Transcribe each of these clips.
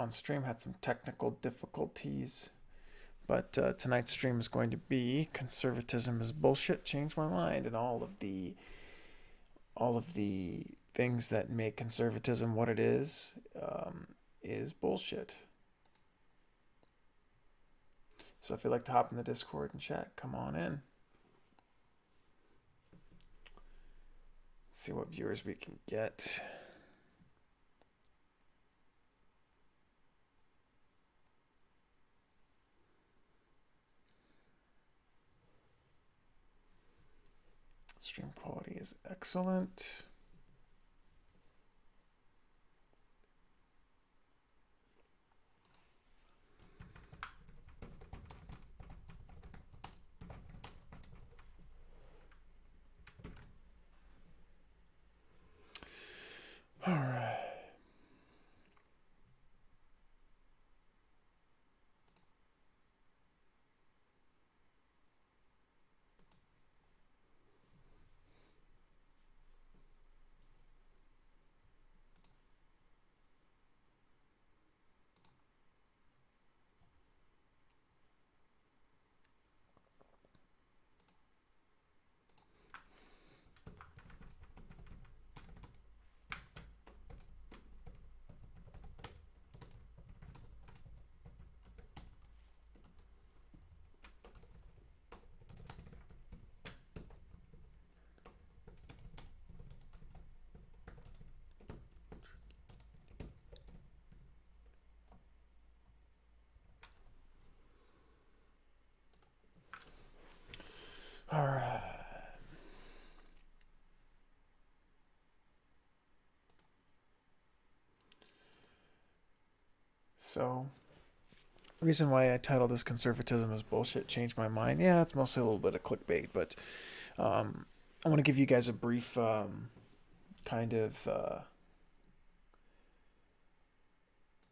on stream. Had some technical difficulties. But tonight's stream is going to be conservatism is bullshit. Change my mind, and all of the things that make conservatism what it is bullshit. So if you'd like to hop in the Discord and chat, come on in. Let's see what viewers we can get. Stream quality is excellent. All right. All right. So, reason why I titled this "Conservatism is Bullshit" changed my mind. Yeah, it's mostly a little bit of clickbait, but I want to give you guys a brief kind of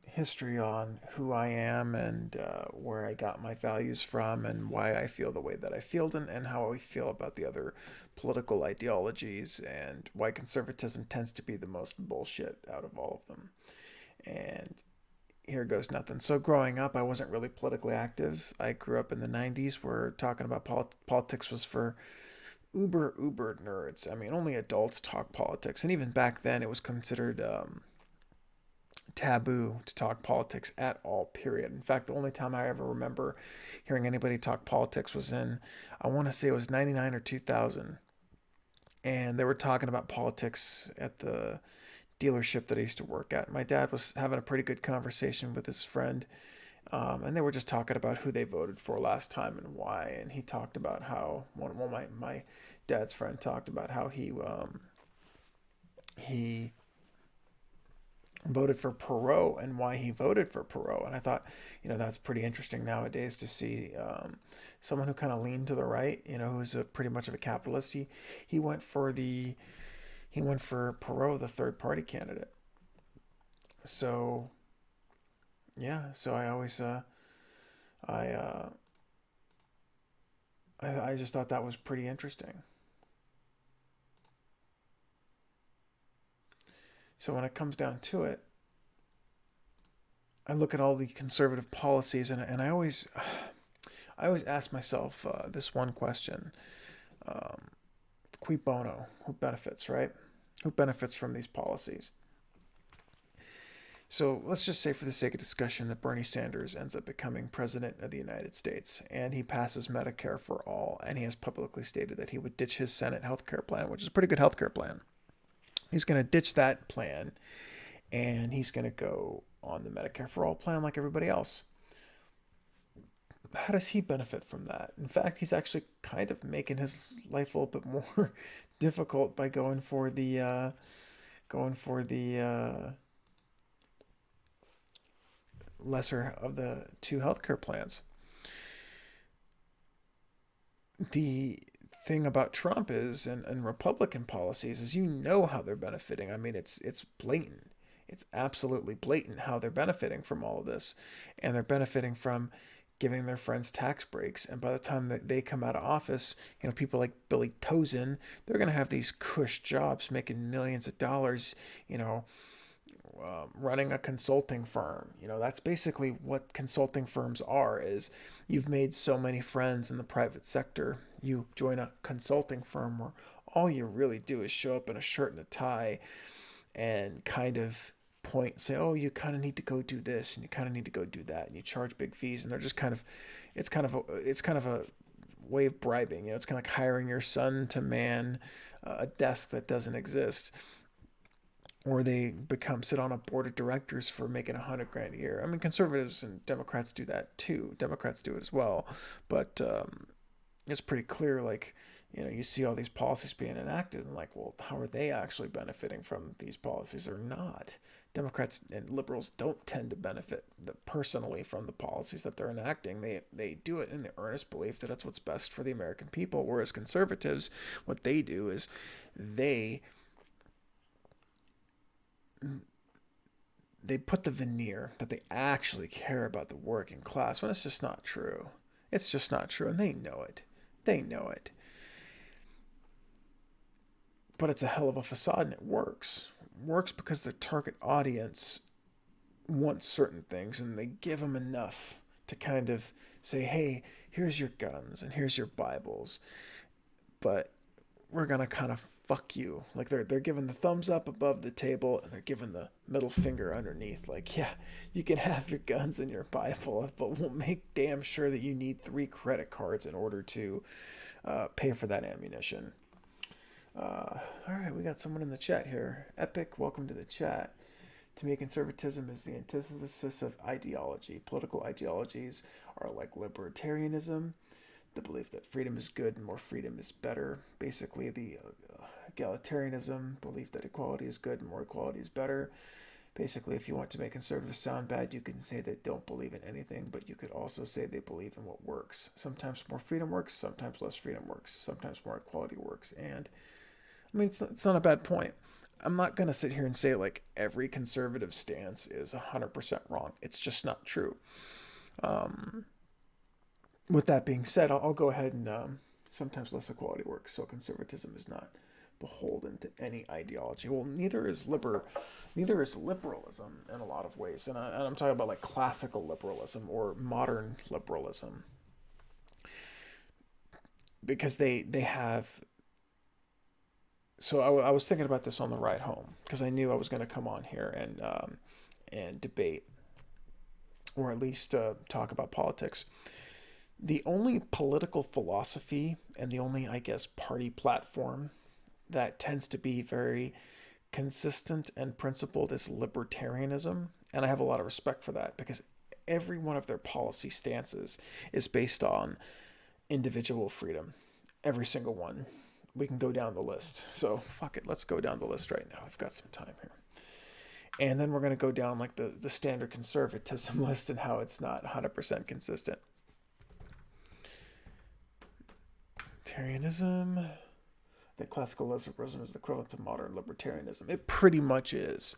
history on who I am and where I got my values from and why I feel the way that I feel and how I feel about the other political ideologies and why conservatism tends to be the most bullshit out of all of them. And here goes nothing. So growing up, I wasn't really politically active. I grew up in the 90s where talking about politics was for uber nerds. I mean, only adults talk politics. And even back then, it was considered taboo to talk politics at all, period. In fact, the only time I ever remember hearing anybody talk politics was in, I want to say it was 99 or 2000. And they were talking about politics at the dealership that I used to work at. My dad was having a pretty good conversation with his friend, and they were just talking about who they voted for last time and why. And he talked about how my dad's friend talked about how he voted for Perot and why he voted for Perot. And I thought, that's pretty interesting nowadays to see someone who kind of leaned to the right, who's pretty much of a capitalist. He went for Perot, the third party candidate. So yeah, so I always I just thought that was pretty interesting. So when it comes down to it, I look at all the conservative policies and I always ask myself this one question: Cui bono? Who benefits, right? Who benefits from these policies? So let's just say, for the sake of discussion, that Bernie Sanders ends up becoming president of the United States and he passes Medicare for all, and he has publicly stated that he would ditch his Senate healthcare plan, which is a pretty good healthcare plan. He's going to ditch that plan and he's going to go on the Medicare for all plan like everybody else. How does he benefit from that? In fact, he's actually kind of making his life a little bit more difficult by going for the lesser of the two healthcare plans. The thing about Trump is and Republican policies is how they're benefiting. I mean, it's blatant. It's absolutely blatant how they're benefiting from all of this, and they're benefiting from giving their friends tax breaks. And by the time that they come out of office, people like Billy Tozen, they're going to have these cush jobs making millions of dollars, running a consulting firm. That's basically what consulting firms are. Is you've made so many friends in the private sector, you join a consulting firm where all you really do is show up in a shirt and a tie and kind of say, oh, you kind of need to go do this and you kind of need to go do that, and you charge big fees, and they're just it's kind of a way of bribing. It's kind of like hiring your son to man a desk that doesn't exist. Or they sit on a board of directors for making $100,000 a year. I mean, conservatives and Democrats do that too. Democrats do it as well, but it's pretty clear. Like, you see all these policies being enacted, and like, well, how are they actually benefiting from these policies? Or not? Democrats and liberals don't tend to benefit personally from the policies that they're enacting. They do it in the earnest belief that that's what's best for the American people. Whereas conservatives, what they do is they put the veneer that they actually care about the working class when it's just not true. It's just not true, and they know it. They know it. But it's a hell of a facade, and it works. It works because their target audience wants certain things, and they give them enough to kind of say, hey, here's your guns, and here's your Bibles, but we're going to kind of fuck you. Like, they're giving the thumbs up above the table, and they're giving the middle finger underneath. Like, yeah, you can have your guns and your Bible, but we'll make damn sure that you need 3 credit cards in order to pay for that ammunition. All right, we got someone in the chat here. Epic, welcome to the chat. To me, conservatism is the antithesis of ideology. Political ideologies are like libertarianism, the belief that freedom is good and more freedom is better. Basically, the egalitarianism, belief that equality is good and more equality is better. Basically, if you want to make conservatives sound bad, you can say they don't believe in anything, but you could also say they believe in what works. Sometimes more freedom works, sometimes less freedom works, sometimes more equality works. And I mean, it's not a bad point. I'm not going to sit here and say like every conservative stance is 100% wrong. It's just not true. With that being said, I'll go ahead and sometimes less equality works. So conservatism is not beholden to any ideology. Well, neither is liberalism in a lot of ways. And I'm talking about like classical liberalism or modern liberalism. Because they have... So I was thinking about this on the ride home because I knew I was going to come on here and debate, or at least talk about politics. The only political philosophy and the only, I guess, party platform that tends to be very consistent and principled is libertarianism, and I have a lot of respect for that because every one of their policy stances is based on individual freedom. Every single one. We can go down the list. So fuck it, let's go down the list right now. I've got some time here. And then we're going to go down like the standard conservatism list and how it's not 100% consistent. Libertarianism. That classical liberalism is the equivalent to modern libertarianism. It pretty much is.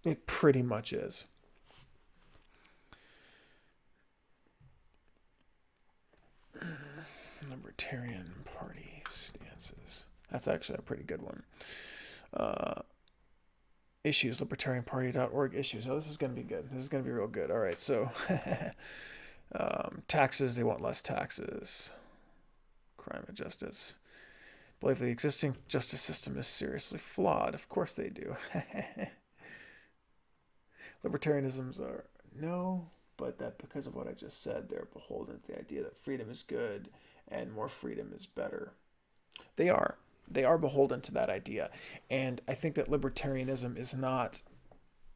It pretty much is. Libertarian Party stances. That's actually a pretty good one. Issues, libertarianparty.org issues. Oh, this is going to be good. This is going to be real good. All right, so taxes, they want less taxes. Crime and justice. Believe the existing justice system is seriously flawed. Of course they do. Libertarianisms are no, but that because of what I just said, they're beholden to the idea that freedom is good and more freedom is better. They are beholden to that idea. And I think that libertarianism is not,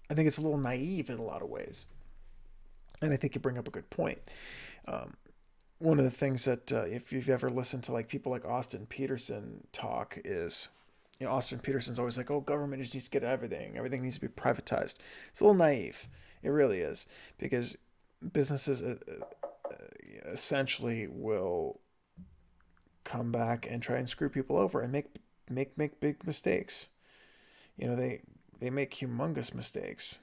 I think it's a little naive in a lot of ways. And I think you bring up a good point. One of the things that if you've ever listened to like people like Austin Peterson talk is, Austin Peterson's always like, oh, government just needs to get everything. Everything needs to be privatized. It's a little naive. It really is. Because businesses essentially will come back and try and screw people over and make big mistakes. They make humongous mistakes.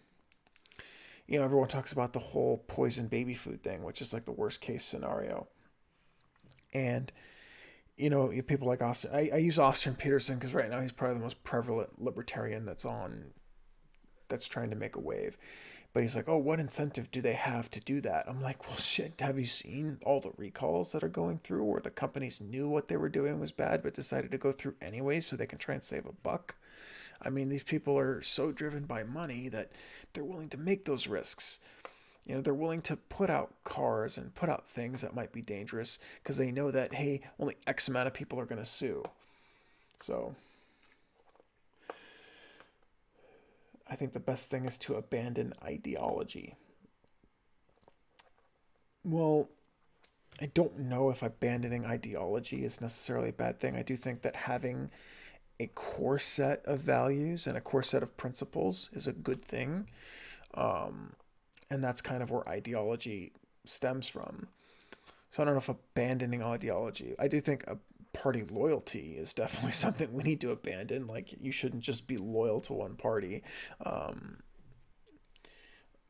Everyone talks about the whole poison baby food thing, which is like the worst case scenario. And, people like Austin, I use Austin Peterson because right now he's probably the most prevalent libertarian that's on that's trying to make a wave. But he's like, oh, what incentive do they have to do that? I'm like, well, shit, have you seen all the recalls that are going through where the companies knew what they were doing was bad but decided to go through anyway so they can try and save a buck? I mean, these people are so driven by money that they're willing to make those risks. They're willing to put out cars and put out things that might be dangerous because they know that, hey, only X amount of people are going to sue. So I think the best thing is to abandon ideology. Well, I don't know if abandoning ideology is necessarily a bad thing. I do think that having a core set of values and a core set of principles is a good thing. And that's kind of where ideology stems from. So I don't know if abandoning ideology. I do think a party loyalty is definitely something we need to abandon. Like, you shouldn't just be loyal to one party.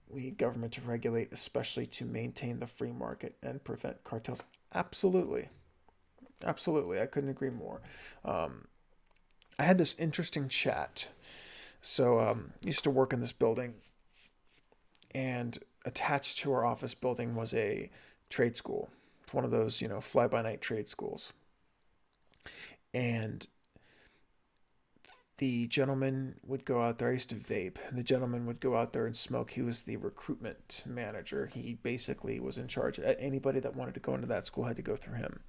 We need government to regulate, especially to maintain the free market and prevent cartels. Absolutely. Absolutely. I couldn't agree more. I had this interesting chat. So I used to work in this building, and attached to our office building was a trade school. It's one of those, fly-by-night trade schools. And the gentleman would go out there. I used to vape. And the gentleman would go out there and smoke. He was the recruitment manager. He basically was in charge. Anybody that wanted to go into that school had to go through him.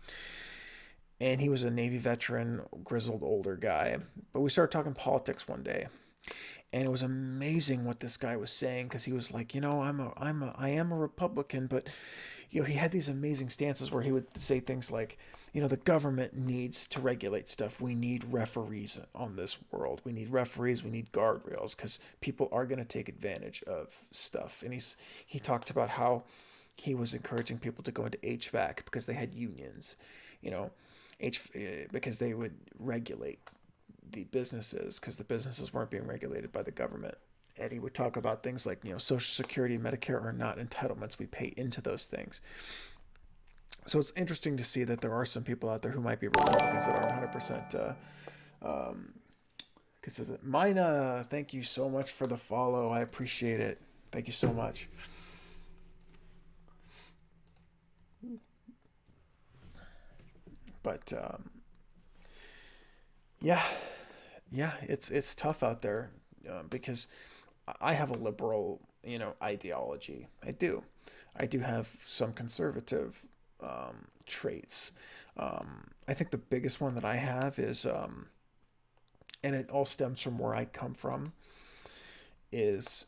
And he was a Navy veteran, grizzled older guy. But we started talking politics one day. And it was amazing what this guy was saying, because he was like, I am a Republican, but he had these amazing stances where he would say things like, the government needs to regulate stuff. We need referees on this world. We need referees. We need guardrails, because people are going to take advantage of stuff. And he talked about how he was encouraging people to go into HVAC because they had unions, because they would regulate the businesses because the businesses weren't being regulated by the government. And he would talk about things like, Social Security and Medicare are not entitlements. We pay into those things. So it's interesting to see that there are some people out there who might be Republicans that aren't 100% consistent. Mina, thank you so much for the follow. I appreciate it. Thank you so much. But yeah, it's tough out there because I have a liberal, ideology. I do have some conservative traits. I think the biggest one that I have is, and it all stems from where I come from, is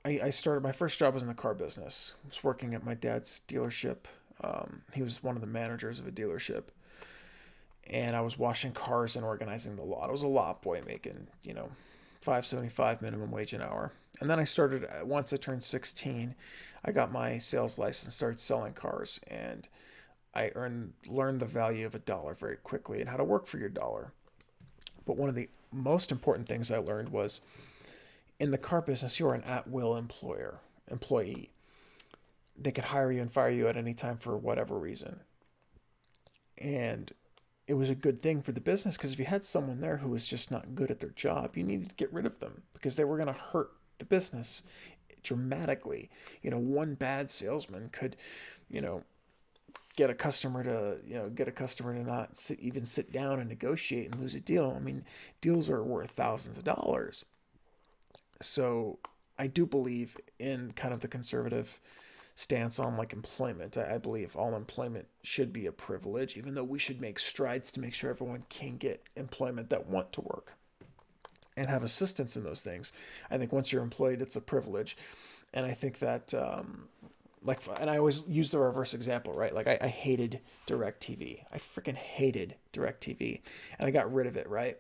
I started, my first job was in the car business. I was working at my dad's dealership. He was one of the managers of a dealership. And I was washing cars and organizing the lot. I was a lot boy making, $5.75 minimum wage an hour. And then I started, once I turned 16, I got my sales license, started selling cars, and I learned the value of a dollar very quickly and how to work for your dollar. But one of the most important things I learned was, in the car business, you are an at-will employee. They could hire you and fire you at any time for whatever reason. And it was a good thing for the business, because if you had someone there who was just not good at their job, you needed to get rid of them because they were going to hurt the business dramatically. One bad salesman could, get a customer to not sit down and negotiate and lose a deal. I mean, deals are worth thousands of dollars. So I do believe in kind of the conservative stance on employment. I believe all employment should be a privilege, even though we should make strides to make sure everyone can get employment that want to work and have assistance in those things. I think once you're employed, it's a privilege. And I think that, and I always use the reverse example, right? I hated DirecTV. I freaking hated DirecTV. And I got rid of it, right?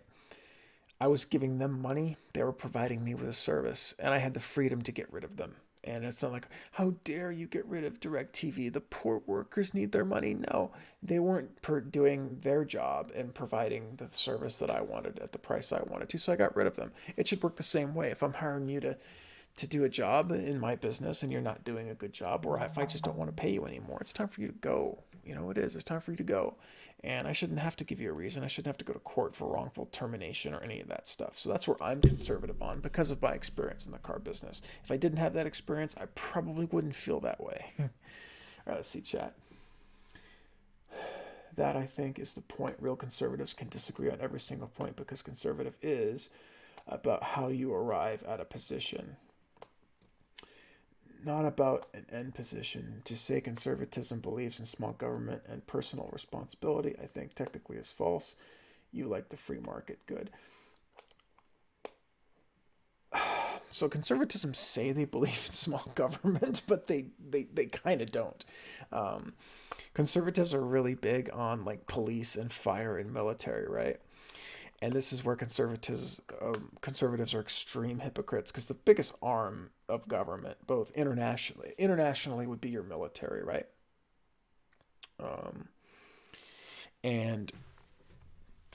I was giving them money. They were providing me with a service, and I had the freedom to get rid of them. And it's not like, how dare you get rid of DirecTV? The poor workers need their money. No, they weren't doing their job and providing the service that I wanted at the price I wanted to, so I got rid of them. It should work the same way. If I'm hiring you to do a job in my business and you're not doing a good job, or if I just don't want to pay you anymore, it's time for you to go. it is. It's time for you to go. And I shouldn't have to give you a reason. I shouldn't have to go to court for wrongful termination or any of that stuff. So that's where I'm conservative on because of my experience in the car business. If I didn't have that experience, I probably wouldn't feel that way. All right, let's see, chat. That, I think, is the point. Real conservatives can disagree on every single point because conservative is about how you arrive at a position, not about an end position. To say conservatism believes in small government and personal responsibility, I think technically is false. You like the free market. Good. So conservatism say they believe in small government, but they kind of don't. Conservatives are really big on like police and fire and military, right? And this is where conservatives are extreme hypocrites because the biggest arm of government, both internationally would be your military, right? And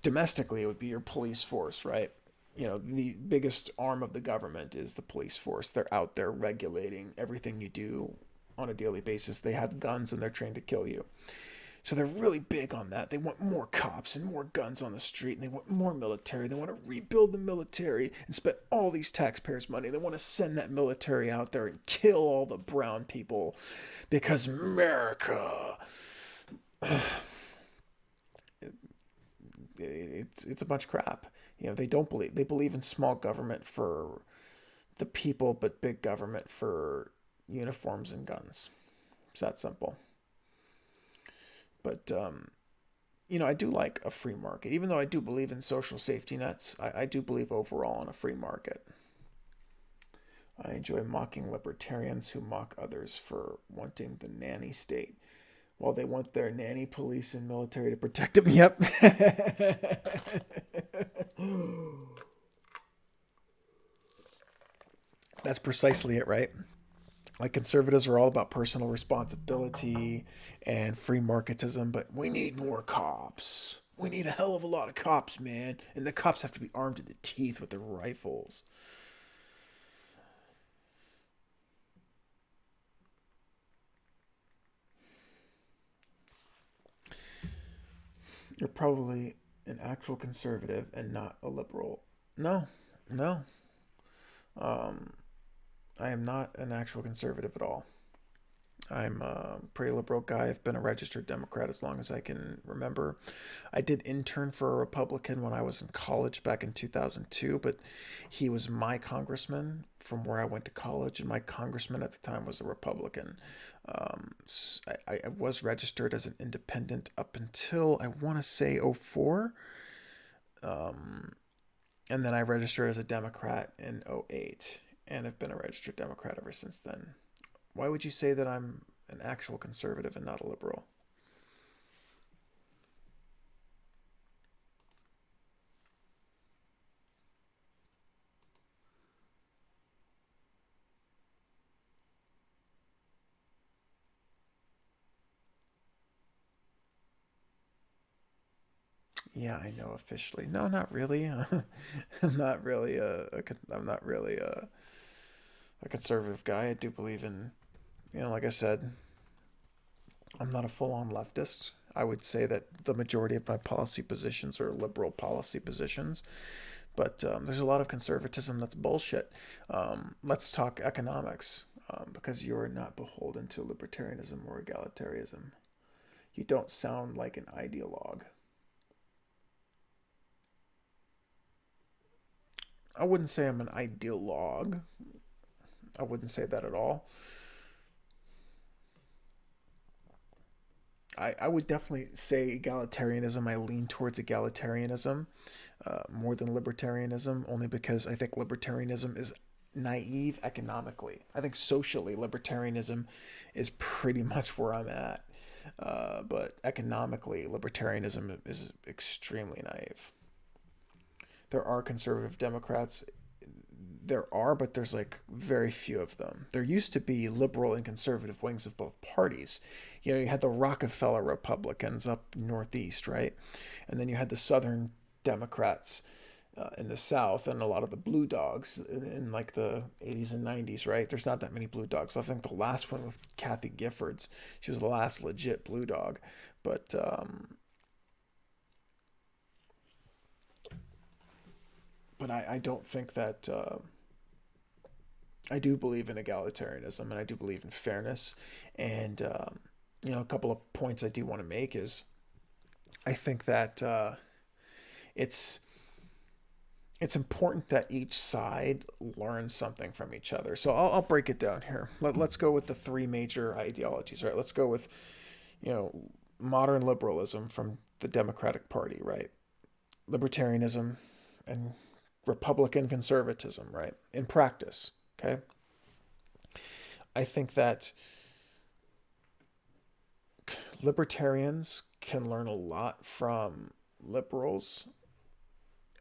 domestically, it would be your police force, right? The biggest arm of the government is the police force. They're out there regulating everything you do on a daily basis. They have guns and they're trained to kill you. So they're really big on that. They want more cops and more guns on the street, and they want more military. They want to rebuild the military and spend all these taxpayers' money. They want to send that military out there and kill all the brown people because America. It's a bunch of crap. They believe in small government for the people, but big government for uniforms and guns. It's that simple. But, I do like a free market. Even though I do believe in social safety nets, I do believe overall in a free market. I enjoy mocking libertarians who mock others for wanting the nanny state, while they want their nanny police and military to protect them. Yep. That's precisely it, right? Like conservatives are all about personal responsibility and free marketism, but we need more cops. We need a hell of a lot of cops, man. And the cops have to be armed to the teeth with their rifles. You're probably an actual conservative and not a liberal. No. I am not an actual conservative at all. I'm a pretty liberal guy. I've been a registered Democrat as long as I can remember. I did intern for a Republican when I was in college back in 2002, but he was my congressman from where I went to college, and my congressman at the time was a Republican. I was registered as an independent up until, I want to say, 04. And then I registered as a Democrat in 08. And I've been a registered Democrat ever since then. Why would you say that I'm an actual conservative and not a liberal? Yeah, I know officially. No, not really. I'm not really I'm not really a conservative guy. I do believe in, like I said, I'm not a full-on leftist. I would say that the majority of my policy positions are liberal policy positions, but there's a lot of conservatism that's bullshit. Let's talk economics, because you're not beholden to libertarianism or egalitarianism. You don't sound like an ideologue. I wouldn't say I'm an ideologue. I wouldn't say that at all. I would definitely say egalitarianism. I lean towards egalitarianism more than libertarianism, only because I think libertarianism is naive economically. I think socially, libertarianism is pretty much where I'm at. But economically, libertarianism is extremely naive. There are conservative Democrats. There are, but there's like very few of them. There used to be liberal and conservative wings of both parties. You had the Rockefeller Republicans up northeast, right? And then you had the Southern Democrats in the South, and a lot of the blue dogs in like the 80s and 90s, right? There's not that many blue dogs. I think the last one was Kathy Giffords. She was the last legit blue dog. But I don't think that I do believe in egalitarianism, and I do believe in fairness. And a couple of points I do want to make is I think that it's it's important that each side learns something from each other. So I'll break it down here. Let's go with the three major ideologies, right? Let's go with, you know, modern liberalism from the Democratic Party, right? Libertarianism and Republican conservatism, right? In practice, okay? I think that libertarians can learn a lot from liberals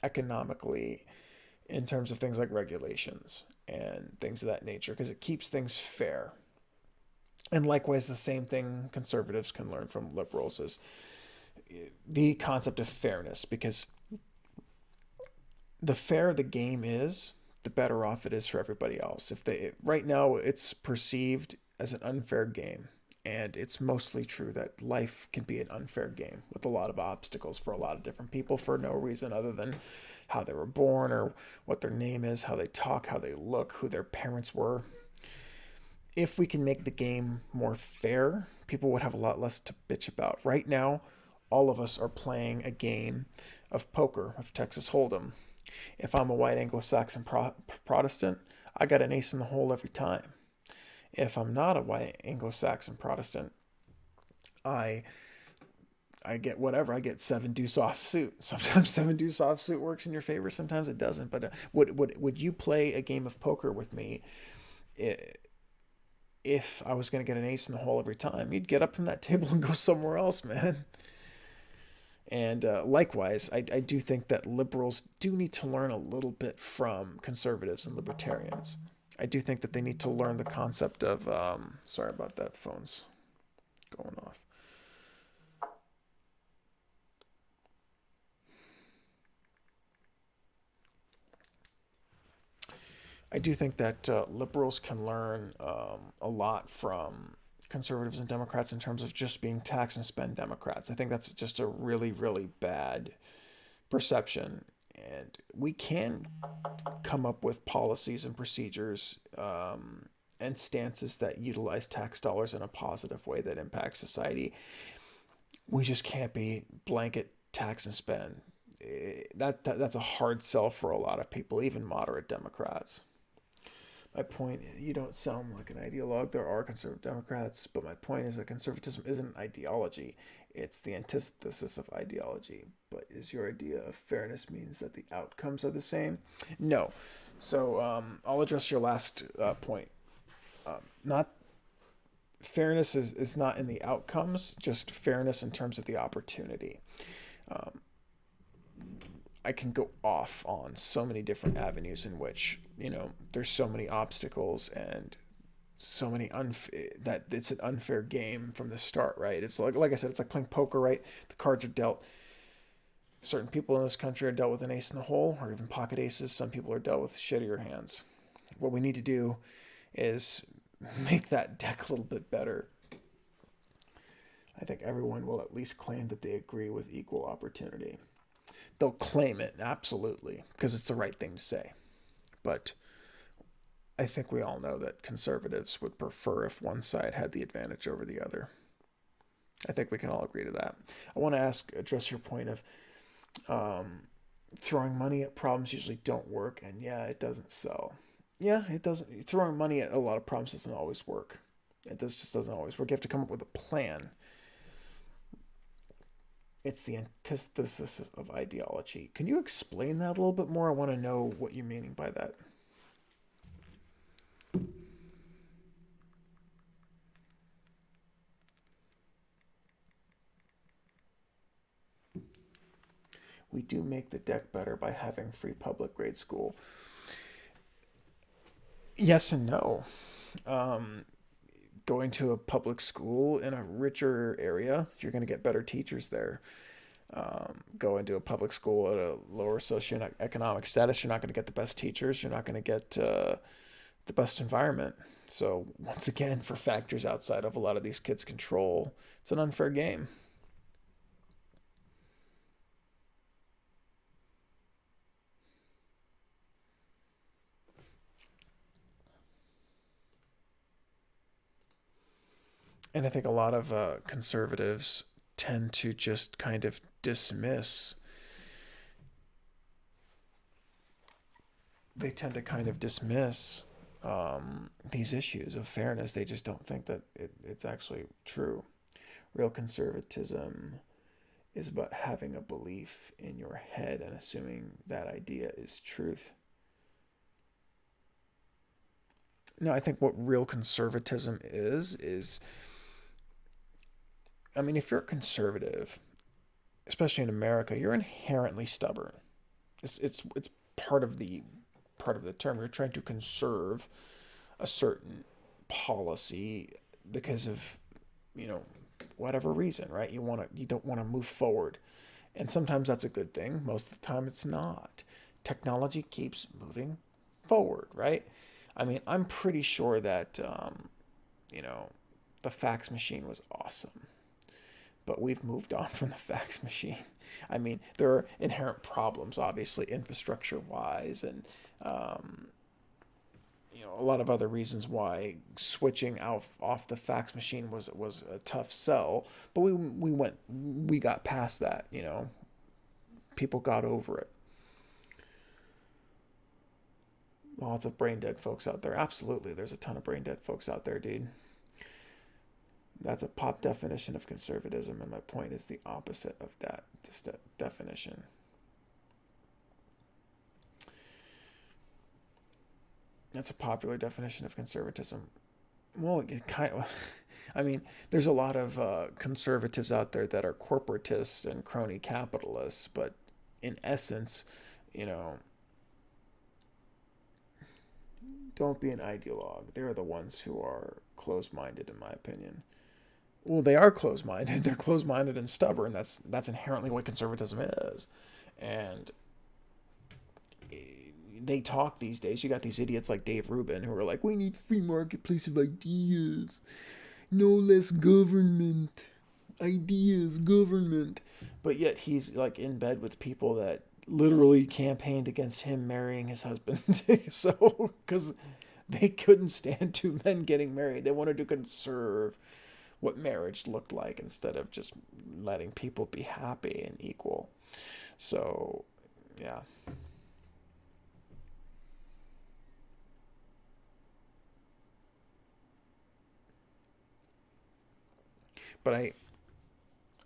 economically in terms of things like regulations and things of that nature because it keeps things fair. And likewise, the same thing conservatives can learn from liberals is the concept of fairness because the fairer the game is, the better off it is for everybody else. If they right now it's perceived as an unfair game, and it's mostly true that life can be an unfair game with a lot of obstacles for a lot of different people for no reason other than how they were born or what their name is, how they talk, how they look, who their parents were. If we can make the game more fair, people would have a lot less to bitch about. Right now, all of us are playing a game of poker, of Texas Hold'em. If I'm a white Anglo-Saxon Protestant, I got an ace in the hole every time. If I'm not a white Anglo-Saxon Protestant, I I get whatever. I get seven deuce offsuit. Sometimes seven deuce offsuit works in your favor. Sometimes it doesn't. But would you play a game of poker with me if I was going to get an ace in the hole every time? You'd get up from that table and go somewhere else, man. And likewise, I do think that liberals do need to learn a little bit from conservatives and libertarians. I do think that they need to learn the concept of, sorry about that, phone's going off. I do think that liberals can learn a lot from conservatives and Democrats in terms of just being tax and spend Democrats. I think that's just a really, really bad perception. And we can come up with policies and procedures and stances that utilize tax dollars in a positive way that impacts society. We just can't be blanket tax and spend. That's a hard sell for a lot of people, even moderate Democrats. My point, you don't sound like an ideologue. There are conservative Democrats, but my point is that conservatism isn't an ideology. It's the antithesis of ideology. But is your idea of fairness means that the outcomes are the same? No. So I'll address your last point. Not fairness is not in the outcomes, just fairness in terms of the opportunity. Um, I can go off on so many different avenues in which, there's so many obstacles and so many that it's an unfair game from the start, right? It's like I said, it's like playing poker, right? The cards are dealt. Certain people in this country are dealt with an ace in the hole or even pocket aces. Some people are dealt with shittier hands. What we need to do is make that deck a little bit better. I think everyone will at least claim that they agree with equal opportunity. They'll claim it, absolutely, because it's the right thing to say. But I think we all know that conservatives would prefer if one side had the advantage over the other. I think we can all agree to that. I want to address your point of throwing money at problems usually don't work, and yeah, it doesn't sell. Yeah, it doesn't. Throwing money at a lot of problems doesn't always work. Just doesn't always work. You have to come up with a plan. It's the antithesis of ideology. Can you explain that a little bit more? I want to know what you're meaning by that. We do make the deck better by having free public grade school. Yes and no. Um, Going to a public school in a richer area, you're going to get better teachers there. Go into a public school at a lower socioeconomic status, you're not going to get the best teachers. You're not going to get the best environment. So once again, for factors outside of a lot of these kids' control, it's an unfair game. And I think a lot of conservatives tend to just kind of dismiss. They tend to kind of dismiss these issues of fairness. They just don't think that it's actually true. Real conservatism is about having a belief in your head and assuming that idea is truth. No, I think what real conservatism is, I mean, if you're a conservative, especially in America, you're inherently stubborn. It's part of the term. You're trying to conserve a certain policy because of, you know, whatever reason, right? You don't want to move forward. And sometimes that's a good thing. Most of the time it's not. Technology keeps moving forward, right? I mean, I'm pretty sure that you know, the fax machine was awesome, but we've moved on from the fax machine. I mean, there are inherent problems, obviously, infrastructure wise, and um, you know, a lot of other reasons why switching off the fax machine was a tough sell. But we got past that. You know, people got over it. Lots of brain dead folks out there. Absolutely, there's a ton of brain dead folks out there, dude. That's a pop definition of conservatism, and my point is the opposite of that definition. That's a popular definition of conservatism. Well, it kind of, I mean, there's a lot of conservatives out there that are corporatists and crony capitalists, but in essence, you know, don't be an ideologue. They're the ones who are closed minded, in my opinion. Well, they are closed minded. They're closed minded and stubborn. That's inherently what conservatism is, and they talk these days. You got these idiots like Dave Rubin who are like, we need free marketplace of ideas, no less government, ideas, government. But yet he's like in bed with people that literally campaigned against him marrying his husband. So, because they couldn't stand two men getting married, they wanted to conserve what marriage looked like instead of just letting people be happy and equal. So, yeah. But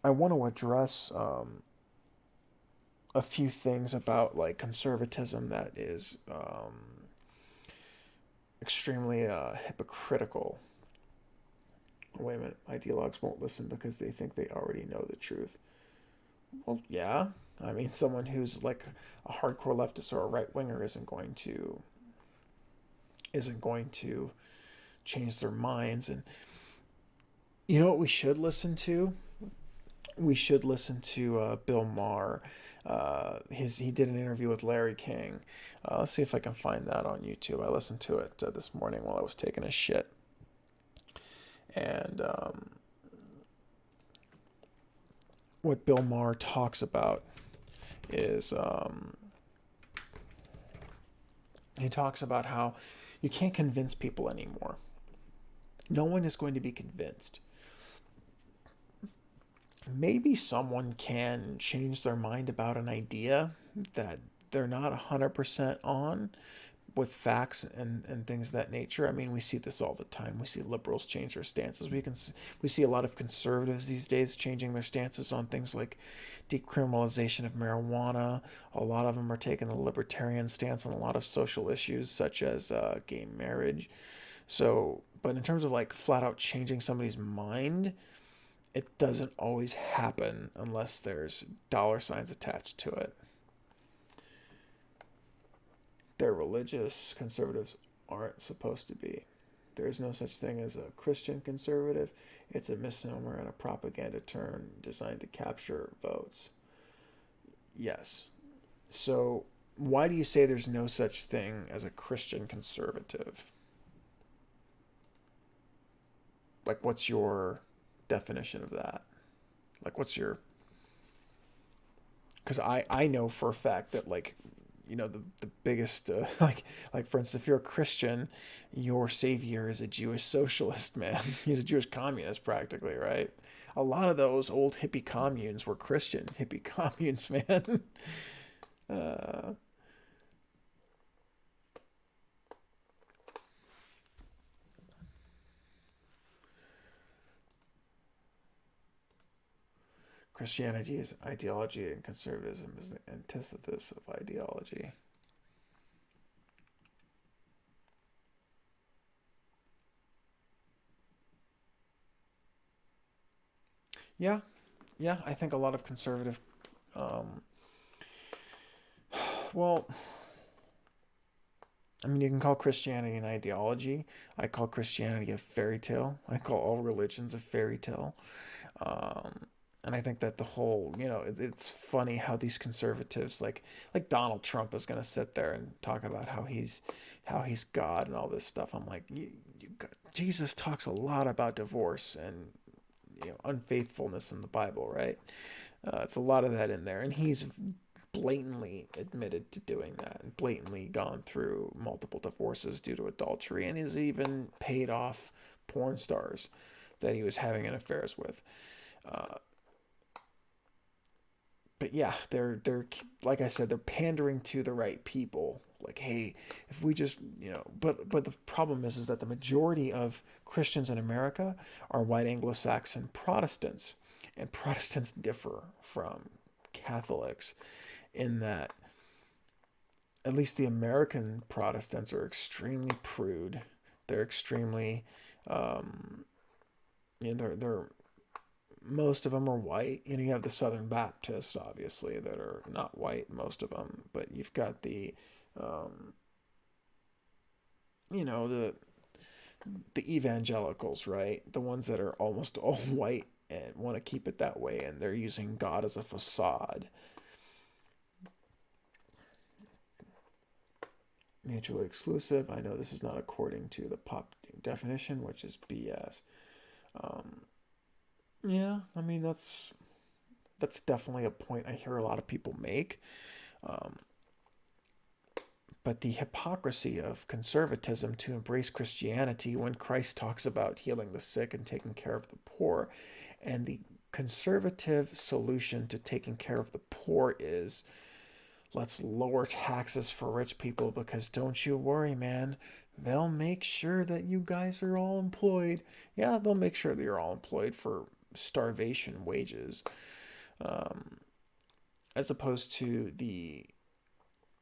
I want to address a few things about like conservatism that is extremely hypocritical. Wait a minute, ideologues won't listen because they think they already know the truth. Well, yeah. I mean, someone who's like a hardcore leftist or a right winger isn't going to change their minds. And you know what we should listen to? We should listen to Bill Maher. He did an interview with Larry King. Let's see if I can find that on YouTube. I listened to it this morning while I was taking a shit. And what Bill Maher talks about is he talks about how you can't convince people anymore. No one is going to be convinced. Maybe someone can change their mind about an idea that they're not 100% on with facts and things of that nature. I mean, we see this all the time. We see liberals change their stances. We see a lot of conservatives these days changing their stances on things like decriminalization of marijuana. A lot of them are taking the libertarian stance on a lot of social issues such as gay marriage. So, but in terms of like flat out changing somebody's mind, it doesn't always happen unless there's dollar signs attached to it. They're religious. Conservatives aren't supposed to be. There's no such thing as a Christian conservative. It's a misnomer and a propaganda term designed to capture votes. Yes. So, why do you say there's no such thing as a Christian conservative? Like, what's your definition of that? Like, what's your. Because I know for a fact that, like, the biggest, like, for instance, if you're a Christian, your savior is a Jewish socialist, man. He's a Jewish communist, practically, right? A lot of those old hippie communes were Christian hippie communes, man. uh, Christianity is ideology, and conservatism is the antithesis of ideology. Yeah, yeah, I think a lot of conservative, um, well, I mean, you can call Christianity an ideology. I call Christianity a fairy tale. I call all religions a fairy tale. Um, and I think that the whole, it's funny how these conservatives, like Donald Trump, is going to sit there and talk about how he's God and all this stuff. I'm like, Jesus talks a lot about divorce and unfaithfulness in the Bible, right? It's a lot of that in there, and he's blatantly admitted to doing that and blatantly gone through multiple divorces due to adultery, and has even paid off porn stars that he was having an affairs with. Uh, but yeah, they're like I said, they're pandering to the right people. Like, hey, if we just but the problem is that the majority of Christians in America are white Anglo-Saxon Protestants, and Protestants differ from Catholics in that at least the American Protestants are extremely prude. They're extremely, um, they're most of them are white. You have the Southern Baptists, obviously, that are not white, most of them, but you've got um, the evangelicals, right? The ones that are almost all white and want to keep it that way, and they're using God as a facade. Mutually exclusive. I know this is not according to the pop definition, which is BS. Um, yeah, I mean that's definitely a point I hear a lot of people make. Um, but the hypocrisy of conservatism to embrace Christianity when Christ talks about healing the sick and taking care of the poor, and the conservative solution to taking care of the poor is let's lower taxes for rich people because don't you worry, man. They'll make sure that you guys are all employed. Yeah, they'll make sure that you're all employed for starvation wages, um, as opposed to the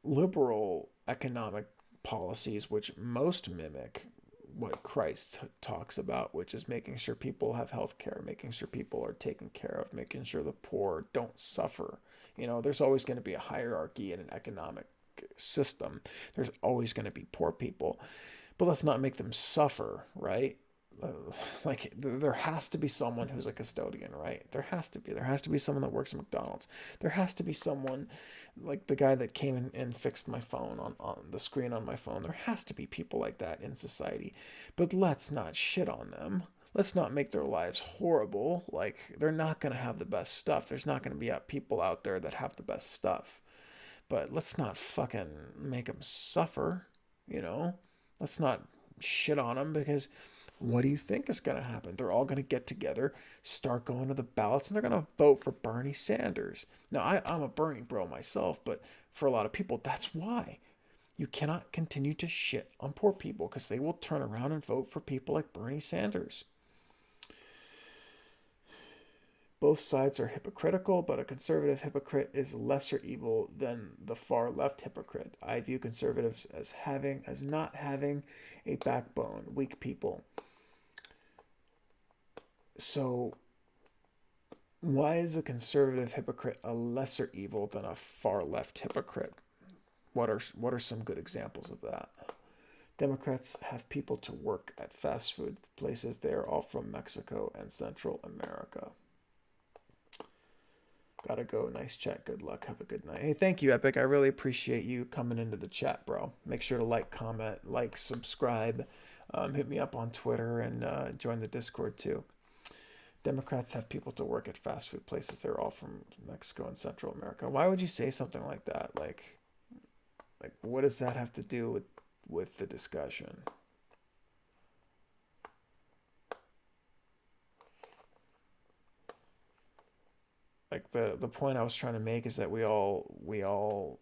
liberal economic policies, which most mimic what Christ talks about, which is making sure people have health care, making sure people are taken care of, making sure the poor don't suffer. There's always going to be a hierarchy in an economic system. There's always going to be poor people, but let's not make them suffer, right? Uh, like there has to be someone who's a custodian, right? There has to be someone that works at McDonald's. There has to be someone like the guy that came and fixed my phone on the screen on my phone. There has to be people like that in society, but let's not shit on them. Let's not make their lives horrible. Like they're not going to have the best stuff. There's not going to be people out there that have the best stuff, but let's not fucking make them suffer, you know? Let's not shit on them because what do you think is going to happen? They're all going to get together, start going to the ballots, and they're going to vote for Bernie Sanders. Now, I'm a Bernie bro myself, but for a lot of people, that's why. You cannot continue to shit on poor people because they will turn around and vote for people like Bernie Sanders. Both sides are hypocritical, but a conservative hypocrite is lesser evil than the far left hypocrite. I view conservatives as not having a backbone, weak people. So why is a conservative hypocrite a lesser evil than a far left hypocrite? What are some good examples of that? Democrats have people to work at fast food places. They are all from Mexico and Central America. Gotta go. Nice chat. Good luck. Have a good night. Hey, thank you, Epic. I really appreciate you coming into the chat, bro. Make sure to like, comment, subscribe. Hit me up on Twitter and join the Discord too. Democrats have people to work at fast food places. They're all from Mexico and Central America. Why would you say something like that? Like what does that have to do with the discussion? Like the point I was trying to make is that we all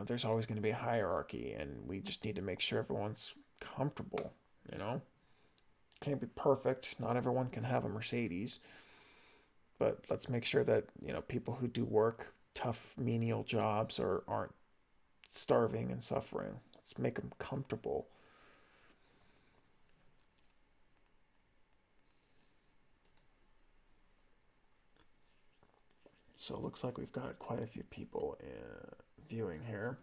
there's always going to be a hierarchy, and we just need to make sure everyone's comfortable, you know? Can't be perfect. Not everyone can have a Mercedes, but let's make sure that, people who do work tough menial jobs aren't starving and suffering. Let's make them comfortable. So it looks like we've got quite a few people viewing here.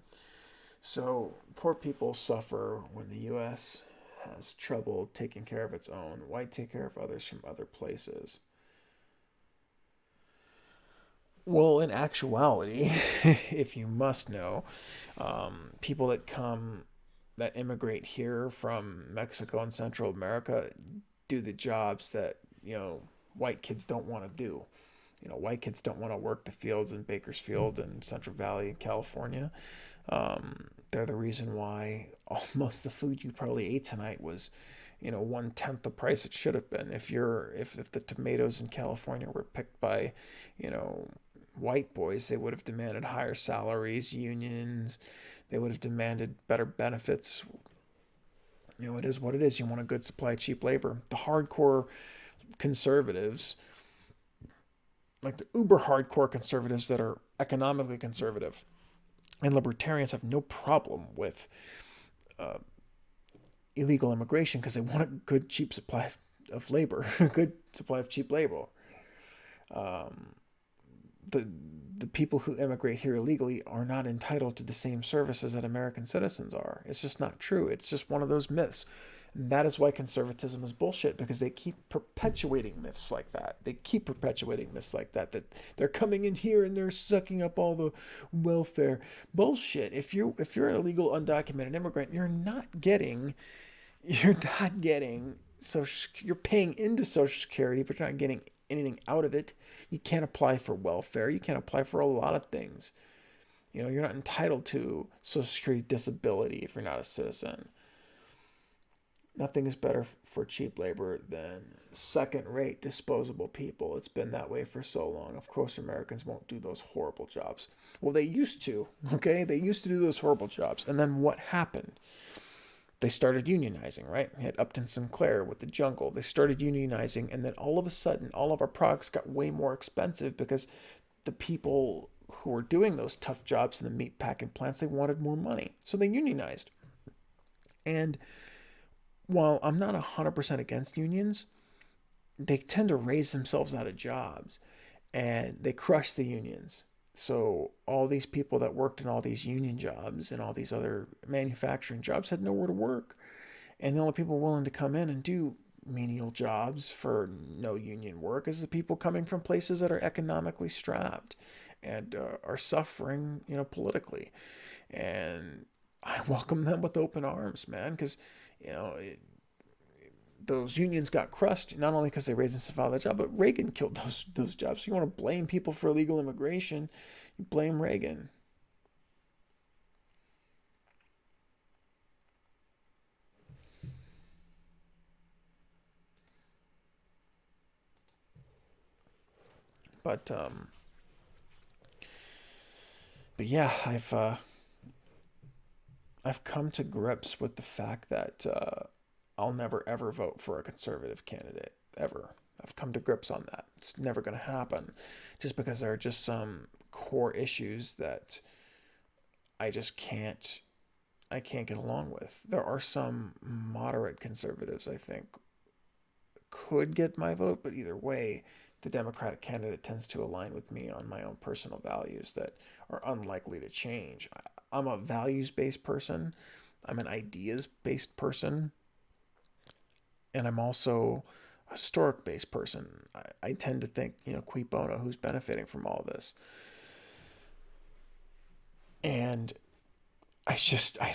So poor people suffer when the U.S. has trouble taking care of its own. Why take care of others from other places? Well, in actuality, if you must know, people that immigrate here from Mexico and Central America do the jobs that, white kids don't want to do. White kids don't want to work the fields in Bakersfield and Central Valley in California. They're the reason why almost the food you probably ate tonight was, 1/10 the price it should have been. If the tomatoes in California were picked by, white boys, they would have demanded higher salaries, unions. They would have demanded better benefits. It is what it is. You want a good supply of cheap labor. The hardcore conservatives, like the uber hardcore conservatives that are economically conservative, and libertarians have no problem with illegal immigration because they want a good cheap supply of labor, a good supply of cheap labor. The people who immigrate here illegally are not entitled to the same services that American citizens are. It's just not true. It's just one of those myths. And that is why conservatism is bullshit, because they keep perpetuating myths like that. That they're coming in here and they're sucking up all the welfare. Bullshit. If you're an illegal undocumented immigrant, you're not getting you're paying into Social Security, but you're not getting anything out of it. You can't apply for welfare. You can't apply for a lot of things. You're not entitled to Social Security disability if you're not a citizen. Nothing is better for cheap labor than second-rate disposable people. It's been that way for so long. Of course, Americans won't do those horrible jobs. Well, they used to, okay? They used to do those horrible jobs. And then what happened? They started unionizing, right? You had Upton Sinclair with the jungle. They started unionizing, and then all of a sudden, all of our products got way more expensive because the people who were doing those tough jobs in the meat packing plants, they wanted more money. So they unionized. And while I'm not 100% against unions, they tend to raise themselves out of jobs, and they crush the unions. So all these people that worked in all these union jobs and all these other manufacturing jobs had nowhere to work. And the only people willing to come in and do menial jobs for no union work is the people coming from places that are economically strapped and are suffering, politically. And I welcome them with open arms, man, because, those unions got crushed, not only because they raised themselves out of that job, but Reagan killed those jobs. So you want to blame people for illegal immigration, you blame Reagan. But yeah, I've come to grips with the fact that I'll never ever vote for a conservative candidate ever. I've come to grips on that. It's never going to happen, just because there are just some core issues that I just can't get along with. There are some moderate conservatives I think could get my vote, but either way, the Democratic candidate tends to align with me on my own personal values that are unlikely to change. I'm a values-based person. I'm an ideas-based person. And I'm also historic-based person, I tend to think, cui bono, who's benefiting from all this? And I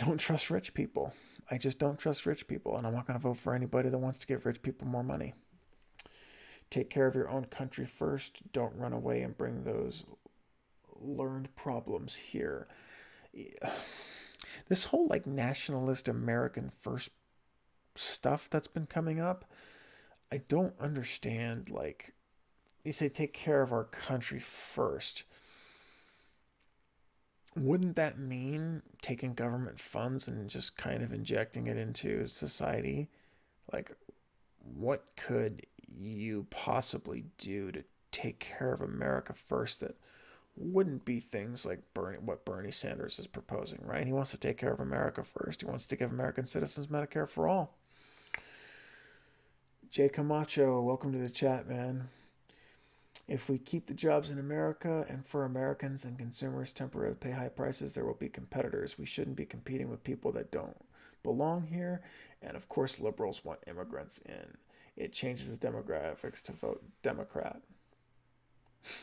don't trust rich people. I just don't trust rich people, and I'm not going to vote for anybody that wants to give rich people more money. Take care of your own country first. Don't run away and bring those learned problems here. This whole like nationalist American first stuff that's been coming up, I don't understand. Like, you say take care of our country first. Wouldn't that mean taking government funds and just kind of injecting it into society? Like, what could you possibly do to take care of America first that wouldn't be things like what Bernie Sanders is proposing, right? He wants to take care of America first. He wants to give American citizens Medicare for all. Jay Camacho, welcome to the chat, man. If we keep the jobs in America and for Americans and consumers temporarily pay high prices, there will be competitors. We shouldn't be competing with people that don't belong here. And of course, liberals want immigrants in. It changes the demographics to vote Democrat.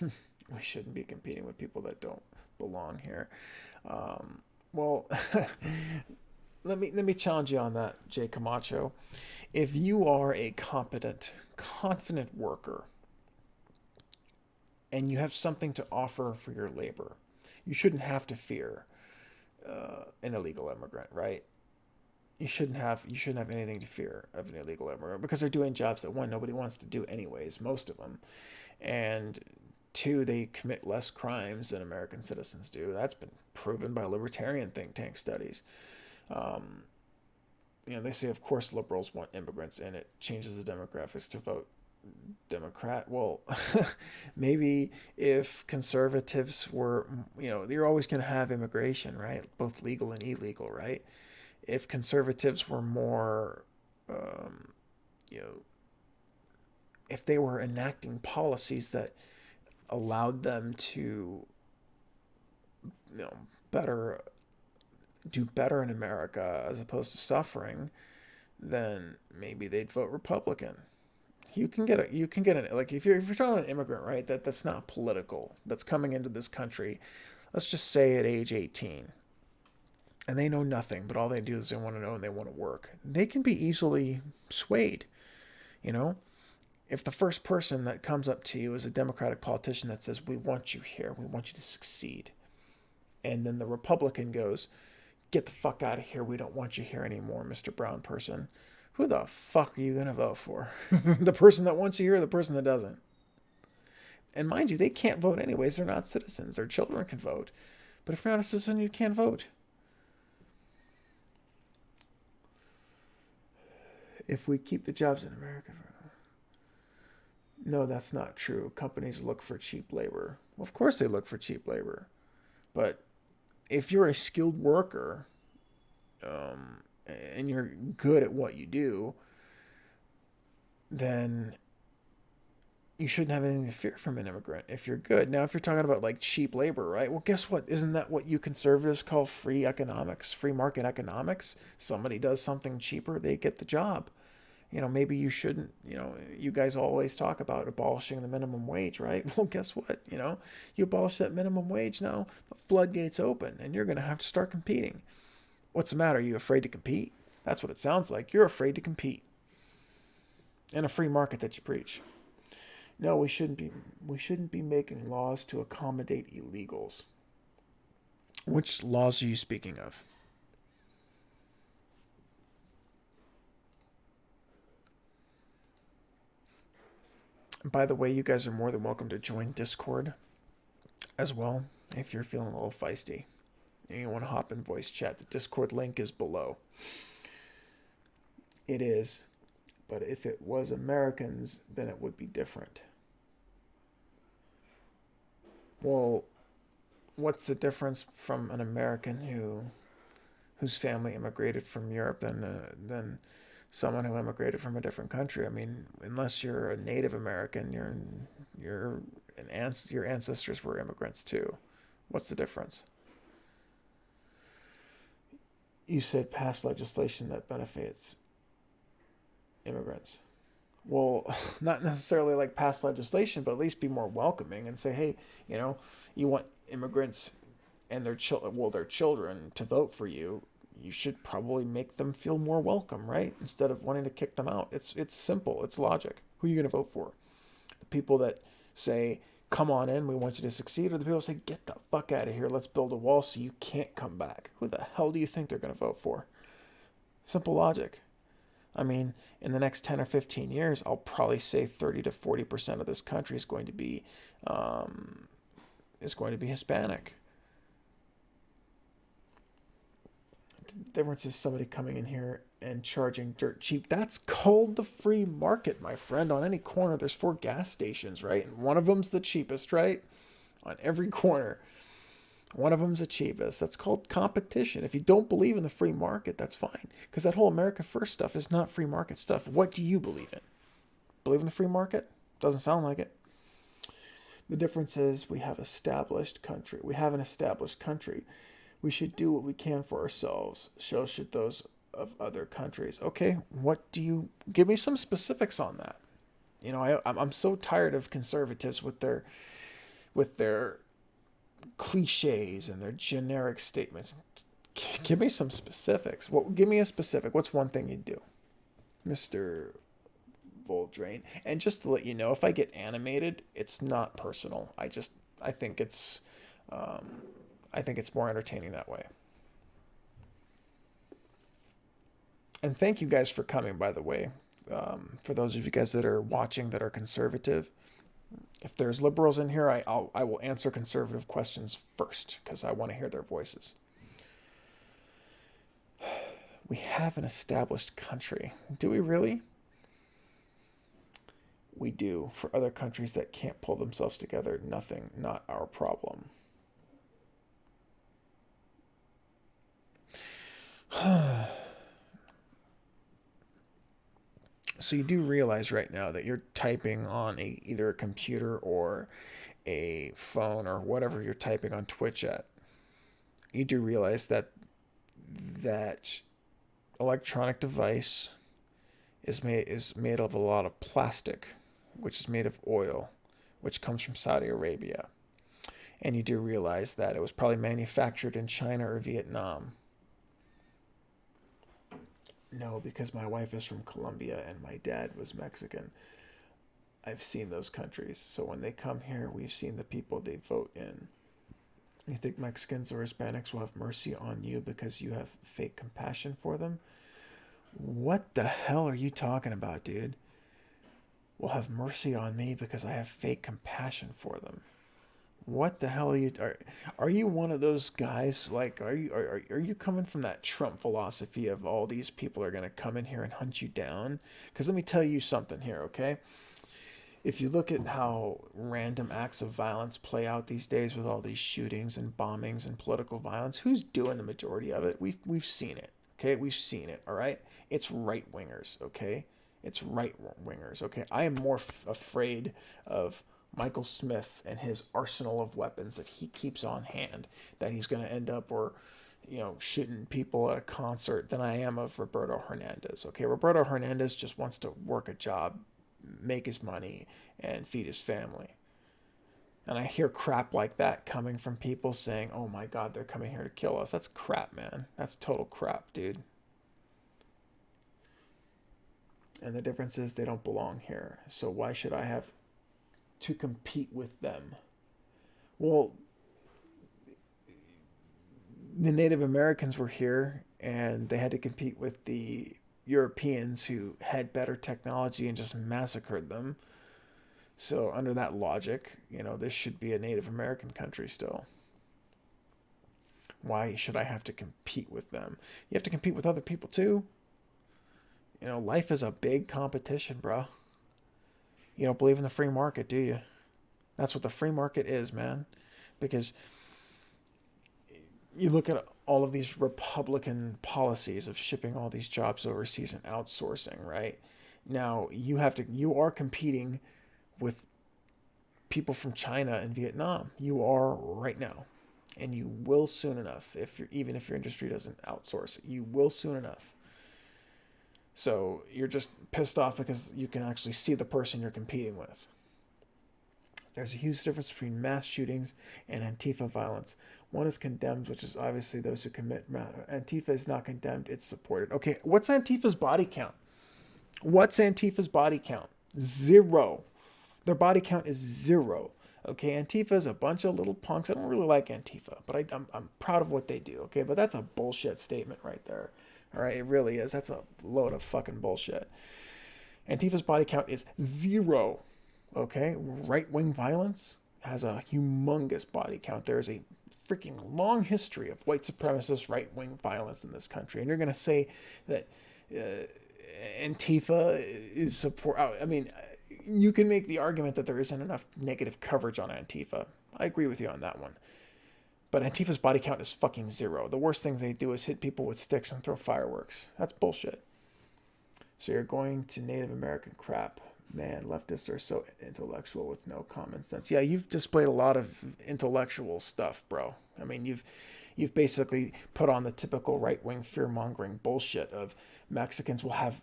We shouldn't be competing with people that don't belong here. Well, let me challenge you on that, Jay Camacho. If you are a competent, confident worker, and you have something to offer for your labor, you shouldn't have to fear an illegal immigrant, right? You shouldn't have anything to fear of an illegal immigrant because they're doing jobs that, one, nobody wants to do anyways, most of them, and two, they commit less crimes than American citizens do. That's been proven by libertarian think tank studies. They say, of course, liberals want immigrants in. It changes the demographics to vote Democrat. Well, maybe if conservatives were, you're always going to have immigration, right? Both legal and illegal, right? If conservatives were more, if they were enacting policies that allowed them to, do better in America as opposed to suffering, then maybe they'd vote Republican. You can get it. Like if you're talking about an immigrant, right? That's not political. That's coming into this country. Let's just say at age 18, and they know nothing, but all they do is they want to know and they want to work. They can be easily swayed. If the first person that comes up to you is a Democratic politician that says, "We want you here. We want you to succeed," and then the Republican goes, "Get the fuck out of here. We don't want you here anymore, Mr. Brown person." Who the fuck are you going to vote for? The person that wants you here or the person that doesn't? And mind you, they can't vote anyways. They're not citizens. Their children can vote. But if you're not a citizen, you can't vote. If we keep the jobs in America... No, that's not true. Companies look for cheap labor. Well, of course they look for cheap labor. But if you're a skilled worker... and you're good at what you do, then you shouldn't have anything to fear from an immigrant if you're good. Now, if you're talking about like cheap labor, right? Well, guess what? Isn't that what you conservatives call free economics, free market economics? Somebody does something cheaper, they get the job. Maybe you shouldn't, you guys always talk about abolishing the minimum wage, right? Well, guess what? You abolish that minimum wage now, the floodgates open and you're going to have to start competing. What's the matter? Are you afraid to compete? That's what it sounds like. You're afraid to compete in a free market that you preach. No, we shouldn't be making laws to accommodate illegals. Which laws are you speaking of? By the way, you guys are more than welcome to join Discord as well if you're feeling a little feisty. You want to hop in voice chat, the Discord link is below. It is, but if it was Americans, then it would be different. Well, what's the difference from an American whose family immigrated from Europe than someone who immigrated from a different country? I mean, unless you're a Native American, your ancestors were immigrants too. What's the difference? You said pass legislation that benefits immigrants. Well, not necessarily like pass legislation, but at least be more welcoming and say, hey, you want immigrants and their children to vote for you. You should probably make them feel more welcome, right? Instead of wanting to kick them out. It's simple. It's logic. Who are you going to vote for? The people that say, come on in, we want you to succeed, or the people that say, get the fuck out of here, let's build a wall so you can't come back? Who the hell do you think they're going to vote for? Simple logic. I mean, in the next 10 or 15 years, I'll probably say 30 to 40% of this country is going to be Hispanic. The difference is somebody coming in here and charging dirt cheap. That's called the free market, my friend. On any corner, there's 4 gas stations, right? And one of them's the cheapest, right? On every corner, one of them's the cheapest. That's called competition. If you don't believe in the free market, that's fine. Because that whole America First stuff is not free market stuff. What do you believe in? Believe in the free market? Doesn't sound like it. The difference is we have established country. We have an established country. We should do what we can for ourselves. So should those of other countries. Okay, what do you give me some specifics on that? I'm so tired of conservatives with their cliches and their generic statements. Give me some specifics. Give me a specific. What's one thing you do, Mr. Voldrain? And just to let you know, if I get animated, it's not personal. I think it's more entertaining that way. And thank you guys for coming, by the way. For those of you guys that are watching that are conservative, if there's liberals in here, I will answer conservative questions first because I want to hear their voices. We have an established country. Do we really? We do. For other countries that can't pull themselves together, nothing, not our problem. So you do realize right now that you're typing on either a computer or a phone or whatever you're typing on Twitch at. You do realize that electronic device is made of a lot of plastic, which is made of oil, which comes from Saudi Arabia. And you do realize that it was probably manufactured in China or Vietnam. No, because my wife is from Colombia and my dad was Mexican. I've seen those countries. So when they come here, we've seen the people they vote in. You think Mexicans or Hispanics will have mercy on you because you have fake compassion for them? What the hell are you talking about, dude? Will have mercy on me because I have fake compassion for them. What the hell are you one of those guys? Like, are you coming from that Trump philosophy of all these people are going to come in here and hunt you down? Because let me tell you something here, okay? If you look at how random acts of violence play out these days with all these shootings and bombings and political violence, who's doing the majority of it? We've seen it, okay? We've seen it, all right? It's right wingers, okay? It's right wingers, okay? I am more afraid of Michael Smith and his arsenal of weapons that he keeps on hand, that he's going to end up shooting people at a concert, than I am of Roberto Hernandez. Okay, Roberto Hernandez just wants to work a job, make his money, and feed his family. And I hear crap like that coming from people saying, oh my God, they're coming here to kill us. That's crap, man. That's total crap, dude. And the difference is they don't belong here. So why should I have to compete with them? Well, the Native Americans were here and they had to compete with the Europeans who had better technology and just massacred them. So under that logic, this should be a Native American country still. Why should I have to compete with them? You have to compete with other people too. Life is a big competition, bro. You don't believe in the free market, do you? That's what the free market is, man. Because you look at all of these Republican policies of shipping all these jobs overseas and outsourcing, right? Now you are competing with people from China and Vietnam. You are right now. And you will soon enough, even if your industry doesn't outsource it. You will soon enough. So you're just pissed off because you can actually see the person you're competing with. There's a huge difference between mass shootings and Antifa violence. One is condemned, which is obviously those who commit. Antifa is not condemned, it's supported. Okay, what's Antifa's body count? What's Antifa's body count? 0. Their body count is 0. Okay, Antifa is a bunch of little punks. I don't really like Antifa, but I'm proud of what they do. Okay, but that's a bullshit statement right there. All right, it really is. That's a load of fucking bullshit. Antifa's body count is 0. Okay, right-wing violence has a humongous body count. There's a freaking long history of white supremacist right-wing violence in this country, and you're going to say that Antifa is support. I mean, you can make the argument that there isn't enough negative coverage on Antifa. I agree with you on that one. But Antifa's body count is fucking 0. The worst thing they do is hit people with sticks and throw fireworks. That's bullshit. So you're going to Native American crap. Man, leftists are so intellectual with no common sense. Yeah, you've displayed a lot of intellectual stuff, bro. I mean, you've basically put on the typical right-wing fear-mongering bullshit of Mexicans will have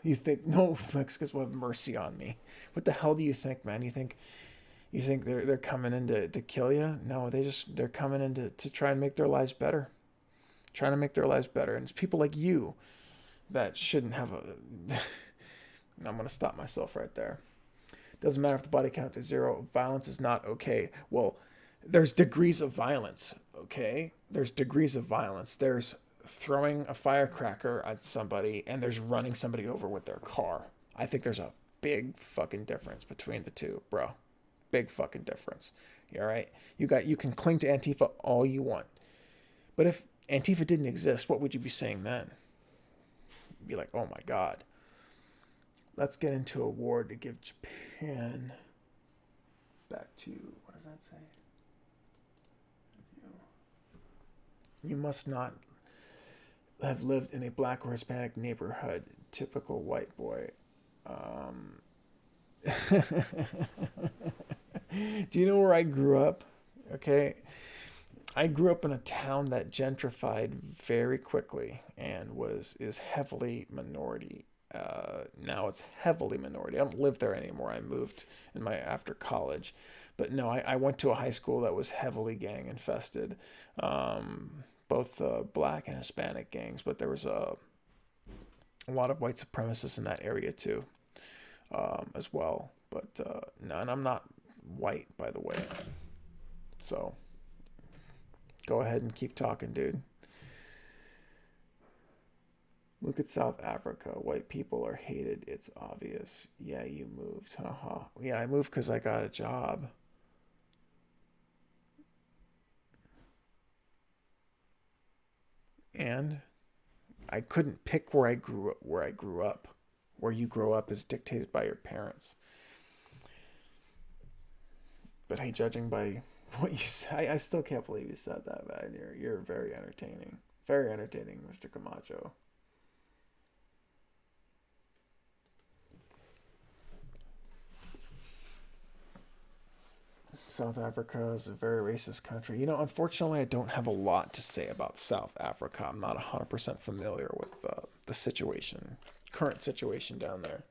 you think no Mexicans will have mercy on me. What the hell do you think, man? You think they're coming in to kill you? No, they're coming in to try and make their lives better. Trying to make their lives better. And it's people like you that shouldn't have a I'm going to stop myself right there. Doesn't matter if the body count is 0. Violence is not okay. Well, there's degrees of violence, okay? There's degrees of violence. There's throwing a firecracker at somebody and there's running somebody over with their car. I think there's a big fucking difference between the two, bro. Big fucking difference. You all right? You can cling to Antifa all you want. But if Antifa didn't exist, what would you be saying then? You'd be like, oh my God. Let's get into a war to give Japan back to, what does that say? You must not have lived in a black or Hispanic neighborhood. Typical white boy. Do you know where I grew up? Okay. I grew up in a town that gentrified very quickly and is heavily minority. Now it's heavily minority. I don't live there anymore. I moved after college, but no, I went to a high school that was heavily gang infested, both black and Hispanic gangs. But there was a lot of white supremacists in that area too, as well. But no, and I'm not white, by the way. So go ahead and keep talking, dude. Look at South Africa. White people are hated. It's obvious. Yeah, you moved. Haha. Yeah, I moved because I got a job. And I couldn't pick where I grew up. Where you grow up is dictated by your parents. But hey, judging by what you say, I still can't believe you said that, man. You're very entertaining. Very entertaining, Mr. Camacho. South Africa is a very racist country. Unfortunately, I don't have a lot to say about South Africa. I'm not 100% familiar with the current situation down there.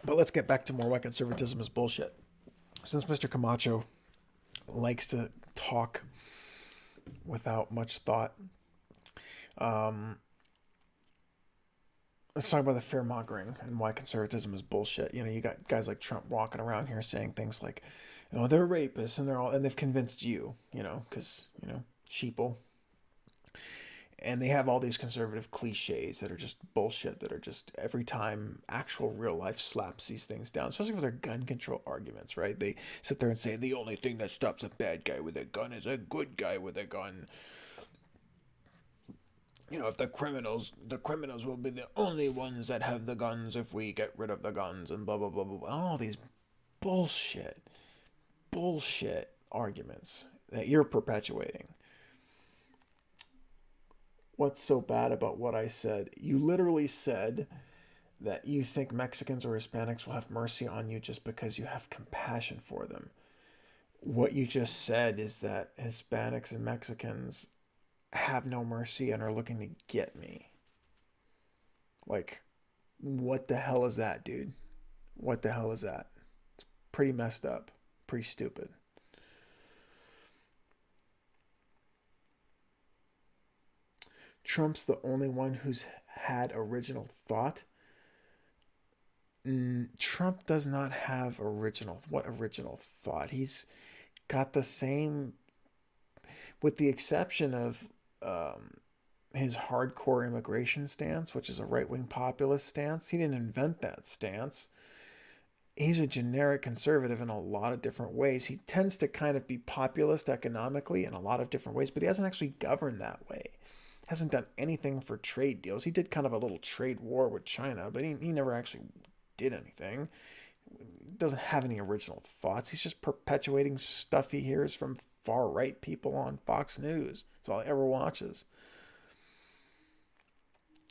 But let's get back to more why conservatism is bullshit. Since Mr. Camacho likes to talk without much thought, let's talk about the fear-mongering and why conservatism is bullshit. You got guys like Trump walking around here saying things like, they're rapists and they've convinced you, because, sheeple. And they have all these conservative cliches that are just bullshit, that are just every time actual real life slaps these things down, especially with their gun control arguments, right? They sit there and say the only thing that stops a bad guy with a gun is a good guy with a gun. If the criminals will be the only ones that have the guns if we get rid of the guns and blah, blah, blah, blah, blah. All these bullshit arguments that you're perpetuating. What's so bad about what I said? You literally said that you think Mexicans or Hispanics will have mercy on you just because you have compassion for them. What you just said is that Hispanics and Mexicans have no mercy and are looking to get me. Like, what the hell is that, dude? What the hell is that? Pretty messed up. Pretty stupid. Trump's the only one who's had original thought. Trump does not have original. What original thought? He's got the same, with the exception of his hardcore immigration stance, which is a right wing populist stance. He didn't invent that stance. He's a generic conservative in a lot of different ways. He tends to kind of be populist economically in a lot of different ways, but he hasn't actually governed that way. Hasn't done anything for trade deals. He did kind of a little trade war with China, but he never actually did anything. He doesn't have any original thoughts. He's just perpetuating stuff he hears from far right people on Fox News. That's all he ever watches.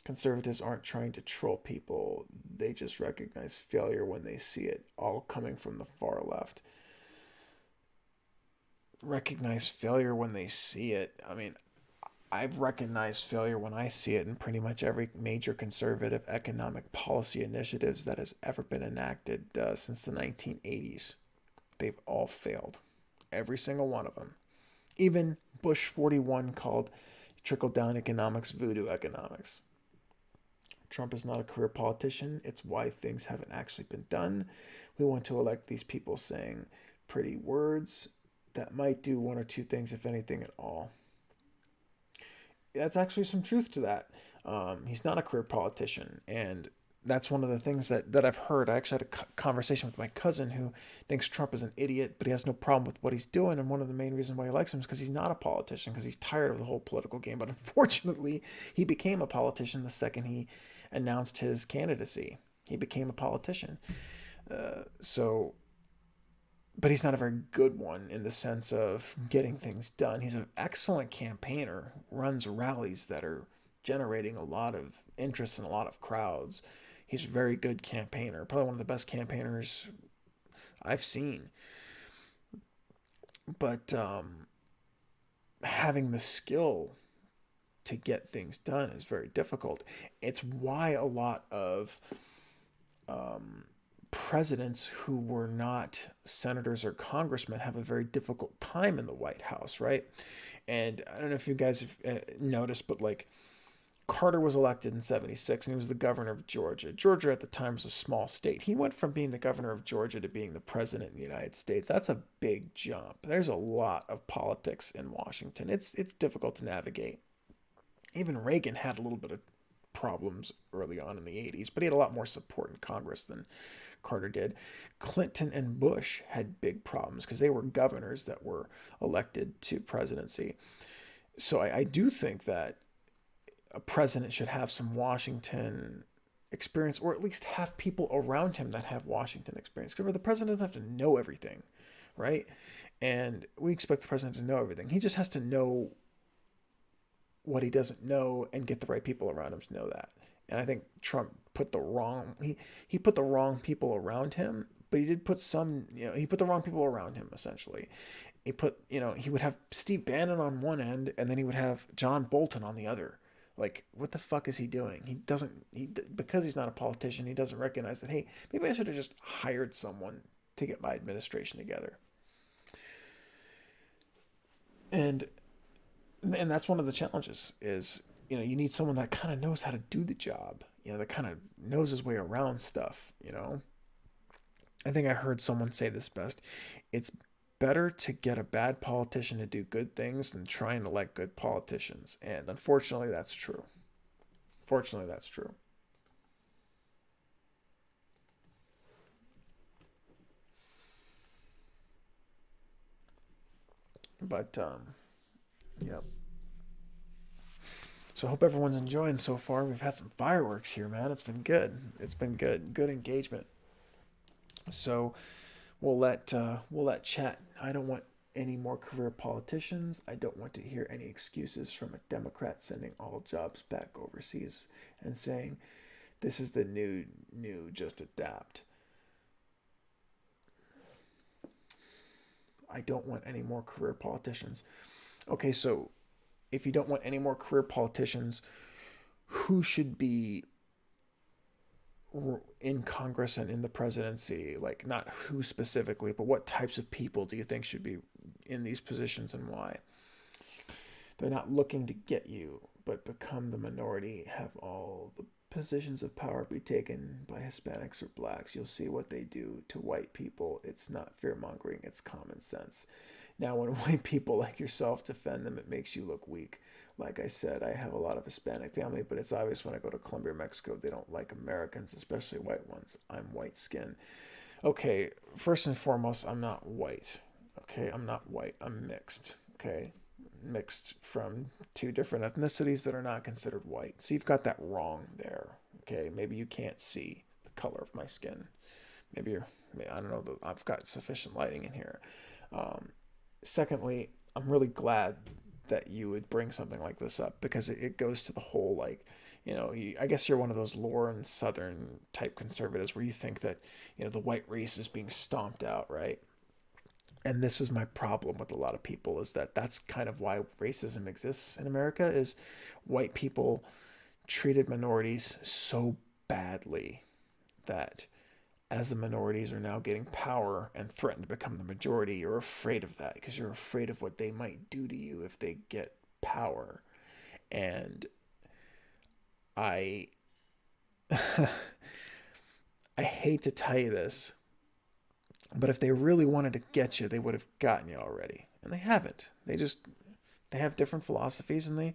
Conservatives aren't trying to troll people. They just recognize failure when they see it, all coming from the far left. Recognize failure when they see it. I mean, I've recognized failure when I see it in pretty much every major conservative economic policy initiatives that has ever been enacted since the 1980s. They've all failed. Every single one of them. Even Bush 41 called trickle-down economics voodoo economics. Trump is not a career politician. It's why things haven't actually been done. We want to elect these people saying pretty words that might do one or two things, if anything at all. That's actually some truth to that. He's not a career politician, and that's one of the things that I've heard. I actually had a conversation with my cousin who thinks Trump is an idiot, but he has no problem with what he's doing, and one of the main reasons why he likes him is because he's not a politician, because he's tired of the whole political game. But unfortunately, he became a politician the second he announced his candidacy. He became a politician. So but he's not a very good one in the sense of getting things done. He's an excellent campaigner, runs rallies that are generating a lot of interest in a lot of crowds. He's a very good campaigner, probably one of the best campaigners I've seen. But having the skill to get things done is very difficult. It's why a lot of presidents who were not senators or congressmen have a very difficult time in the White House, right? And I don't know if you guys have noticed, but like Carter was elected in 76 and he was the governor of Georgia. Georgia at the time was a small state. He went from being the governor of Georgia to being the president of the United States. That's a big jump. There's a lot of politics in Washington. It's difficult to navigate. Even Reagan had a little bit of problems early on in the 80s, but he had a lot more support in Congress than Carter did. Clinton and Bush had big problems because they were governors that were elected to presidency. So I do think that a president should have some Washington experience, or at least have people around him that have Washington experience. Because the president doesn't have to know everything, right? And we expect the president to know everything. He just has to know what he doesn't know and get the right people around him to know that. And I think Trump put the wrong he put the wrong people around him, but he did put some, he put the wrong people around him essentially. He put, he would have Steve Bannon on one end and then he would have John Bolton on the other. Like, what the fuck is he doing? Because he's not a politician, he doesn't recognize that, hey, maybe I should have just hired someone to get my administration together. And that's one of the challenges is, you need someone that kind of knows how to do the job, that kind of knows his way around stuff. I think I heard someone say this best. It's better to get a bad politician to do good things than try and elect good politicians. And unfortunately, that's true. Fortunately, that's true. But, yeah. So I hope everyone's enjoying so far. We've had some fireworks here, man. It's been good. It's been good. Good engagement. So we'll let chat. I don't want any more career politicians. I don't want to hear any excuses from a Democrat sending all jobs back overseas and saying this is the new just adapt. I don't want any more career politicians. Okay, so if you don't want any more career politicians, who should be in Congress and in the presidency? Like, not who specifically, but what types of people do you think should be in these positions and why? They're not looking to get you, but become the minority, have all the positions of power be taken by Hispanics or blacks. You'll see what they do to white people. It's not fear mongering, it's common sense. Now, when white people like yourself defend them, it makes you look weak. Like I said, I have a lot of Hispanic family, but it's obvious when I go to Colombia, Mexico, they don't like Americans, especially white ones. I'm white skinned. Okay, first and foremost, I'm not white. Okay, I'm not white. I'm mixed. Okay, mixed from two different ethnicities that are not considered white. So you've got that wrong there. Okay, maybe you can't see the color of my skin. Maybe you're, I don't know, I've got sufficient lighting in here. Secondly, I'm really glad that you would bring something like this up, because it goes to the whole, like, I guess you're one of those Lauren Southern type conservatives where you think that, the white race is being stomped out, right? And this is my problem with a lot of people, is that that's kind of why racism exists in America, is white people treated minorities so badly that as the minorities are now getting power and threaten to become the majority, you're afraid of that because you're afraid of what they might do to you if they get power. And I I hate to tell you this, but if they really wanted to get you, they would have gotten you already. And they haven't. They have different philosophies, and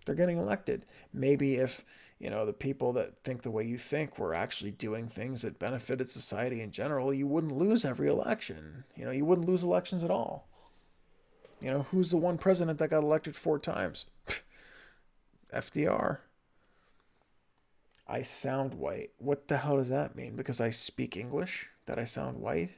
they're getting elected. Maybe if, the people that think the way you think were actually doing things that benefited society in general, you wouldn't lose every election. You wouldn't lose elections at all. Who's the one president that got elected 4 times? FDR. I sound white. What the hell does that mean? Because I speak English, that I sound white?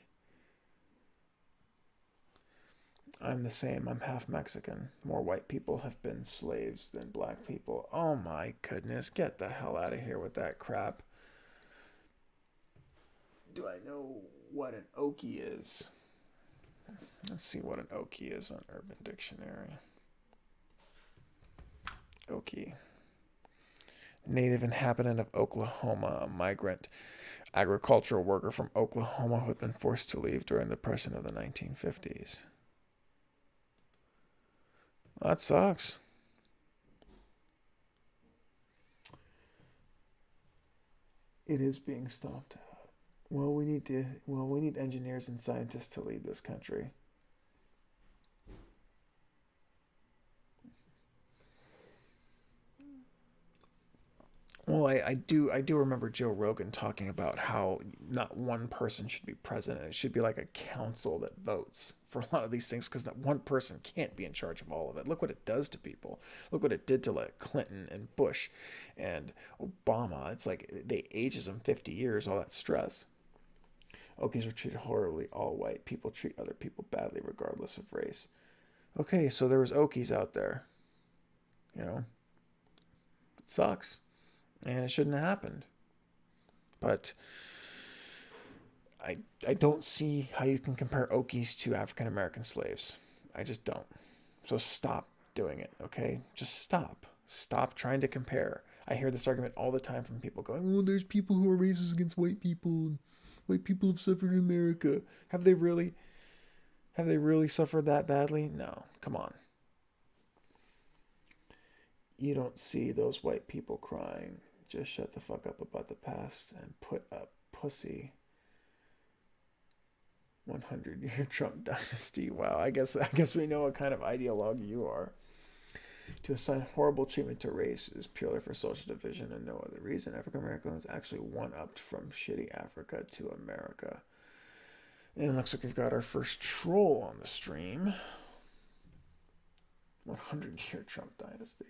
I'm the same. I'm half Mexican. More white people have been slaves than black people. Oh my goodness. Get the hell out of here with that crap. Do I know what an Okie is? Let's see what an Okie is on Urban Dictionary. Okie. Native inhabitant of Oklahoma, a migrant agricultural worker from Oklahoma who had been forced to leave during the Depression of the 1950s. Well, that sucks. It is being stomped out. Well, we need engineers and scientists to lead this country. Well, I do remember Joe Rogan talking about how not one person should be president. It should be like a council that votes for a lot of these things, because that one person can't be in charge of all of it. Look what it does to people. Look what it did to like Clinton and Bush and Obama. It's like they ages them 50 years, all that stress. Okies were treated horribly. All white people treat other people badly regardless of race. Okay, so there was Okies out there. It sucks. And it shouldn't have happened. But I don't see how you can compare Okies to African American slaves. I just don't. So stop doing it, okay? Just stop. Stop trying to compare. I hear this argument all the time from people going, "Oh, there's people who are racist against white people. White people have suffered in America." Have they really? Have they really suffered that badly? No. Come on. You don't see those white people crying. Just shut the fuck up about the past and put up pussy. 100-year Trump dynasty. Wow, I guess we know what kind of ideologue you are. To assign horrible treatment to race is purely for social division and no other reason. African Americans actually one-upped from shitty Africa to America. And it looks like we've got our first troll on the stream. 100-year Trump dynasty.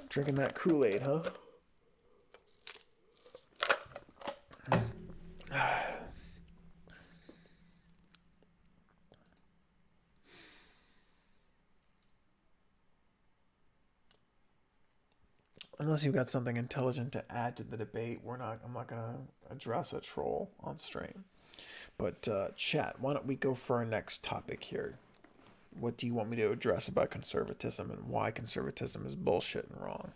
Drinking that Kool-Aid, huh? Unless you've got something intelligent to add to the debate, I'm not going to address a troll on stream. But chat, why don't we go for our next topic here? What do you want me to address about conservatism and why conservatism is bullshit and wrong?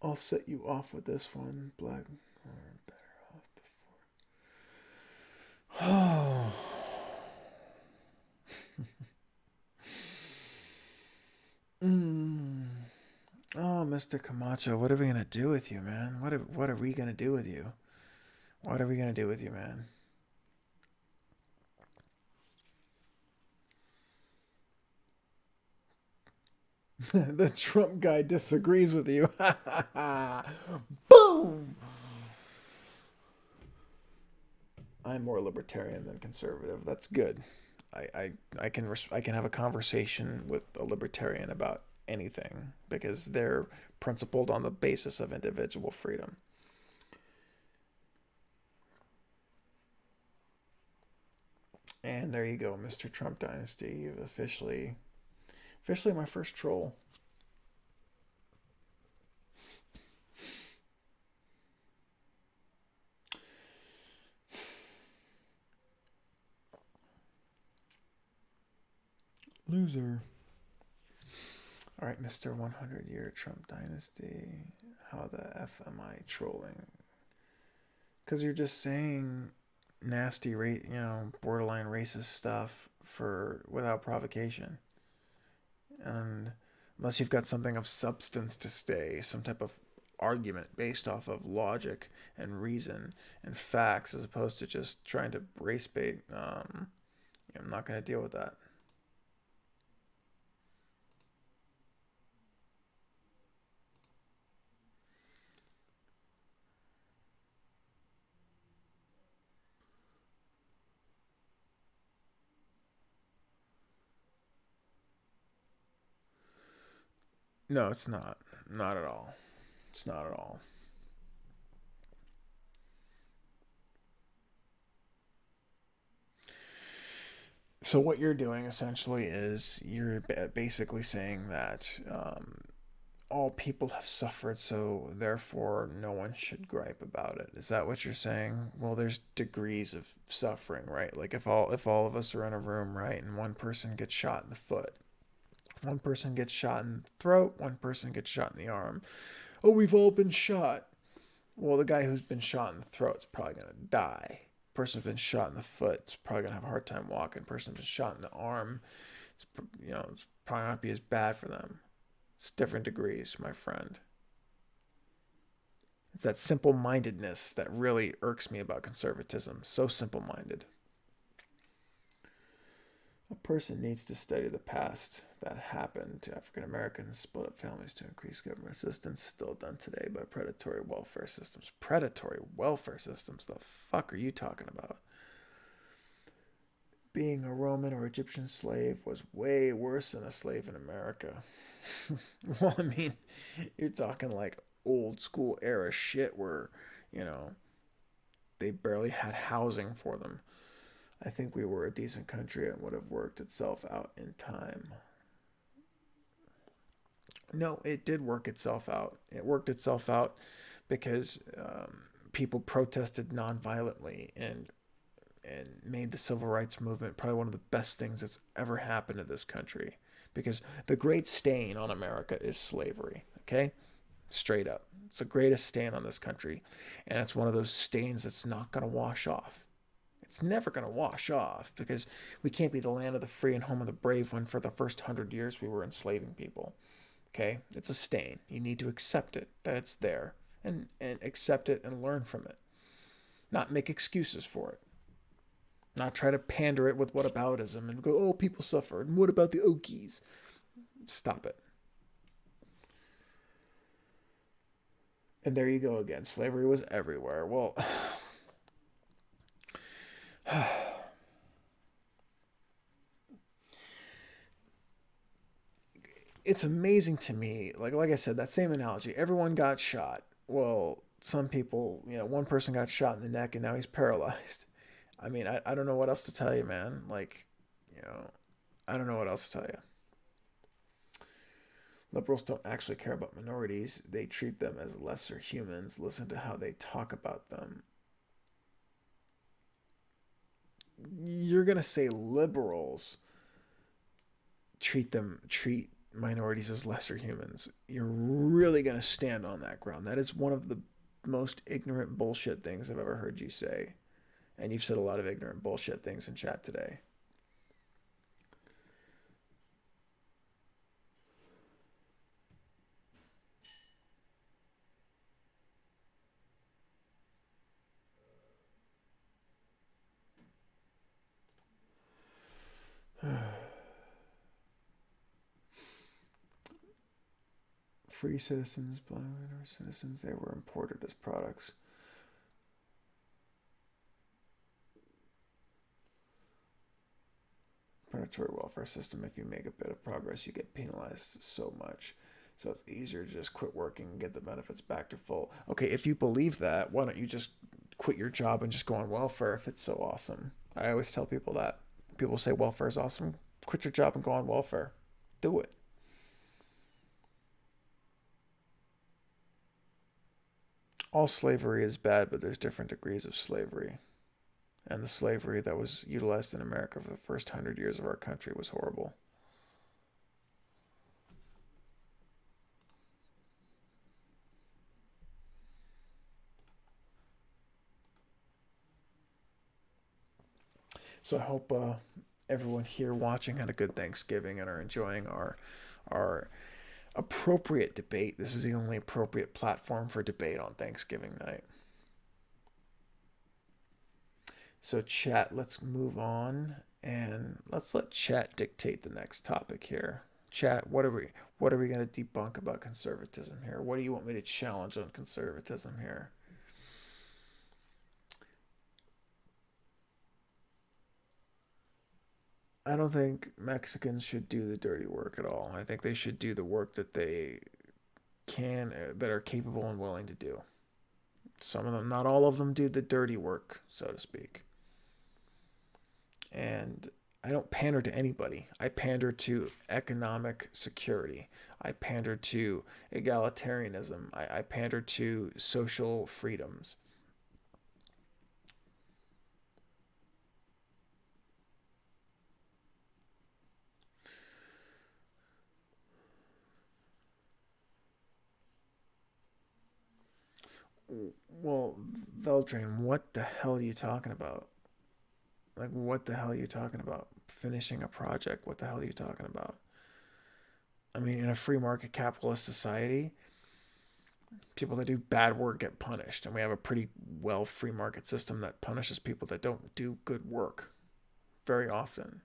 I'll set you off with this one, Black. Better off before. mm. Oh, Mr. Camacho, what are we gonna do with you, man? What are we gonna do with you? What are we gonna do with you, man? The Trump guy disagrees with you. Boom! I'm more libertarian than conservative. That's good. I can have a conversation with a libertarian about anything because they're principled on the basis of individual freedom. And there you go, Mr. Trump Dynasty. You've officially my first troll. Loser. All right, Mr. 100-year Trump Dynasty. How the F am I trolling? Because you're just saying nasty, borderline racist stuff for without provocation. And unless you've got something of substance to say, some type of argument based off of logic and reason and facts, as opposed to just trying to race bait, I'm not going to deal with that. No, it's not. Not at all. It's not at all. So what you're doing essentially is you're basically saying that all people have suffered, so therefore no one should gripe about it. Is that what you're saying? Well, there's degrees of suffering, right? Like if all of us are in a room, right, and one person gets shot in the foot, one person gets shot in the throat, one person gets shot in the arm. Oh, we've all been shot. Well, the guy who's been shot in the throat is probably gonna die. Person who's been shot in the foot is probably gonna have a hard time walking. Person who's been shot in the arm, it's probably not be as bad for them. It's different degrees, my friend. It's that simple mindedness that really irks me about conservatism. So simple minded. A person needs to study the past that happened to African Americans, split up families to increase government assistance, still done today by predatory welfare systems. Predatory welfare systems? The fuck are you talking about? Being a Roman or Egyptian slave was way worse than a slave in America. Well, I mean, you're talking like old school era shit where, you know, they barely had housing for them. I think we were a decent country and would have worked itself out in time. No, it did work itself out. It worked itself out because people protested nonviolently and made the civil rights movement probably one of the best things that's ever happened to this country. Because the great stain on America is slavery. Okay, straight up, it's the greatest stain on this country, and it's one of those stains that's not going to wash off. It's never going to wash off because we can't be the land of the free and home of the brave when for the first 100 years we were enslaving people. Okay? It's a stain. You need to accept it, that it's there, and accept it and learn from it. Not make excuses for it. Not try to pander it with whataboutism and go, oh, people suffered. And what about the Okies? Stop it. And there you go again. Slavery was everywhere. Well, it's amazing to me. Like I said, that same analogy. Everyone got shot. Well, some people, one person got shot in the neck and now he's paralyzed. I mean, I don't know what else to tell you, man. Like, you know, I don't know what else to tell you. Liberals don't actually care about minorities. They treat them as lesser humans. Listen to how they talk about them. You're going to say liberals treat minorities as lesser humans. You're really going to stand on that ground. That is one of the most ignorant bullshit things I've ever heard you say. And you've said a lot of ignorant bullshit things in chat today. Free citizens, blind citizens, they were imported as products. Predatory welfare system. If you make a bit of progress, you get penalized so much. So it's easier to just quit working and get the benefits back to full. Okay, if you believe that, why don't you just quit your job and just go on welfare if it's so awesome? I always tell people that. People say welfare is awesome. Quit your job and go on welfare. Do it. All slavery is bad, but there's different degrees of slavery. And the slavery that was utilized in America for the first 100 years of our country was horrible. So I hope everyone here watching had a good Thanksgiving and are enjoying our appropriate debate. This is the only appropriate platform for debate on Thanksgiving night. So chat, let's move on and let's let chat dictate the next topic here. Chat, what are we going to debunk about conservatism here? What do you want me to challenge on conservatism here? I don't think Mexicans should do the dirty work at all. I think they should do the work that they can, that are capable and willing to do. Some of them, not all of them, do the dirty work, so to speak. And I don't pander to anybody. I pander to economic security. I pander to egalitarianism. I pander to social freedoms. Well, Veldrin, what the hell are you talking about? Like, what the hell are you talking about? Finishing a project? What the hell are you talking about? I mean, in a free market capitalist society, people that do bad work get punished. And we have a pretty well free market system that punishes people that don't do good work very often.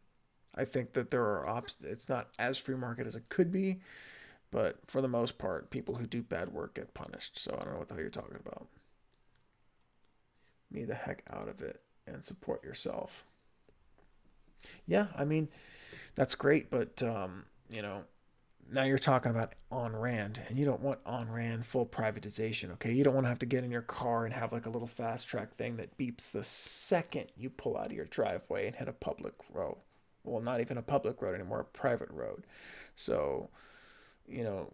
I think that there are it's not as free market as it could be, but for the most part, people who do bad work get punished. So I don't know what the hell you're talking about. Me the heck out of it and support yourself. Yeah, I mean, that's great, but you know, now you're talking about on Rand, and you don't want on Rand full privatization, okay? You don't want to have to get in your car and have like a little fast track thing that beeps the second you pull out of your driveway and hit a public road. Well, not even a public road anymore, a private road. So, you know,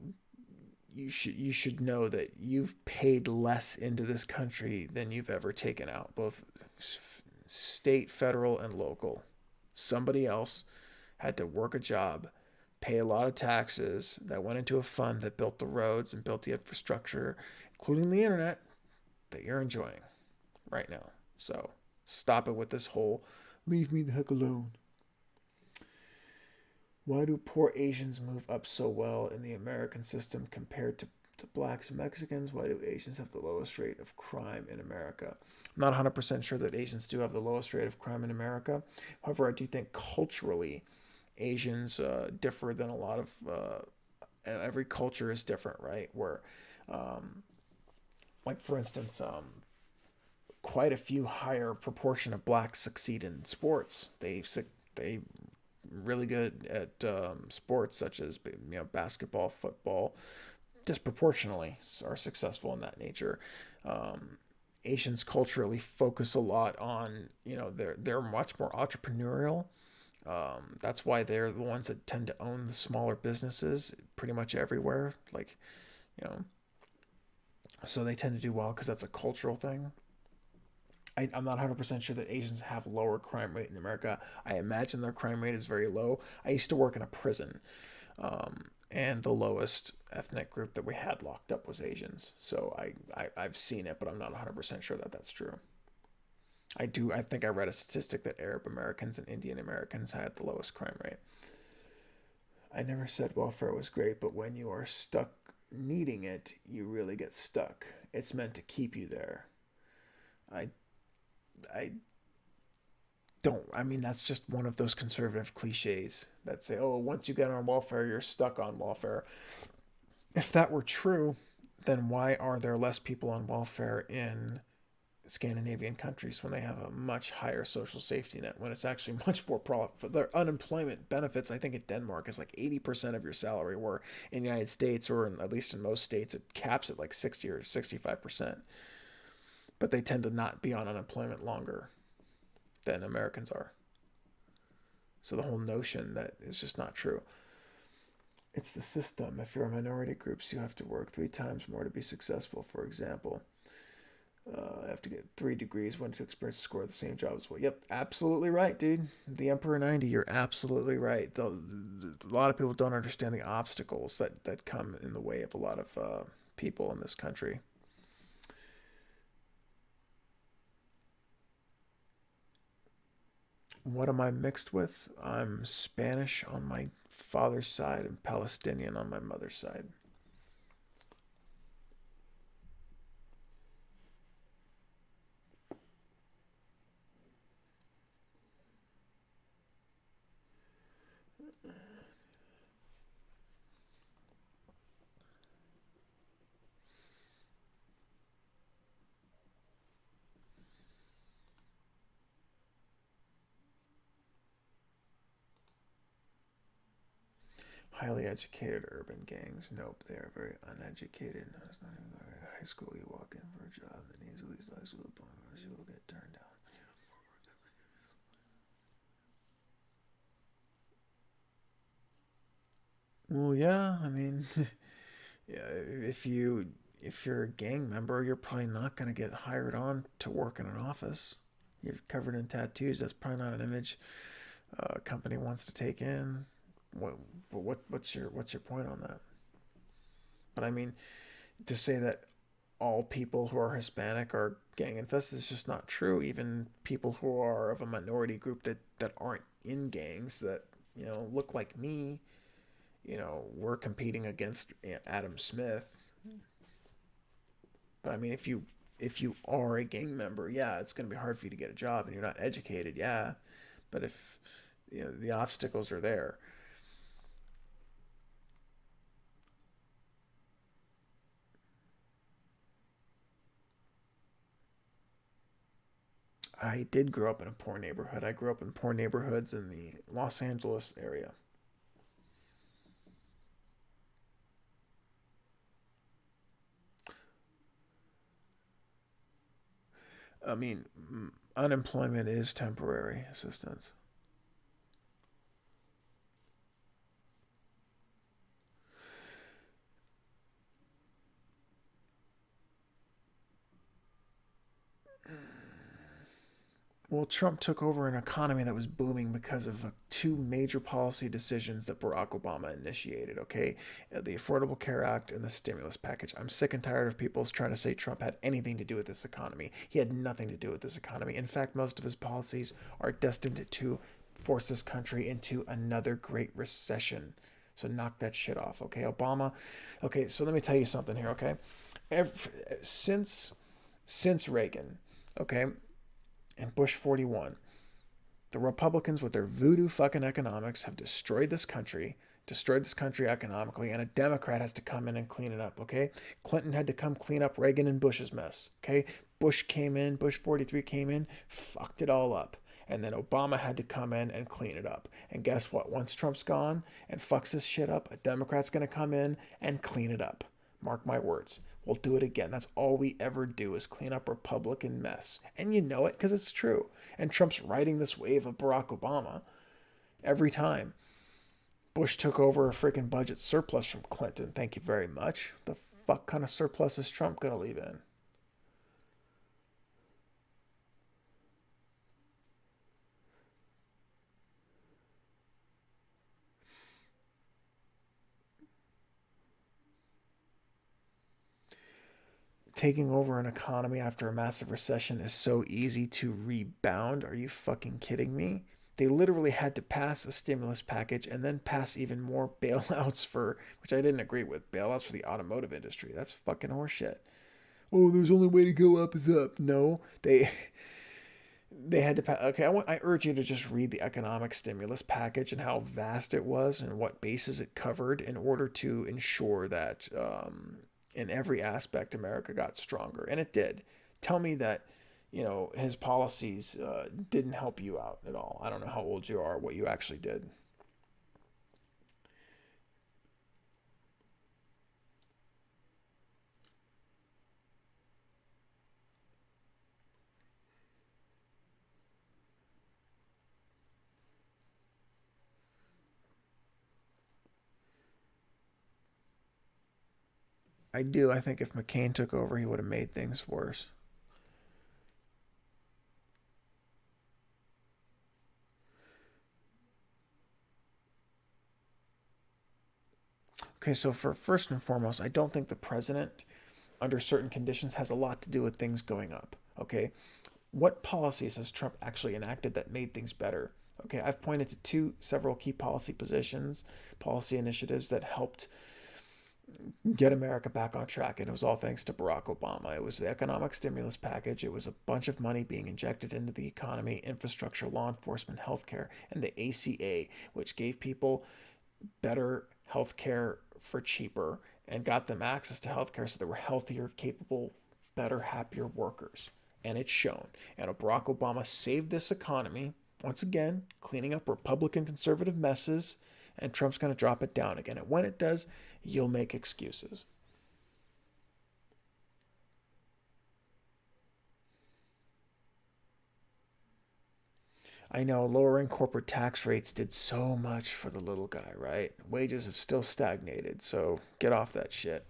you should know that you've paid less into this country than you've ever taken out, both state, federal, and local. Somebody else had to work a job, pay a lot of taxes that went into a fund that built the roads and built the infrastructure, including the internet that you're enjoying right now. So stop it with this whole leave me the heck alone. Why do poor Asians move up so well in the American system compared to blacks and Mexicans? Why do Asians have the lowest rate of crime in America? I'm not 100% sure that Asians do have the lowest rate of crime in America. However, I do think culturally, Asians differ than a lot of, and every culture is different, right? Where, like for instance, quite a few higher proportion of blacks succeed in sports. They really good at sports such as basketball, football, disproportionately are successful in that nature. Asians culturally focus a lot on they're much more entrepreneurial. That's why they're the ones that tend to own the smaller businesses pretty much everywhere. Like, you know, so they tend to do well because that's a cultural thing. I'm not 100% sure that Asians have lower crime rate in America. I imagine their crime rate is very low. I used to work in a prison, and the lowest ethnic group that we had locked up was Asians. So I've seen it, but I'm not 100% sure that that's true. I think I read a statistic that Arab Americans and Indian Americans had the lowest crime rate. I never said welfare was great, but when you are stuck needing it, you really get stuck. It's meant to keep you there. I I don't. I mean, that's just one of those conservative cliches that say, "Oh, once you get on welfare, you're stuck on welfare." If that were true, then why are there less people on welfare in Scandinavian countries when they have a much higher social safety net, when it's actually much more for their unemployment benefits? I think in Denmark is like 80% of your salary, where in the United States, or at least in most states, it caps at like 60 or 65%. But they tend to not be on unemployment longer than Americans are. So the whole notion that is just not true. It's the system. If you're a minority groups, you have to work 3 times more to be successful. For example, I have to get 3 degrees, one to experience to score the same job as well. Yep, absolutely right, dude. The Emperor 90, you're absolutely right. A lot of people don't understand the obstacles that come in the way of a lot of people in this country. What am I mixed with? I'm Spanish on my father's side and Palestinian on my mother's side. Highly educated urban gangs. Nope, they are very uneducated. No, it's not even high school. You walk in for a job that needs at least high school diploma, or you will get turned down. Well, yeah, I mean, yeah, if you're a gang member, you're probably not going to get hired on to work in an office. You're covered in tattoos. That's probably not an image a company wants to take in. What what's your point on that? But I mean, to say that all people who are Hispanic are gang infested is just not true. Even people who are of a minority group that aren't in gangs, that look like me, we're competing against Adam Smith. But I mean, if you are a gang member, yeah, it's going to be hard for you to get a job, and you're not educated, yeah. But if the obstacles are there. I did grow up in a poor neighborhood. I grew up in poor neighborhoods in the Los Angeles area. I mean, unemployment is temporary assistance. Well, Trump took over an economy that was booming because of two major policy decisions that Barack Obama initiated, okay? The Affordable Care Act and the stimulus package. I'm sick and tired of people trying to say Trump had anything to do with this economy. He had nothing to do with this economy. In fact, most of his policies are destined to force this country into another great recession. So knock that shit off, okay? Obama. Okay, so let me tell you something here, okay? Ever, since Reagan, okay, and Bush 41, the Republicans, with their voodoo fucking economics, have destroyed this country economically, and a Democrat has to come in and clean it up, okay? Clinton had to come clean up Reagan and Bush's mess, okay? Bush 43 came in, fucked it all up. And then Obama had to come in and clean it up. And guess what? Once Trump's gone and fucks this shit up, a Democrat's going to come in and clean it up. Mark my words. We'll do it again. That's all we ever do is clean up Republican mess. And you know it because it's true. And Trump's riding this wave of Barack Obama. Every time. Bush took over a freaking budget surplus from Clinton. Thank you very much. The fuck kind of surplus is Trump going to leave in? Taking over an economy after a massive recession is so easy to rebound. Are you fucking kidding me? They literally had to pass a stimulus package and then pass even more bailouts for, which I didn't agree with, bailouts for the automotive industry. That's fucking horseshit. Oh, there's only way to go up is up. No, they had to pass. Okay, I urge you to just read the economic stimulus package and how vast it was and what bases it covered in order to ensure that in every aspect America got stronger, and it did. Tell me that his policies didn't help you out at all. I don't know how old you are, what you actually did. I do. I think if McCain took over, he would have made things worse. Okay, so for first and foremost, I don't think the president, under certain conditions, has a lot to do with things going up. Okay, what policies has Trump actually enacted that made things better? Okay, I've pointed to several key policy positions, policy initiatives that helped get America back on track, and it was all thanks to Barack Obama. It was the economic stimulus package. It was a bunch of money being injected into the economy, infrastructure, law enforcement, healthcare, and the ACA, which gave people better healthcare for cheaper and got them access to healthcare so they were healthier, capable, better, happier workers. And it's shown. And Barack Obama saved this economy, once again, cleaning up Republican conservative messes, and Trump's going to drop it down again. And when it does, you'll make excuses. I know lowering corporate tax rates did so much for the little guy, right? Wages have still stagnated, so get off that shit.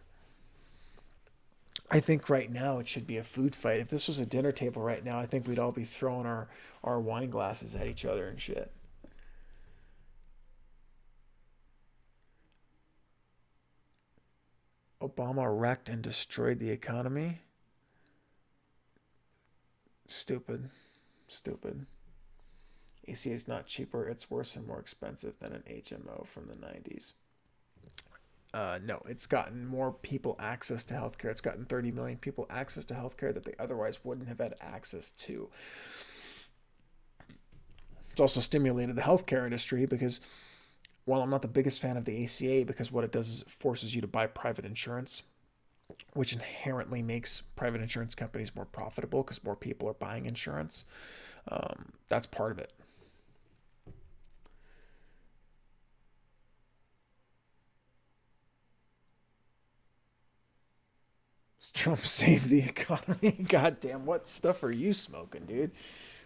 I think right now it should be a food fight. If this was a dinner table right now, I think we'd all be throwing our wine glasses at each other and shit. Obama wrecked and destroyed the economy. Stupid. Stupid. ACA is not cheaper, it's worse and more expensive than an HMO from the 90s. No, it's gotten more people access to healthcare. It's gotten 30 million people access to healthcare that they otherwise wouldn't have had access to. It's also stimulated the healthcare industry because, while I'm not the biggest fan of the ACA, because what it does is it forces you to buy private insurance, which inherently makes private insurance companies more profitable because more people are buying insurance. That's part of it. Trump saved the economy. Goddamn, what stuff are you smoking, dude?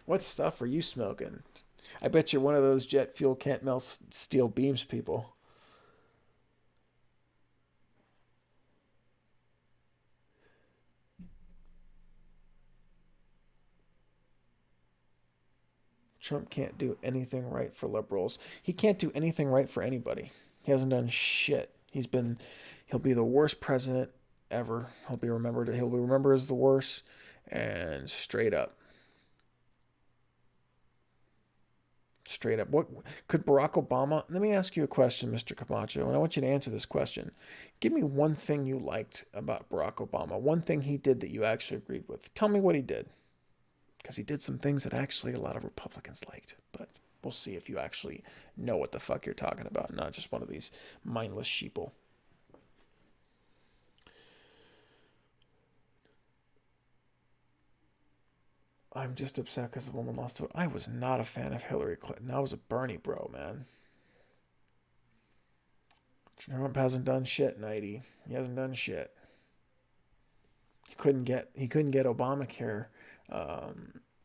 What stuff are you smoking? I bet you're one of those jet fuel can't melt steel beams people. Trump can't do anything right for liberals. He can't do anything right for anybody. He hasn't done shit. He'll be the worst president ever. He'll be remembered as the worst, and straight up. What could Barack Obama? Let me ask you a question, Mr. Camacho, and I want you to answer this question. Give me one thing you liked about Barack Obama. One thing he did that you actually agreed with. Tell me what he did, because he did some things that actually a lot of Republicans liked. But we'll see if you actually know what the fuck you're talking about, not just one of these mindless sheeple. I'm just upset because a woman lost to it. I was not a fan of Hillary Clinton. I was a Bernie bro, man. Trump hasn't done shit, Nighty. He hasn't done shit. He couldn't get Obamacare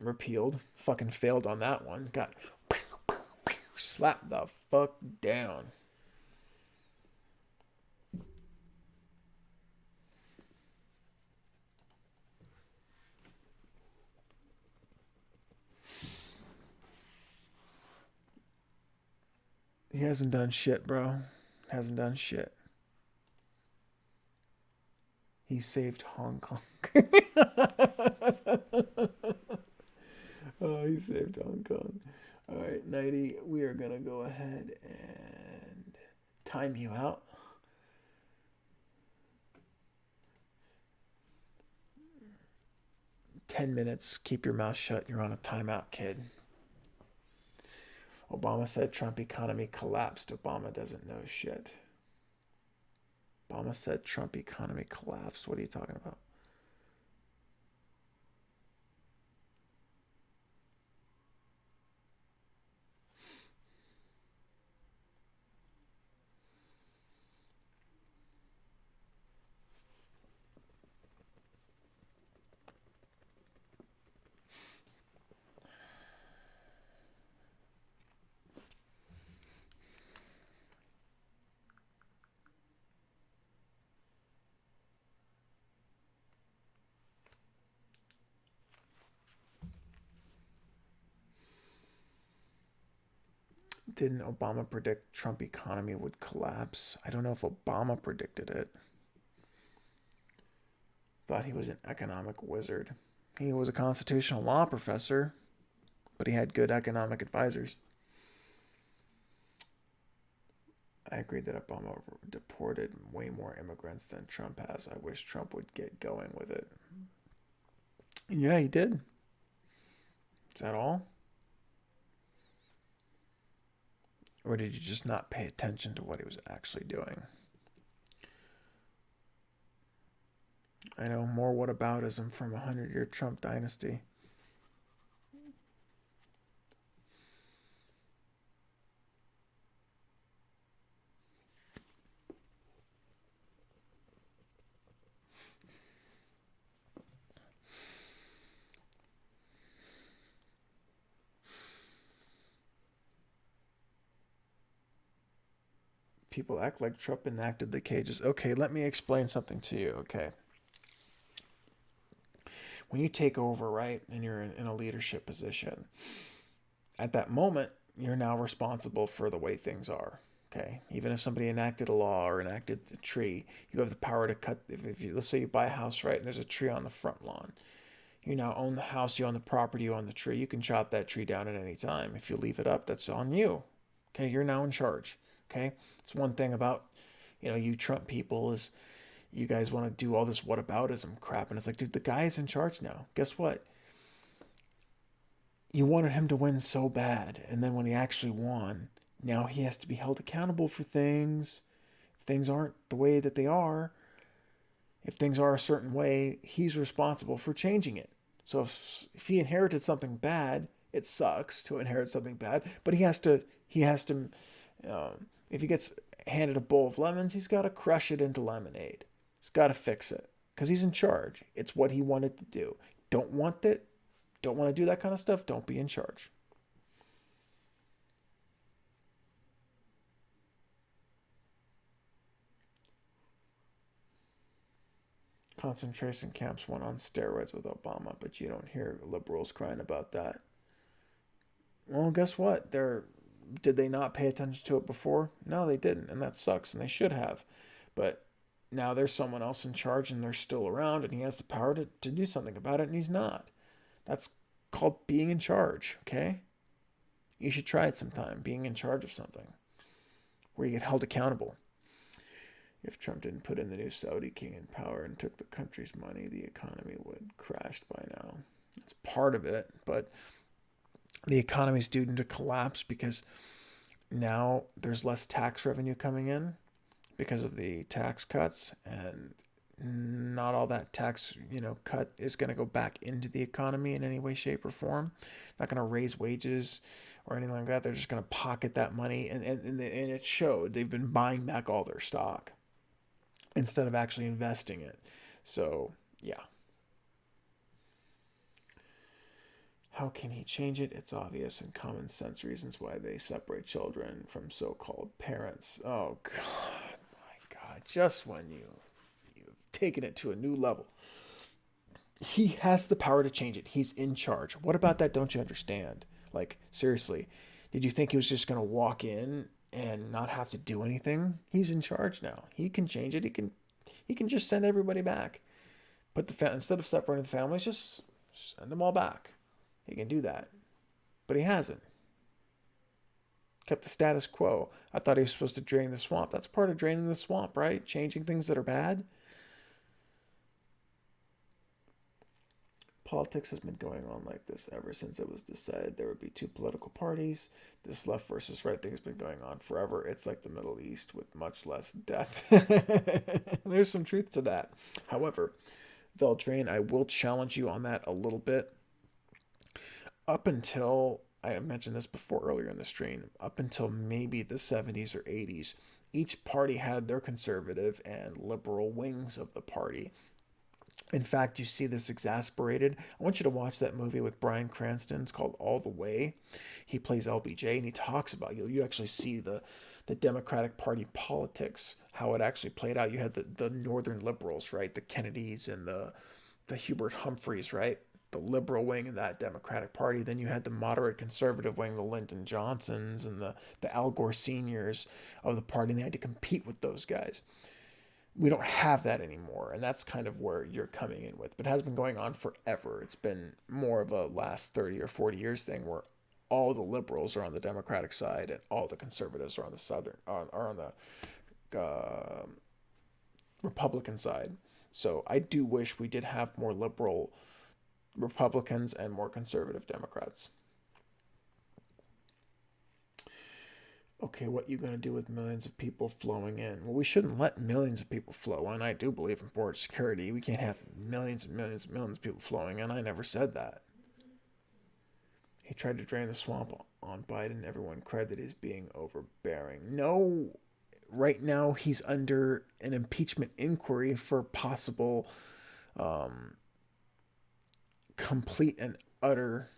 repealed. Fucking failed on that one. Got slap the fuck down. He hasn't done shit, bro. Hasn't done shit. He saved Hong Kong. Oh, he saved Hong Kong. All right, Nighty, we are going to go ahead and time you out. "10 minutes. Keep your mouth shut. You're on a timeout, kid." Obama said Trump economy collapsed. Obama doesn't know shit. Obama said Trump economy collapsed. What are you talking about? Didn't Obama predict Trump economy would collapse? I don't know if Obama predicted it. Thought he was an economic wizard. He was a constitutional law professor, but he had good economic advisors. I agree that Obama deported way more immigrants than Trump has. I wish Trump would get going with it. Yeah, he did. Is that all? Or did you just not pay attention to what he was actually doing? I know more whataboutism from a 100-year Trump dynasty. People act like Trump enacted the cages. Okay, let me explain something to you, okay? When you take over, right, and you're in a leadership position, at that moment, you're now responsible for the way things are. Okay, even if somebody enacted a law or enacted a tree, you have the power to cut. If you, let's say you buy a house, right, and there's a tree on the front lawn, you now own the house, you own the property, you own the tree. You can chop that tree down at any time. If you leave it up, that's on you. Okay, you're now in charge. Okay, it's one thing about you Trump people is you guys want to do all this whataboutism crap, and it's like, dude, the guy is in charge now. Guess what? You wanted him to win so bad, and then when he actually won, now he has to be held accountable for things. If things aren't the way that they are, if things are a certain way, he's responsible for changing it. So if he inherited something bad, it sucks to inherit something bad, but he has to if he gets handed a bowl of lemons, he's got to crush it into lemonade. He's got to fix it because he's in charge. It's what he wanted to do. Don't want it, don't want to do that kind of stuff, don't be in charge. Concentration camps went on steroids with Obama, but you don't hear liberals crying about that. Well, guess what? Did they not pay attention to it before? No, they didn't, and that sucks, and they should have. But now there's someone else in charge, and they're still around, and he has the power to do something about it, and he's not. That's called being in charge, okay? You should try it sometime, being in charge of something, where you get held accountable. If Trump didn't put in the new Saudi king in power and took the country's money, the economy would have crashed by now. That's part of it, but the economy is due to collapse because now there's less tax revenue coming in because of the tax cuts, and not all that tax cut is going to go back into the economy in any way, shape, or form. Not going to raise wages or anything like that. They're just going to pocket that money, and it showed. They've been buying back all their stock instead of actually investing it. So yeah. How can he change it? It's obvious and common sense reasons why they separate children from so-called parents. Oh God, my God! Just when you've taken it to a new level, he has the power to change it. He's in charge. What about that? Don't you understand? Like seriously, did you think he was just gonna walk in and not have to do anything? He's in charge now. He can change it. He can just send everybody back. But instead of separating the families, just send them all back. He can do that. But he hasn't. Kept the status quo. I thought he was supposed to drain the swamp. That's part of draining the swamp, right? Changing things that are bad. Politics has been going on like this ever since it was decided there would be two political parties. This left versus right thing has been going on forever. It's like the Middle East with much less death. There's some truth to that. However, Veldrain, I will challenge you on that a little bit. Up until, I mentioned this before earlier in the stream, up until maybe the 70s or 80s, each party had their conservative and liberal wings of the party. In fact, you see this exasperated. I want you to watch that movie with Bryan Cranston. It's called All the Way. He plays LBJ, and he talks about, you actually see the Democratic Party politics, how it actually played out. You had the Northern liberals, right? The Kennedys and the Hubert Humphreys, right? The liberal wing of that Democratic Party. Then you had the moderate conservative wing, the Lyndon Johnsons and the Al Gore seniors of the party, and they had to compete with those guys. We don't have that anymore, and that's kind of where you're coming in with. But it has been going on forever. It's been more of a last 30 or 40 years thing where all the liberals are on the Democratic side and all the conservatives are on the Republican side. So I do wish we did have more liberal Republicans and more conservative Democrats. Okay, what you going to do with millions of people flowing in? Well, we shouldn't let millions of people flow in. I do believe in border security. We can't have millions and millions and millions of people flowing in. I never said that. He tried to drain the swamp on Biden. Everyone cried that he's being overbearing. No, right now he's under an impeachment inquiry for possible complete and utter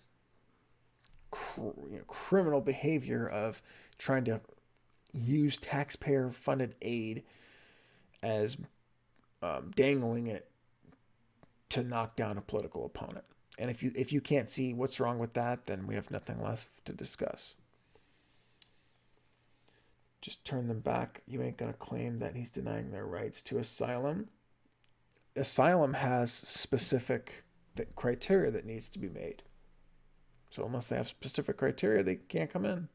criminal behavior of trying to use taxpayer-funded aid as dangling it to knock down a political opponent. And if you can't see what's wrong with that, then we have nothing left to discuss. Just turn them back. You ain't gonna claim that he's denying their rights to asylum. Asylum has specific criteria that needs to be made. So unless they have specific criteria, they can't come in.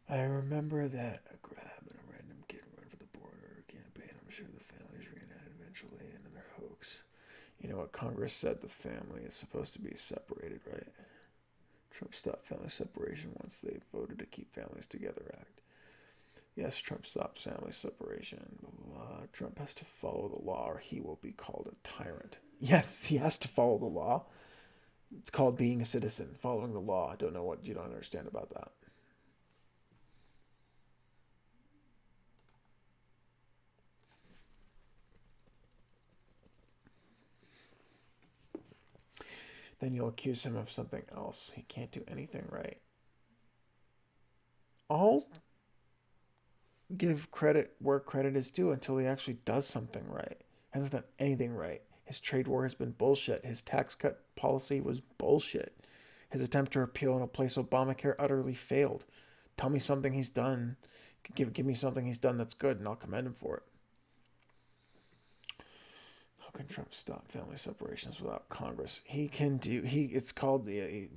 I remember that a grab and a random kid run for the border campaign. I'm sure the families reunited eventually. Another hoax. You know what Congress said? The family is supposed to be separated, right? Trump stopped family separation once they voted to keep families together act. Yes, Trump stops family separation. Trump has to follow the law or he will be called a tyrant. Yes, he has to follow the law. It's called being a citizen, following the law. I don't know what you don't understand about that. Then you'll accuse him of something else. He can't do anything right. I'll give credit where credit is due until he actually does something right. He hasn't done anything right. His trade war has been bullshit. His tax cut policy was bullshit. His attempt to repeal and replace Obamacare utterly failed. Tell me something he's done. Give me something he's done that's good, and I'll commend him for it. How can Trump stop family separations without Congress? He can do. It's called the.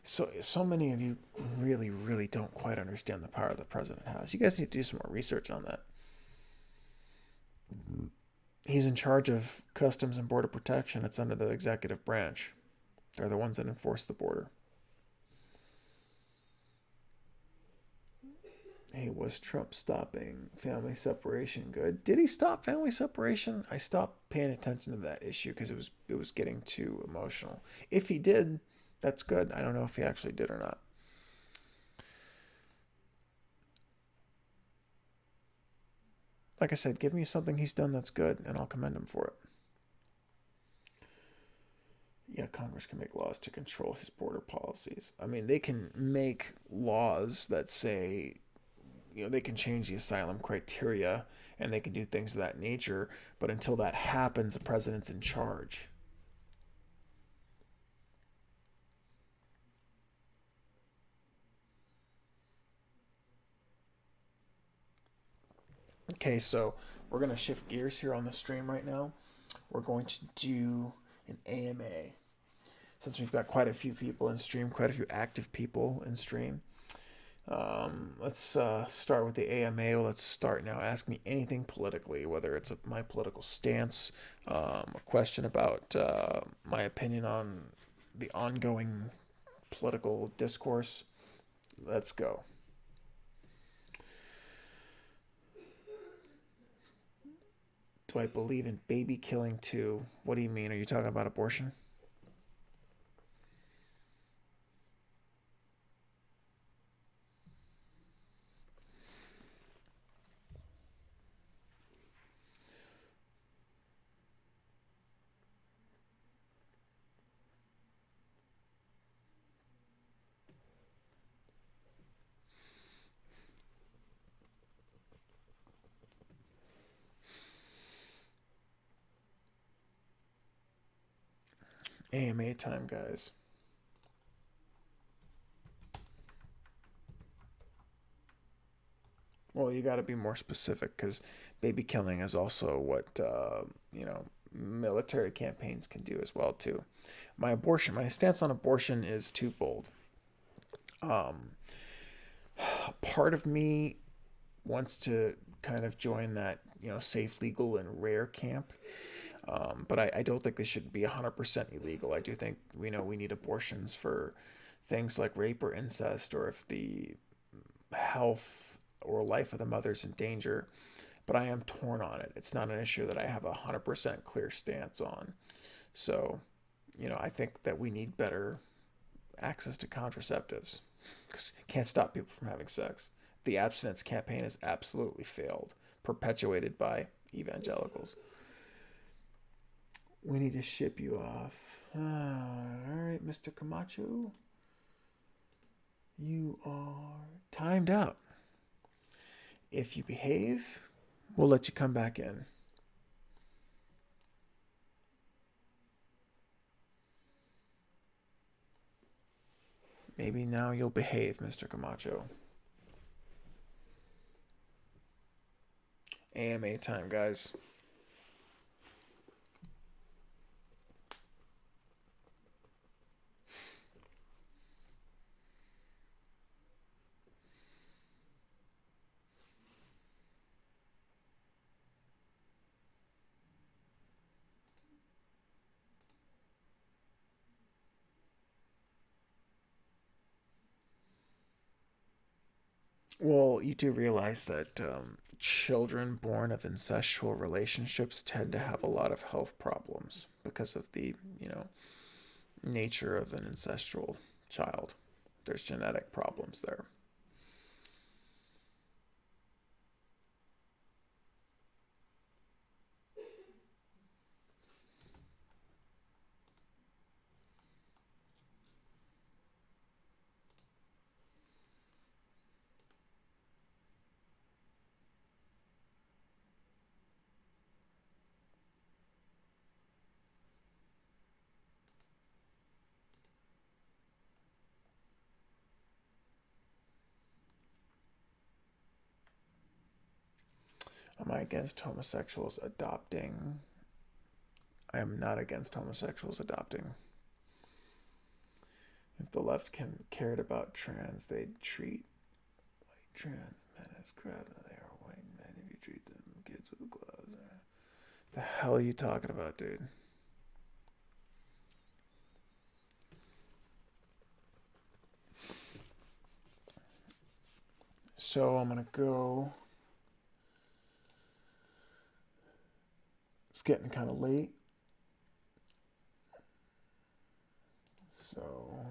So many of you really, really don't quite understand the power the president has. You guys need to do some more research on that. He's in charge of Customs and Border Protection. It's under the executive branch. They're the ones that enforce the border. Hey, was Trump stopping family separation good? Did he stop family separation? I stopped paying attention to that issue because it was getting too emotional. If he did, that's good. I don't know if he actually did or not. Like I said, give me something he's done that's good, and I'll commend him for it. Yeah, Congress can make laws to control his border policies. I mean, they can make laws that say, they can change the asylum criteria and they can do things of that nature, but until that happens, the president's in charge. Okay, so we're going to shift gears here on the stream right now. We're going to do an AMA. Since we've got quite a few people in stream, quite a few active people in stream, let's start with the AMA. Let's start now. Ask me anything politically, whether it's my political stance, a question about my opinion on the ongoing political discourse. Let's go. Do I believe in baby killing too? What do you mean? Are you talking about abortion? AMA time, guys. Well, you got to be more specific because baby killing is also what military campaigns can do as well too. My stance on abortion is twofold. Um, Part of me wants to kind of join that safe, legal, and rare camp, but I don't think they should be 100% illegal. I do think we need abortions for things like rape or incest, or if the health or life of the mother is in danger. But I am torn on it. It's not an issue that I have a 100% clear stance on. So, I think that we need better access to contraceptives. Because can't stop people from having sex. The abstinence campaign has absolutely failed, perpetuated by evangelicals. We need to ship you off. All right, Mr. Camacho. You are timed out. If you behave, we'll let you come back in. Maybe now you'll behave, Mr. Camacho. AMA time, guys. Well, you do realize that children born of incestual relationships tend to have a lot of health problems because of the, nature of an incestual child. There's genetic problems there. Am I against homosexuals adopting? I am not against homosexuals adopting. If the left cared about trans, they'd treat white trans men as crap. They are white men if you treat them kids with gloves. The hell are you talking about, dude? So I'm gonna go. It's getting kind of late. So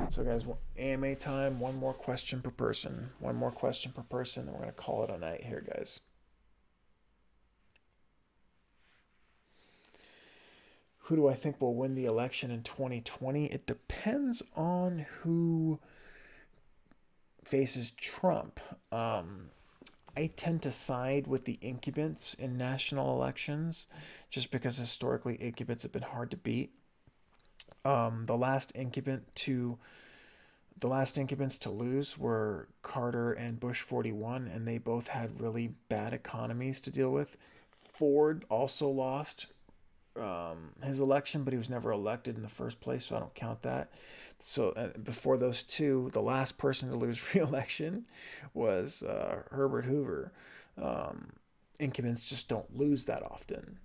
So, guys, AMA time. One more question per person. One more question per person, and we're going to call it a night here, guys. Who do I think will win the election in 2020? It depends on who faces Trump. I tend to side with the incumbents in national elections just because historically incumbents have been hard to beat. The last incumbents to lose were Carter and Bush 41, and they both had really bad economies to deal with. Ford also lost his election, but he was never elected in the first place, so I don't count that. So before those two, the last person to lose re-election was Herbert Hoover. Incumbents just don't lose that often.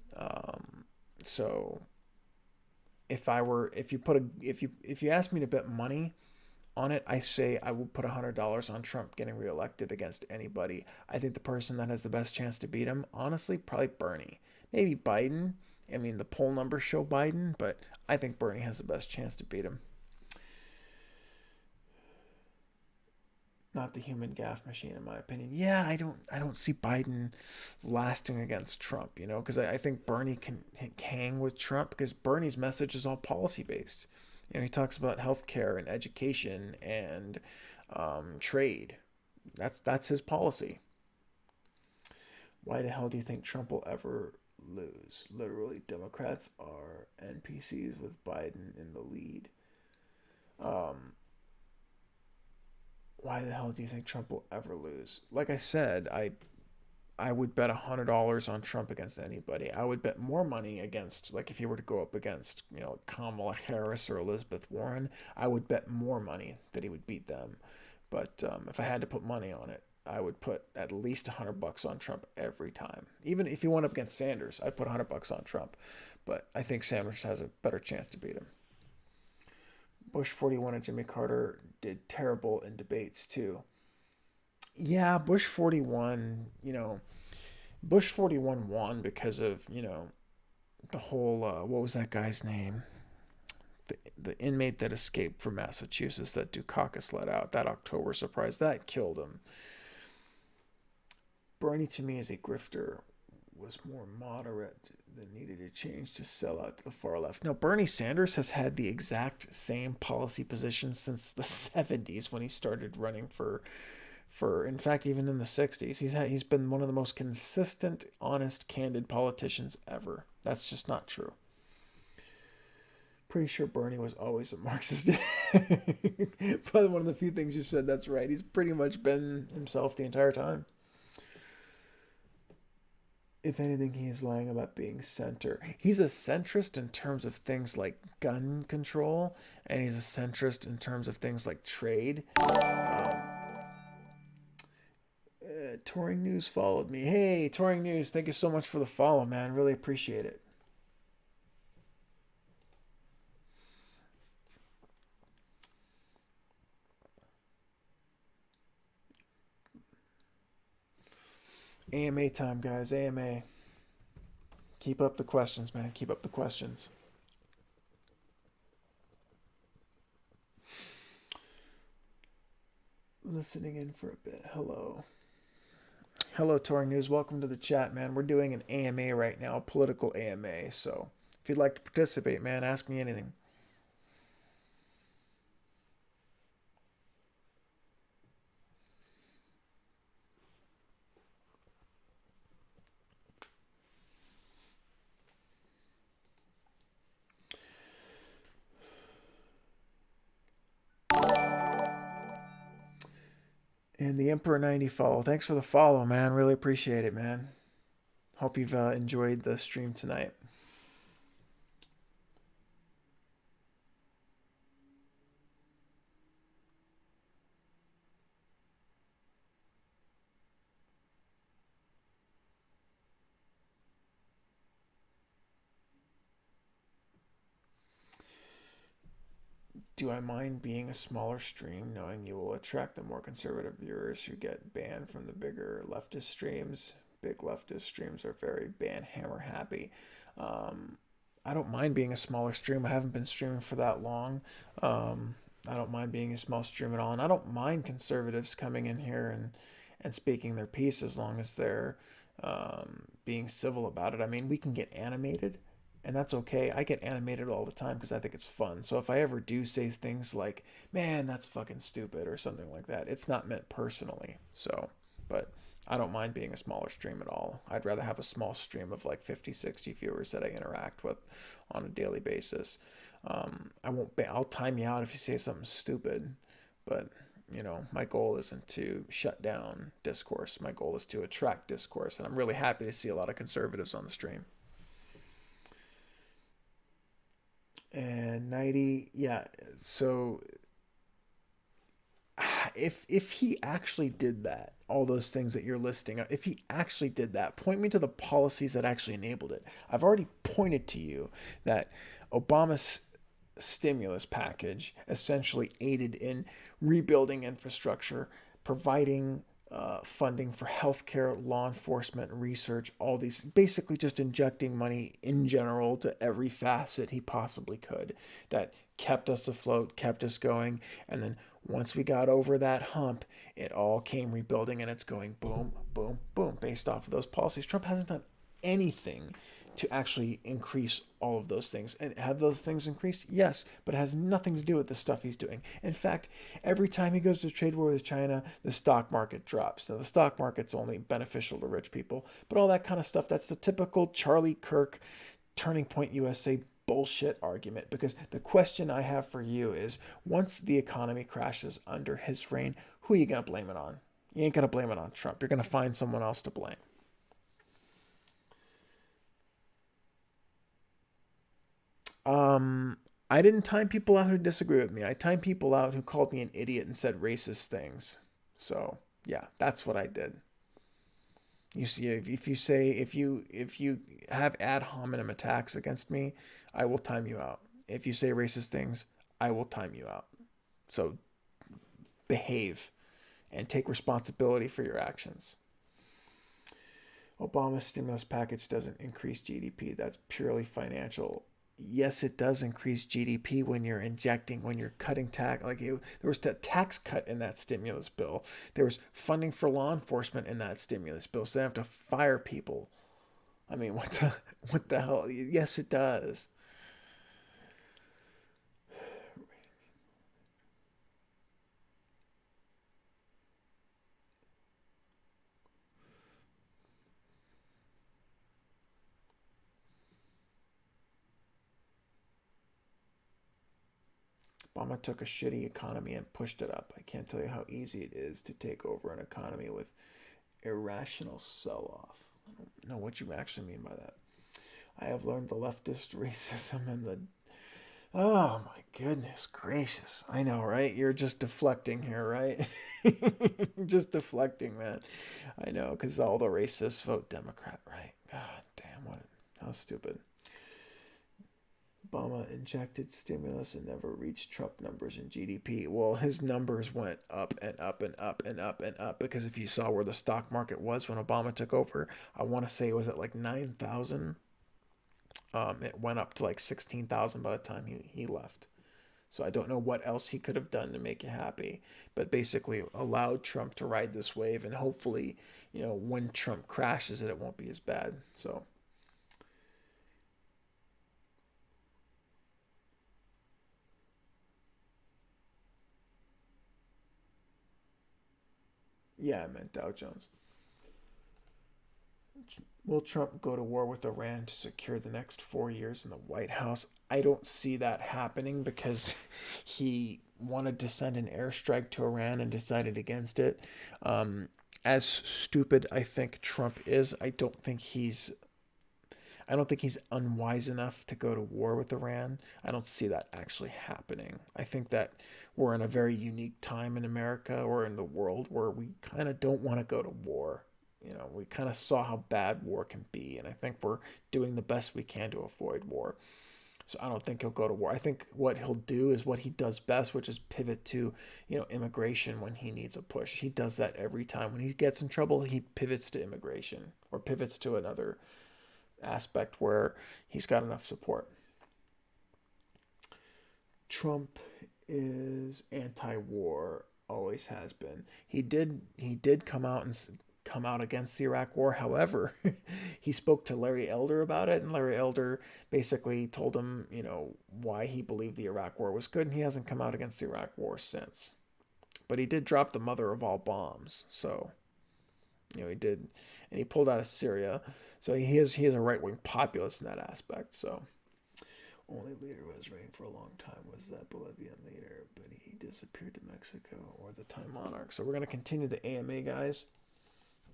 So if you ask me to bet money on it, I say I will put $100 on Trump getting reelected against anybody. I think the person that has the best chance to beat him, honestly, probably Bernie. Maybe Biden. I mean, the poll numbers show Biden, but I think Bernie has the best chance to beat him. Not the human gaff machine, in my opinion. Yeah, I don't see Biden lasting against Trump, because I think Bernie can hang with Trump because Bernie's message is all policy based. He talks about healthcare and education and trade. That's his policy. Why the hell do you think Trump will ever lose? Literally, Democrats are NPCs with Biden in the lead. Why the hell do you think Trump will ever lose? Like I said, I would bet $100 on Trump against anybody. I would bet more money against, like if he were to go up against, Kamala Harris or Elizabeth Warren, I would bet more money that he would beat them. But if I had to put money on it, I would put at least $100 on Trump every time. Even if he went up against Sanders, I'd put $100 on Trump. But I think Sanders has a better chance to beat him. Bush 41 and Jimmy Carter did terrible in debates too. Yeah, Bush 41, Bush 41 won because of, the whole, what was that guy's name? The inmate that escaped from Massachusetts that Dukakis let out, that October surprise, that killed him. Bernie, to me, as a grifter, was more moderate than needed to change to sell out to the far left. No, Bernie Sanders has had the exact same policy position since the 70s when he started running for in fact even in the 60s. He's been one of the most consistent, honest, candid politicians ever. That's just not true. Pretty sure Bernie was always a Marxist. Probably one of the few things you said that's right. He's pretty much been himself the entire time. If anything, he is lying about being center. He's a centrist in terms of things like gun control, and he's a centrist in terms of things like trade. Touring News followed me. Hey, Touring News, thank you so much for the follow, man. Really appreciate it. AMA time, guys. AMA. Keep up the questions, man. Keep up the questions. Listening in for a bit. Hello. Hello, Touring News. Welcome to the chat, man. We're doing an AMA right now, a political AMA. So if you'd like to participate, man, ask me anything. And the Emperor 90 follow. Thanks for the follow, man. Really appreciate it, man. Hope you've enjoyed the stream tonight. Do I mind being a smaller stream, knowing you will attract the more conservative viewers who get banned from the bigger leftist streams? Big leftist streams are very ban hammer happy. I don't mind being a smaller stream. I haven't been streaming for that long. I don't mind being a small stream at all. And I don't mind conservatives coming in here and speaking their piece as long as they're being civil about it. I mean, we can get animated, and that's okay. I get animated all the time because I think it's fun. So if I ever do say things like, man, that's fucking stupid or something like that, it's not meant personally. So, but I don't mind being a smaller stream at all. I'd rather have a small stream of like 50, 60 viewers that I interact with on a daily basis. I won't. I'll time you out if you say something stupid, but my goal isn't to shut down discourse. My goal is to attract discourse, and I'm really happy to see a lot of conservatives on the stream. And 90, yeah. So if he actually did that, all those things that you're listing, if he actually did that, point me to the policies that actually enabled it. I've already pointed to you that Obama's stimulus package essentially aided in rebuilding infrastructure, providing funding for healthcare, law enforcement, research, all these, basically just injecting money in general to every facet he possibly could. That kept us afloat, kept us going, and then once we got over that hump, it all came rebuilding, and it's going boom, boom, boom, based off of those policies. Trump hasn't done anything to actually increase all of those things. And have those things increased? Yes, but it has nothing to do with the stuff he's doing. In fact, every time he goes to trade war with China, the stock market drops. Now, the stock market's only beneficial to rich people, but all that kind of stuff, that's the typical Charlie Kirk Turning Point USA bullshit argument. Because the question I have for you is, once the economy crashes under his reign, who are you going to blame it on? You ain't going to blame it on Trump. You're going to find someone else to blame. I didn't time people out who disagree with me. I timed people out who called me an idiot and said racist things. So yeah, that's what I did. You see, if you say if you have ad hominem attacks against me, I will time you out. If you say racist things, I will time you out. So behave and take responsibility for your actions. Obama's stimulus package doesn't increase GDP. That's purely financial. Yes, it does increase GDP when you're injecting, when you're cutting tax. There was a tax cut in that stimulus bill. There was funding for law enforcement in that stimulus bill, so they have to fire people. I mean, what the hell? Yes, it does. Obama took a shitty economy and pushed it up. I can't tell you how easy it is to take over an economy with irrational sell-off. I don't know what you actually mean by that. I have learned the leftist racism and the... Oh my goodness gracious. I know, right? You're just deflecting here, right? Just deflecting, man. I know, because all the racists vote Democrat, right? God damn, how stupid. Obama injected stimulus and never reached Trump numbers in GDP. Well, his numbers went up and up and up and up and up because if you saw where the stock market was when Obama took over, I want to say it was at like 9,000. It went up to like 16,000 by the time he left. So I don't know what else he could have done to make you happy, but basically allowed Trump to ride this wave, and hopefully, when Trump crashes it won't be as bad. So yeah, I meant Dow Jones. Will Trump go to war with Iran to secure the next 4 years in the White House? I don't see that happening because he wanted to send an airstrike to Iran and decided against it. As stupid I think Trump is, I don't think he's unwise enough to go to war with Iran. I don't see that actually happening. I think that we're in a very unique time in America or in the world where we kind of don't want to go to war. We kind of saw how bad war can be, and I think we're doing the best we can to avoid war. So I don't think he'll go to war. I think what he'll do is what he does best, which is pivot to, immigration when he needs a push. He does that every time. When he gets in trouble, he pivots to immigration or pivots to another aspect where he's got enough support. Trump is anti-war, always has been. He did come out against the Iraq War. However, he spoke to Larry Elder about it, and Larry Elder basically told him, why he believed the Iraq War was good, and he hasn't come out against the Iraq War since. But he did drop the mother of all bombs, so he did, and he pulled out of Syria. So he is a right wing populist in that aspect. So only leader who was reigning for a long time was that Bolivian leader, but he disappeared to Mexico, or the time monarch. So we're going to continue the AMA, guys.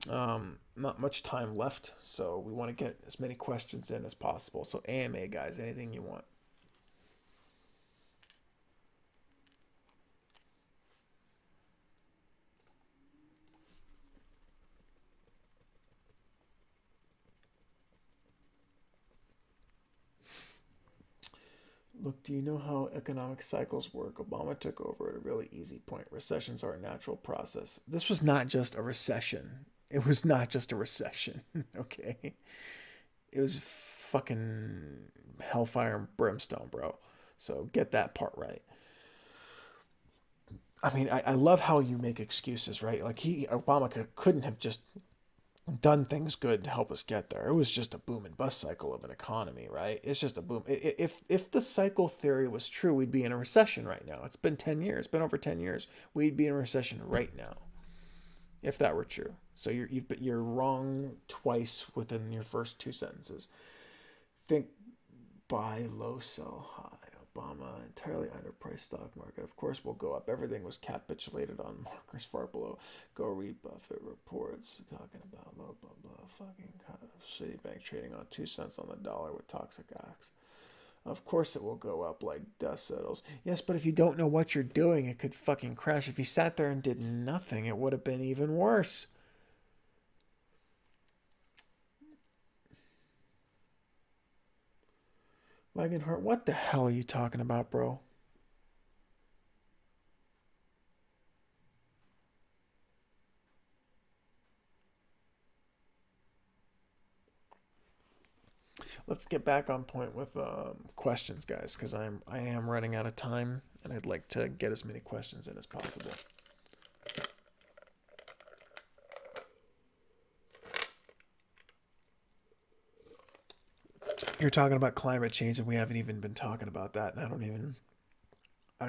Not much time left, so we want to get as many questions in as possible. So AMA, guys, anything you want. Look, do you know how economic cycles work? Obama took over at a really easy point. Recessions are a natural process. This was not just a recession. It was not just a recession, okay? It was fucking hellfire and brimstone, bro. So get that part right. I mean, I love how you make excuses, right? Like Obama couldn't have just done things good to help us get there. It was just a boom and bust cycle of an economy, right? It's just a boom. If the cycle theory was true, we'd be in a recession right now. It's been 10 years, been over 10 years. We'd be in a recession right now if that were true. So you're wrong twice within your first two sentences. Think buy low, sell high. Obama entirely underpriced stock market. Of course, will go up. Everything was capitulated on markers far below. Go read Buffett reports talking about blah blah blah. Fucking kind of Citibank trading on 2 cents on the dollar with toxic acts. Of course, it will go up like dust settles. Yes, but if you don't know what you're doing, it could fucking crash. If you sat there and did nothing, it would have been even worse. Wagenhart, what the hell are you talking about, bro? Let's get back on point with questions, guys, because I am running out of time, and I'd like to get as many questions in as possible. You're talking about climate change, and we haven't even been talking about that, and I don't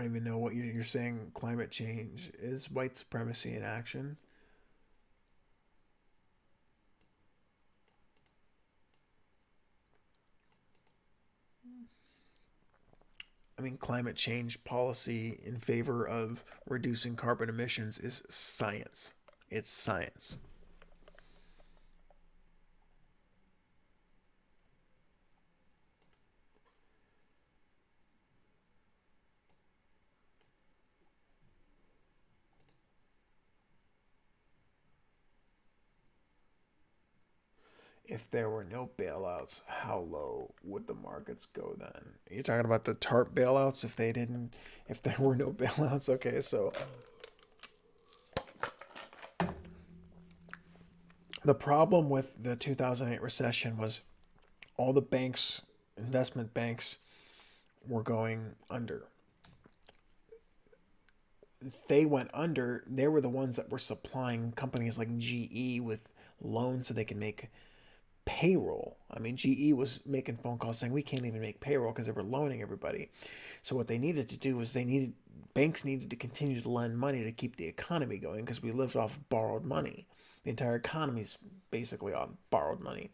even know what you're saying. Climate change is white supremacy in action. I mean, climate change policy in favor of reducing carbon emissions is science. It's science. If there were no bailouts, how low would the markets go then? You're talking about the TARP bailouts if there were no bailouts? Okay, so the problem with the 2008 recession was all the banks, investment banks, were going under. They went under. They were the ones that were supplying companies like GE with loans so they can make payroll. I mean, GE was making phone calls saying we can't even make payroll because they were loaning everybody. So what they needed to do was banks needed to continue to lend money to keep the economy going because we lived off borrowed money. The entire economy is basically on borrowed money.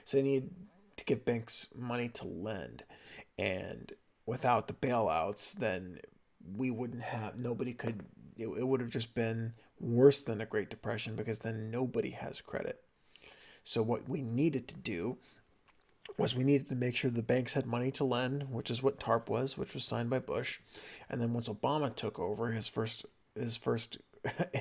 So they needed to give banks money to lend. And without the bailouts, then we wouldn't have, nobody could, it would have just been worse than a Great Depression because then nobody has credit. So what we needed to do was we needed to make sure the banks had money to lend, which is what TARP was, which was signed by Bush. And then once Obama took over, his first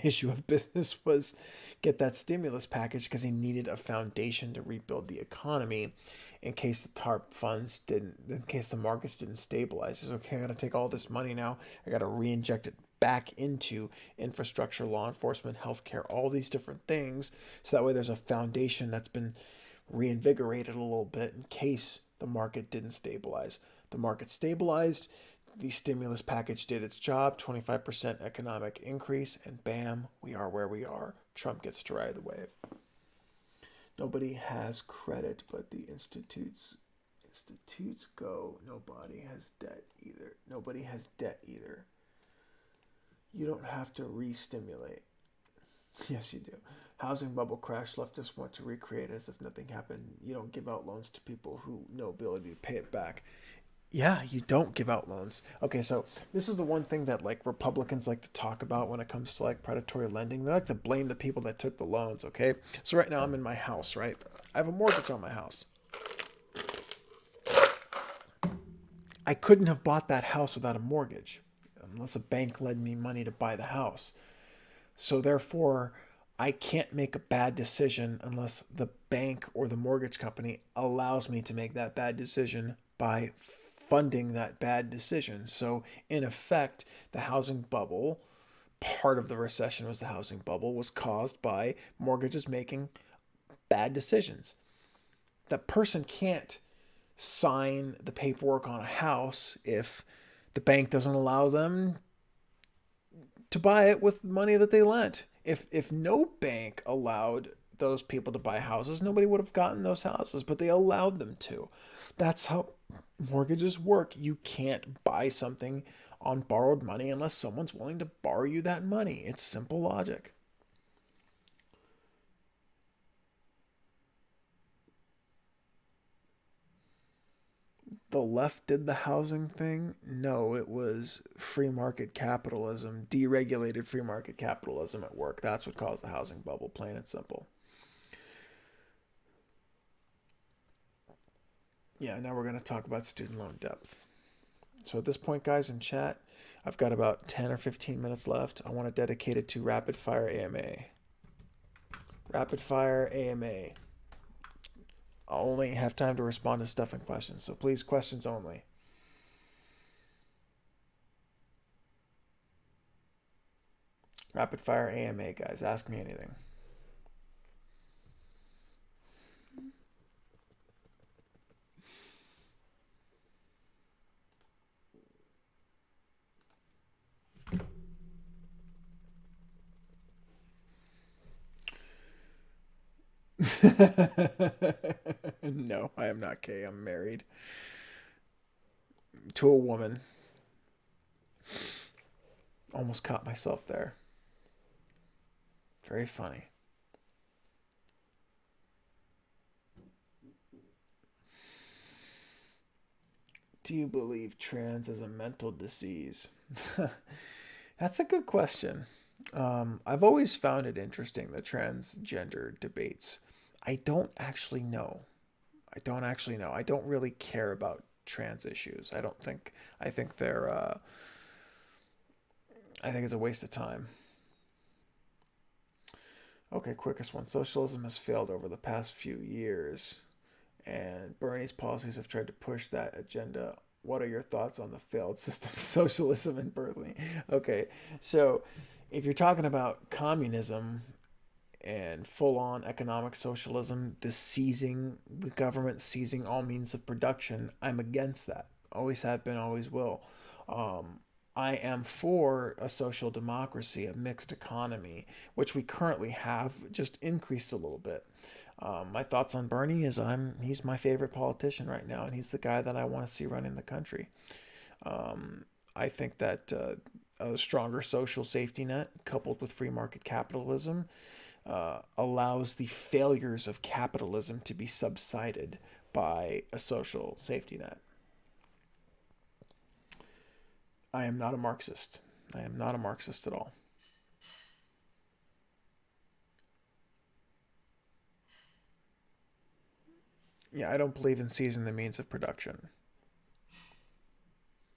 issue of business was get that stimulus package because he needed a foundation to rebuild the economy in case the TARP funds didn't, in case the markets didn't stabilize. He says, okay, I got to take all this money now. I got to re-inject it back into infrastructure, law enforcement, healthcare, all these different things. So that way there's a foundation that's been reinvigorated a little bit in case the market didn't stabilize. The market stabilized. the stimulus package did its job, 25% economic increase, and bam, we are where we are. Trump gets to ride the wave. Nobody has credit, but the institutes go. Nobody has debt either. Nobody has debt either. You don't have to re-stimulate. Yes, you do. Housing bubble crash. Leftists want to recreate it as if nothing happened. You don't give out loans to people who no ability to pay it back. Yeah, you don't give out loans. Okay, so this is the one thing that like Republicans like to talk about when it comes to like predatory lending. They like to blame the people that took the loans, okay? So right now I'm in my house, right? I have a mortgage on my house. I couldn't have bought that house without a mortgage unless a bank lent me money to buy the house. So therefore, I can't make a bad decision unless the bank or the mortgage company allows me to make that bad decision by funding that bad decision. So in effect, the housing bubble, part of the recession was the housing bubble, was caused by mortgages making bad decisions. That person can't sign the paperwork on a house if the bank doesn't allow them to buy it with money that they lent. If no bank allowed those people to buy houses, nobody would have gotten those houses, but they allowed them to. That's how mortgages work. You can't buy something on borrowed money unless someone's willing to borrow you that money. It's simple logic. The left did the housing thing? No, it was free market capitalism, deregulated free market capitalism at work. That's what caused the housing bubble, plain and simple. Yeah, now we're going to talk about student loan debt. So at this point, guys, in chat, I've got about 10 or 15 minutes left. I want to dedicate it to rapid fire AMA. Rapid fire AMA. I'll only have time to respond to stuff and questions, so please, questions only. Rapid fire AMA, guys. Ask me anything. No, I am not gay. I'm married to a woman. Almost caught myself there. Very funny. Do you believe trans is a mental disease? That's a good question. I've always found it interesting, the transgender debates. I don't actually know. I don't really care about trans issues. I think they're, I think it's a waste of time. Okay, quickest one. Socialism has failed over the past few years, and Bernie's policies have tried to push that agenda. What are your thoughts on the failed system of socialism in Berkeley? Okay, so if you're talking about communism and full-on economic socialism, the government seizing all means of production, I'm against that. Always have been, always will. I am for a social democracy, a mixed economy, which we currently have, just increased a little bit. My thoughts on Bernie is he's my favorite politician right now, and he's the guy that I want to see running the country. I think that a stronger social safety net coupled with free market capitalism allows the failures of capitalism to be subsided by a social safety net. I am not a Marxist. I am not a Marxist at all. Yeah, I don't believe in seizing the means of production.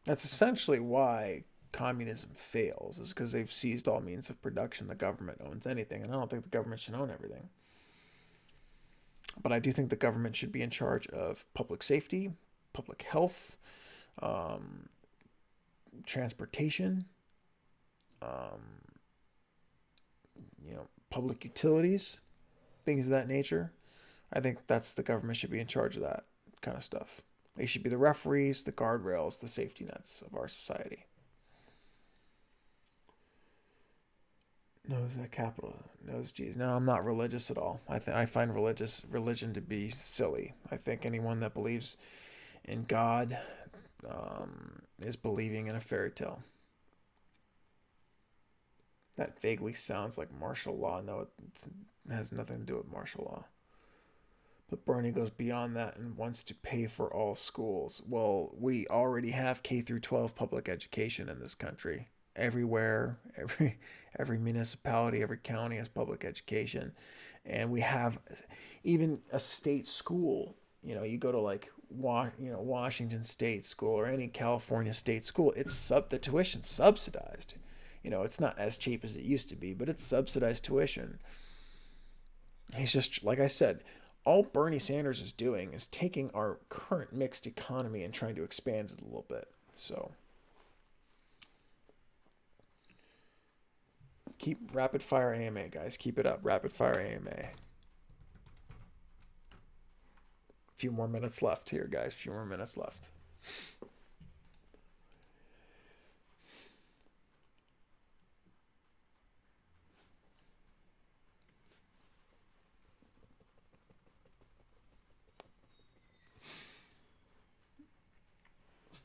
That's essentially why communism fails, is because they've seized all means of production. The government owns anything, and I don't think the government should own everything. But I do think the government should be in charge of public safety, public health, um, transportation, um, public utilities, things of that nature. I think the government should be in charge of that kind of stuff. They should be the referees, the guardrails, the safety nets of our society. Knows that capital. Knows Jesus. No, I'm not religious at all. I find religion to be silly. I think anyone that believes in God is believing in a fairy tale. That vaguely sounds like martial law. No, it has nothing to do with martial law. But Bernie goes beyond that and wants to pay for all schools. Well, we already have K through 12 public education in this country. Everywhere, every municipality, every county has public education, and we have even a state school. You go to like Washington State School or any California state school. The tuition's subsidized. It's not as cheap as it used to be, but it's subsidized tuition. He's just, like I said, all Bernie Sanders is doing is taking our current mixed economy and trying to expand it a little bit. So keep rapid fire AMA, guys. Keep it up. Rapid fire AMA. A few more minutes left here, guys. A few more minutes left.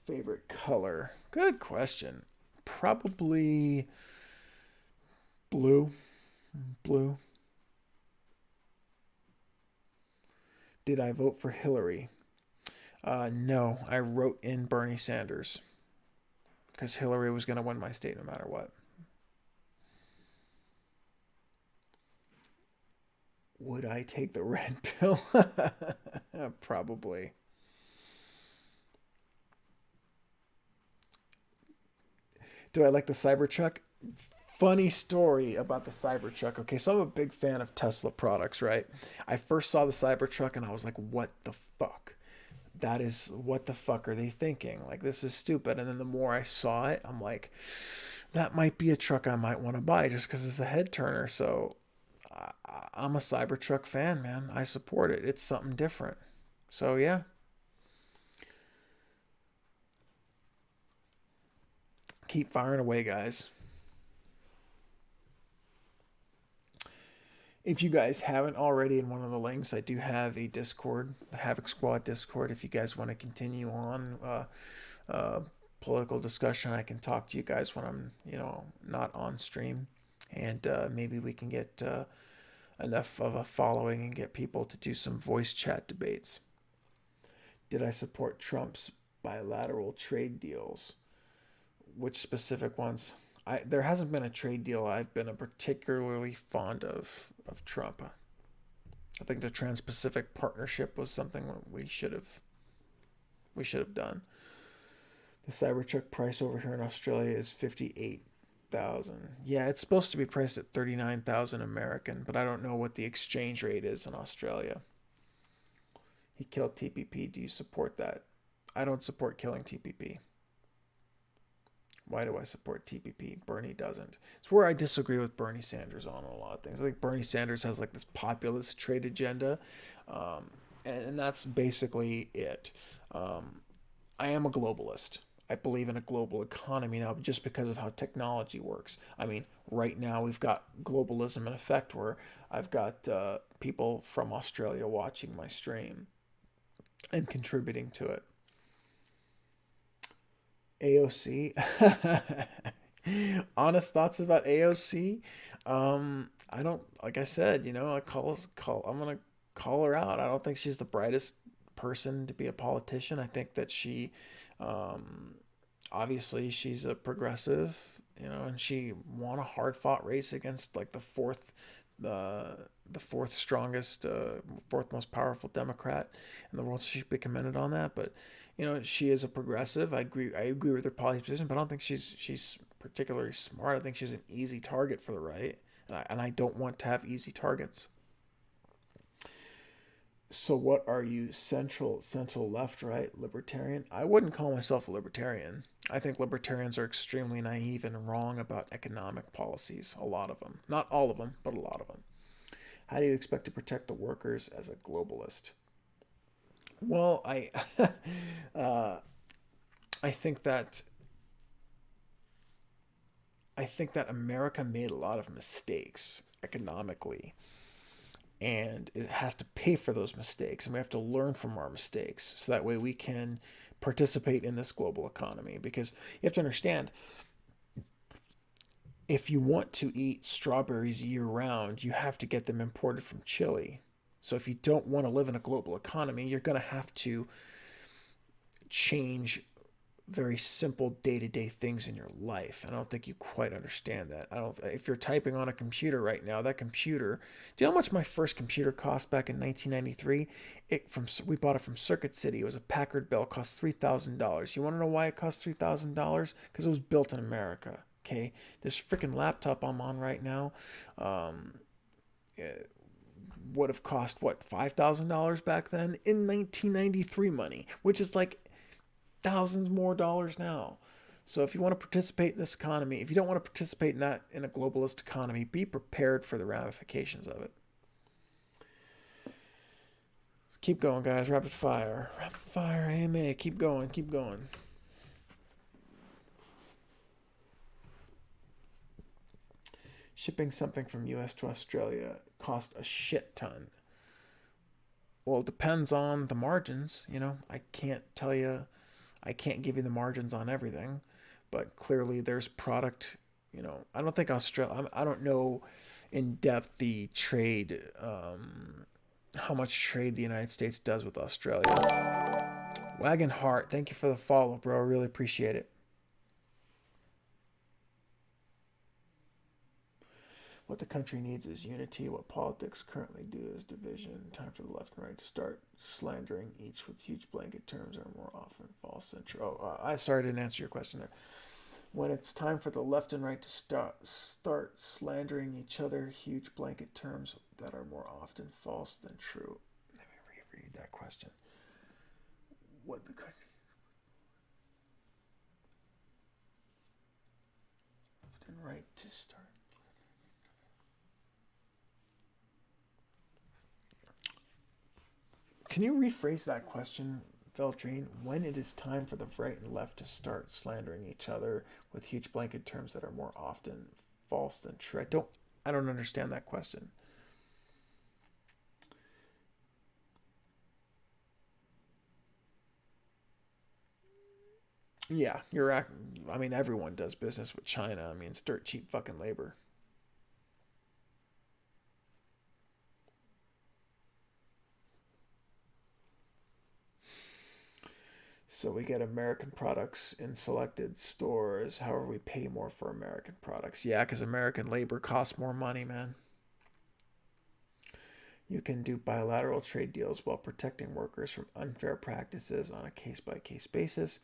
Favorite color? Good question. Probably blue. Blue. Did I vote for Hillary? No, I wrote in Bernie Sanders because Hillary was going to win my state no matter what. Would I take the red pill? Probably. Do I like the Cybertruck? Funny story about the Cybertruck. Okay, so I'm a big fan of Tesla products, right? I first saw the Cybertruck and I was like, what the fuck? What the fuck are they thinking? Like, this is stupid. And then the more I saw it, I'm like, that might be a truck I might want to buy just because it's a head turner. So I'm a Cybertruck fan, man. I support it. It's something different. So yeah. Keep firing away, guys. If you guys haven't already, in one of the links, I do have a Discord, the Havoc Squad Discord. If you guys want to continue on political discussion, I can talk to you guys when I'm, not on stream, and maybe we can get enough of a following and get people to do some voice chat debates. Did I support Trump's bilateral trade deals? Which specific ones? There hasn't been a trade deal I've been particularly fond of Trump. I think the Trans-Pacific Partnership was something we should have done. The Cybertruck price over here in Australia is 58,000. Yeah, it's supposed to be priced at 39,000 American, but I don't know what the exchange rate is in Australia. He killed TPP. Do you support that? I don't support killing TPP. Why do I support TPP? Bernie doesn't. It's where I disagree with Bernie Sanders on a lot of things. I think Bernie Sanders has like this populist trade agenda, and that's basically it. I am a globalist. I believe in a global economy now just because of how technology works. I mean, right now we've got globalism in effect where I've got people from Australia watching my stream and contributing to it. AOC. Honest thoughts about AOC. I don't, like I said, I'm gonna call her out. I don't think she's the brightest person to be a politician. I think that she, obviously she's a progressive, and she won a hard fought race against like the fourth strongest, fourth most powerful Democrat in the world. She should be commended on that. But she is a progressive. I agree with her policy position, but I don't think she's particularly smart. I think she's an easy target for the right, and I don't want to have easy targets. So what are you, central, left, right, libertarian? I wouldn't call myself a libertarian. I think libertarians are extremely naive and wrong about economic policies. A lot of them. Not all of them, but a lot of them. How do you expect to protect the workers as a globalist? Well, uh, I think that I think that America made a lot of mistakes economically, and it has to pay for those mistakes, and we have to learn from our mistakes so that way we can participate in this global economy. Because you have to understand, if you want to eat strawberries year round, you have to get them imported from Chile. So if you don't want to live in a global economy, you're going to have to change very simple day-to-day things in your life. I don't think you quite understand that. I don't If you're typing on a computer right now, that computer, do you know how much my first computer cost back in 1993? We bought it from Circuit City. It was a Packard Bell, cost $3,000. You want to know why it cost $3,000? Because it was built in America. Okay, this freaking laptop I'm on right now, um, would have cost what, $5,000 back then in 1993 money, which is like thousands more dollars now. So if you want to participate in this economy, if you don't want to participate in that, in a globalist economy, be prepared for the ramifications of it. Keep going, guys. Rapid fire. Rapid fire AMA. Keep going. Keep going. Shipping something from US to Australia cost a shit ton. Well, it depends on the margins. I can't tell you, I can't give you the margins on everything, but clearly there's product. I don't think Australia, I don't know in depth the trade, how much trade the United States does with Australia. Wagon Heart, thank you for the follow, bro. I really appreciate it. What the country needs is unity. What politics currently do is division. Time for the left and right to start slandering each with huge blanket terms are more often false than true. Oh, I sorry I didn't answer your question there. When it's time for the left and right to start slandering each other, huge blanket terms that are more often false than true. Let me reread that question. What the country left and right to start. Can you rephrase that question, Veltrine? When it is time for the right and left to start slandering each other with huge blanket terms that are more often false than true? I don't understand that question. Yeah, I mean, everyone does business with China. I mean, it's dirt cheap fucking labor. So we get American products in selected stores. However, we pay more for American products. Yeah, because American labor costs more money, man. You can do bilateral trade deals while protecting workers from unfair practices on a case by case basis.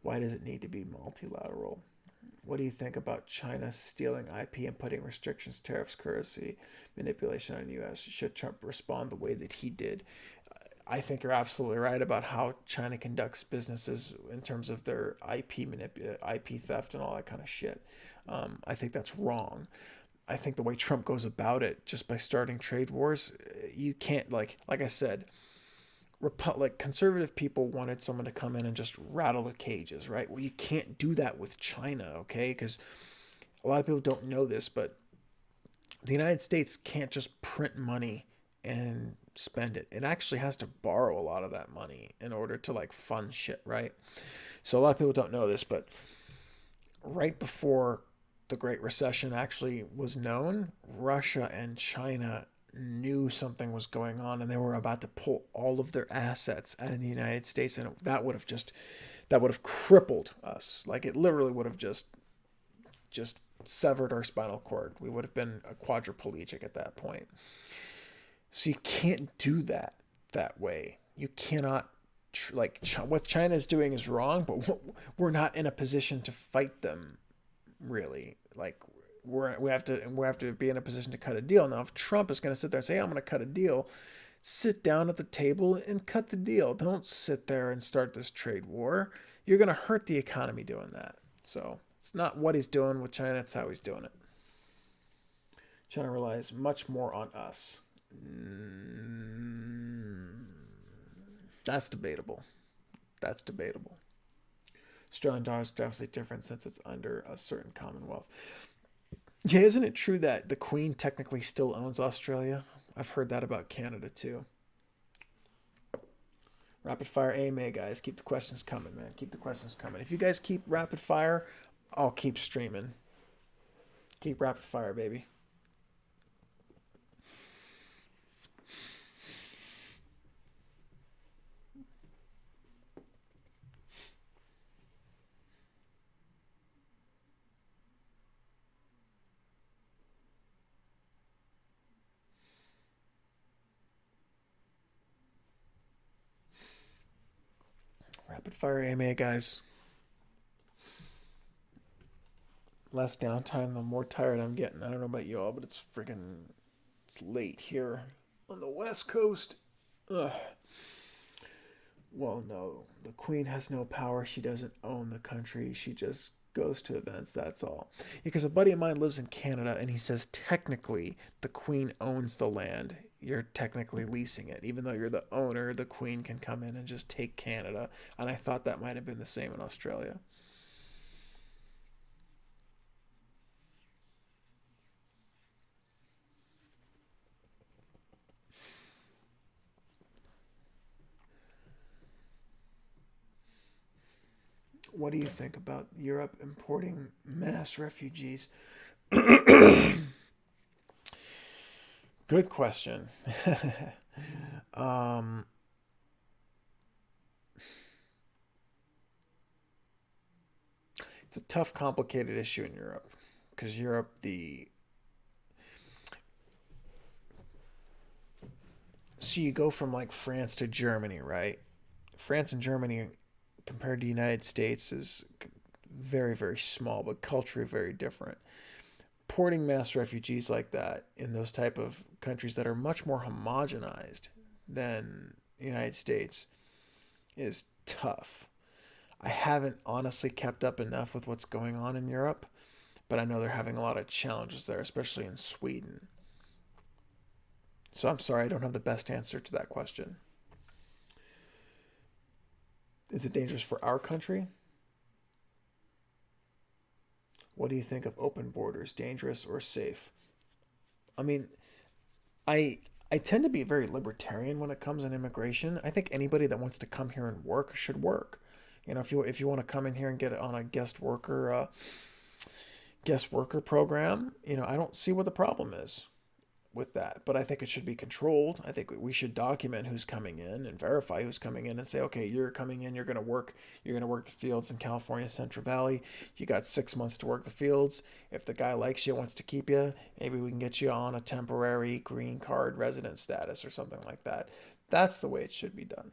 Why does it need to be multilateral? What do you think about China stealing IP and putting restrictions, tariffs, currency manipulation on the U.S.? Should Trump respond the way that he did? I think you're absolutely right about how China conducts businesses in terms of their IP theft and all that kind of shit. I think that's wrong. I think the way Trump goes about it, just by starting trade wars, you can't, like I said, conservative people wanted someone to come in and just rattle the cages, right? Well, you can't do that with China, okay? Because a lot of people don't know this, but the United States can't just print money and spend it. It actually has to borrow a lot of that money in order to fund shit, right? So a lot of people don't know this, but right before the Great Recession actually was known, Russia and China knew something was going on and they were about to pull all of their assets out of the United States, and that would have crippled us. Like, it literally would have just severed our spinal cord. We would have been a quadriplegic at that point. So you can't do that way. You cannot, what China is doing is wrong, but we're not in a position to fight them, really. We have to be in a position to cut a deal. Now, if Trump is going to sit there and say, hey, I'm going to cut a deal, sit down at the table and cut the deal. Don't sit there and start this trade war. You're going to hurt the economy doing that. So it's not what he's doing with China, it's how he's doing it. China relies much more on us. That's debatable. That's debatable. Australian dollar is definitely different since it's under a certain Commonwealth. Yeah, isn't it true that the Queen technically still owns Australia? I've heard that about Canada too. Rapid fire AMA, guys. Keep the questions coming, man. Keep the questions coming. If you guys keep rapid fire, I'll keep streaming. Keep rapid fire, baby. Rapid fire AMA, guys. Less downtime, the more tired I'm getting. I don't know about you all, but it's late here on the West Coast. Ugh. Well, no, the Queen has no power. She doesn't own the country. She just goes to events. That's all. Because a buddy of mine lives in Canada, and he says technically the Queen owns the land. You're technically leasing it, even though you're the owner. The Queen can come in and just take Canada. And I thought that might have been the same in Australia. What do you think about Europe importing mass refugees? Good question. um, it's a tough, complicated issue in Europe because Europe, the so you go from like France to Germany, right? France and Germany compared to the United States is very, very small, but culturally very different. Porting mass refugees like that in those type of countries that are much more homogenized than the United States is tough. I haven't honestly kept up enough with what's going on in Europe, but I know they're having a lot of challenges there, especially in Sweden. So I'm sorry, I don't have the best answer to that question. Is it dangerous for our country? What do you think of open borders? Dangerous or safe? I mean, I I tend to be very libertarian when it comes in immigration. I think anybody that wants to come here and work should work. If you want to come in here and get on a guest worker program, I don't see what the problem is with that. But I think it should be controlled. I think we should document who's coming in and verify who's coming in and say, okay, you're coming in, you're going to work the fields in California Central Valley. You got 6 months to work the fields. If the guy likes you, wants to keep you, maybe we can get you on a temporary green card resident status or something like that. That's the way it should be done.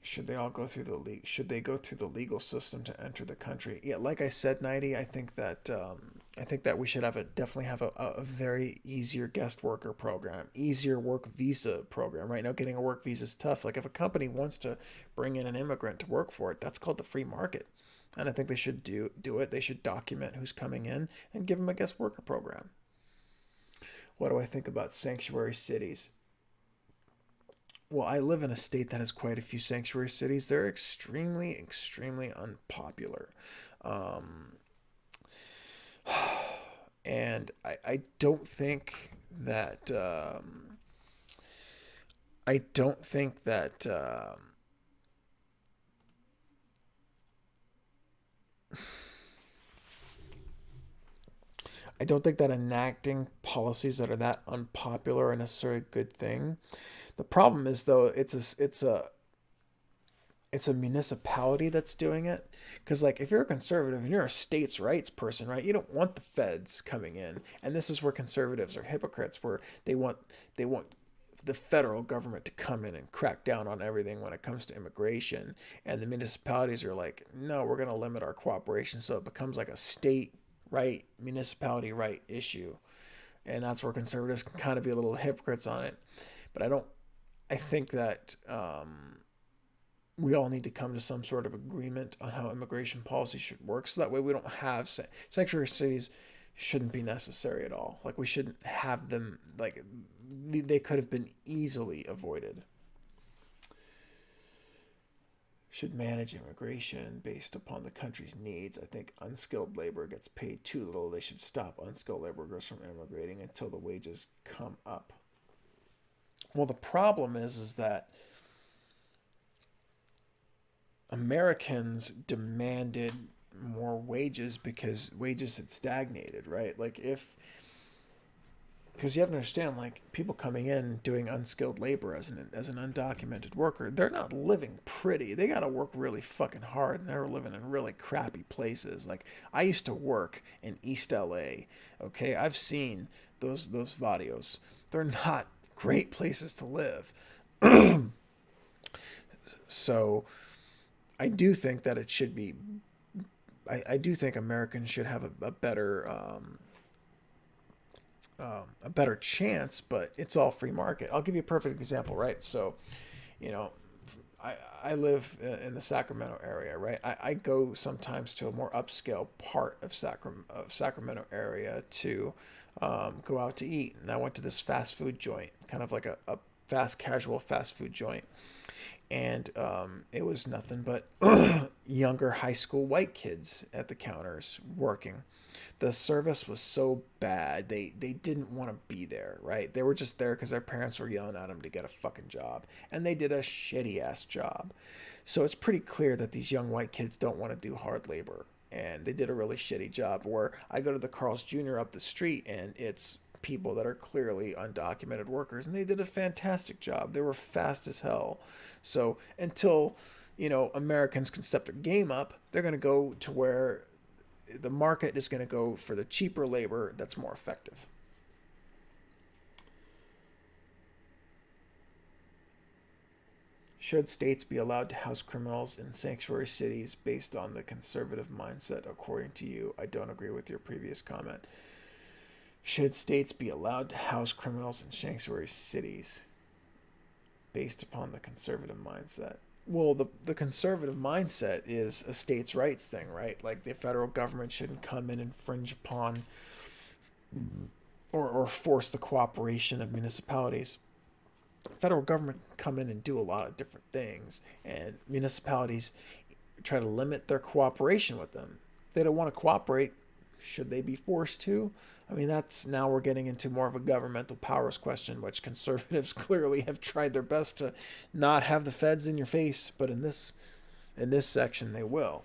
Should they go through the legal system to enter the country? Yeah, like I said, 90. I think that we should definitely have a very easier guest worker program, easier work visa program. Right now, getting a work visa is tough. Like if a company wants to bring in an immigrant to work for it, that's called the free market, and I think they should do it. They should document who's coming in and give them a guest worker program. What do I think about sanctuary cities? Well, I live in a state that has quite a few sanctuary cities. They're extremely, extremely unpopular. Um, and I don't think that I don't think that I don't think that enacting policies that are that unpopular are necessarily a good thing. The problem is though it's a municipality that's doing it, because like if you're a conservative and you're a states' rights person, right, you don't want the feds coming in, and this is where conservatives are hypocrites, where they want the federal government to come in and crack down on everything when it comes to immigration, and the municipalities are like, no, we're going to limit our cooperation, so it becomes like a state right, municipality right issue, and that's where conservatives can kind of be a little hypocrites on it. But I think that we all need to come to some sort of agreement on how immigration policy should work, so that way we don't have sanctuary cities. Shouldn't be necessary at all. Like, we shouldn't have them. Like, they could have been easily avoided. Should manage immigration based upon the country's needs. I think unskilled labor gets paid too little. They should stop unskilled laborers from immigrating until the wages come up. Well, the problem is that Americans demanded more wages because wages had stagnated, right? Like, because you have to understand, like, people coming in doing unskilled labor as an undocumented worker, they're not living pretty. They got to work really fucking hard, and they're living in really crappy places. Like, I used to work in East LA. Okay, I've seen those videos. They're not great places to live. So I do think that it should be. I do think Americans should have a better chance, but it's all free market. I'll give you a perfect example, right? So, I live in the Sacramento area, right? I go sometimes to a more upscale part of Sacramento area to go out to eat, and I went to this fast food joint, kind of like a casual fast food joint. And it was nothing but younger high school white kids at the counters working. The service was so bad, they didn't want to be there, right? They were just there because their parents were yelling at them to get a fucking job. And they did a shitty ass job. So it's pretty clear that these young white kids don't want to do hard labor. And they did a really shitty job. Where I go to the Carl's Jr. up the street, and it's people that are clearly undocumented workers, and they did a fantastic job. They were fast as hell. So until Americans can step their game up, they're going to go to where the market is going to go for the cheaper labor that's more effective. Should states be allowed to house criminals in sanctuary cities based on the conservative mindset? According to you, I don't agree with your previous comment. Should states be allowed to house criminals in sanctuary cities based upon the conservative mindset? Well, the conservative mindset is a states' rights thing, right? Like, the federal government shouldn't come in and infringe upon or force the cooperation of municipalities. Federal government can come in and do a lot of different things, and municipalities try to limit their cooperation with them. If they don't want to cooperate, should they be forced to? I mean, now we're getting into more of a governmental powers question, which conservatives clearly have tried their best to not have the feds in your face, but in this section they will.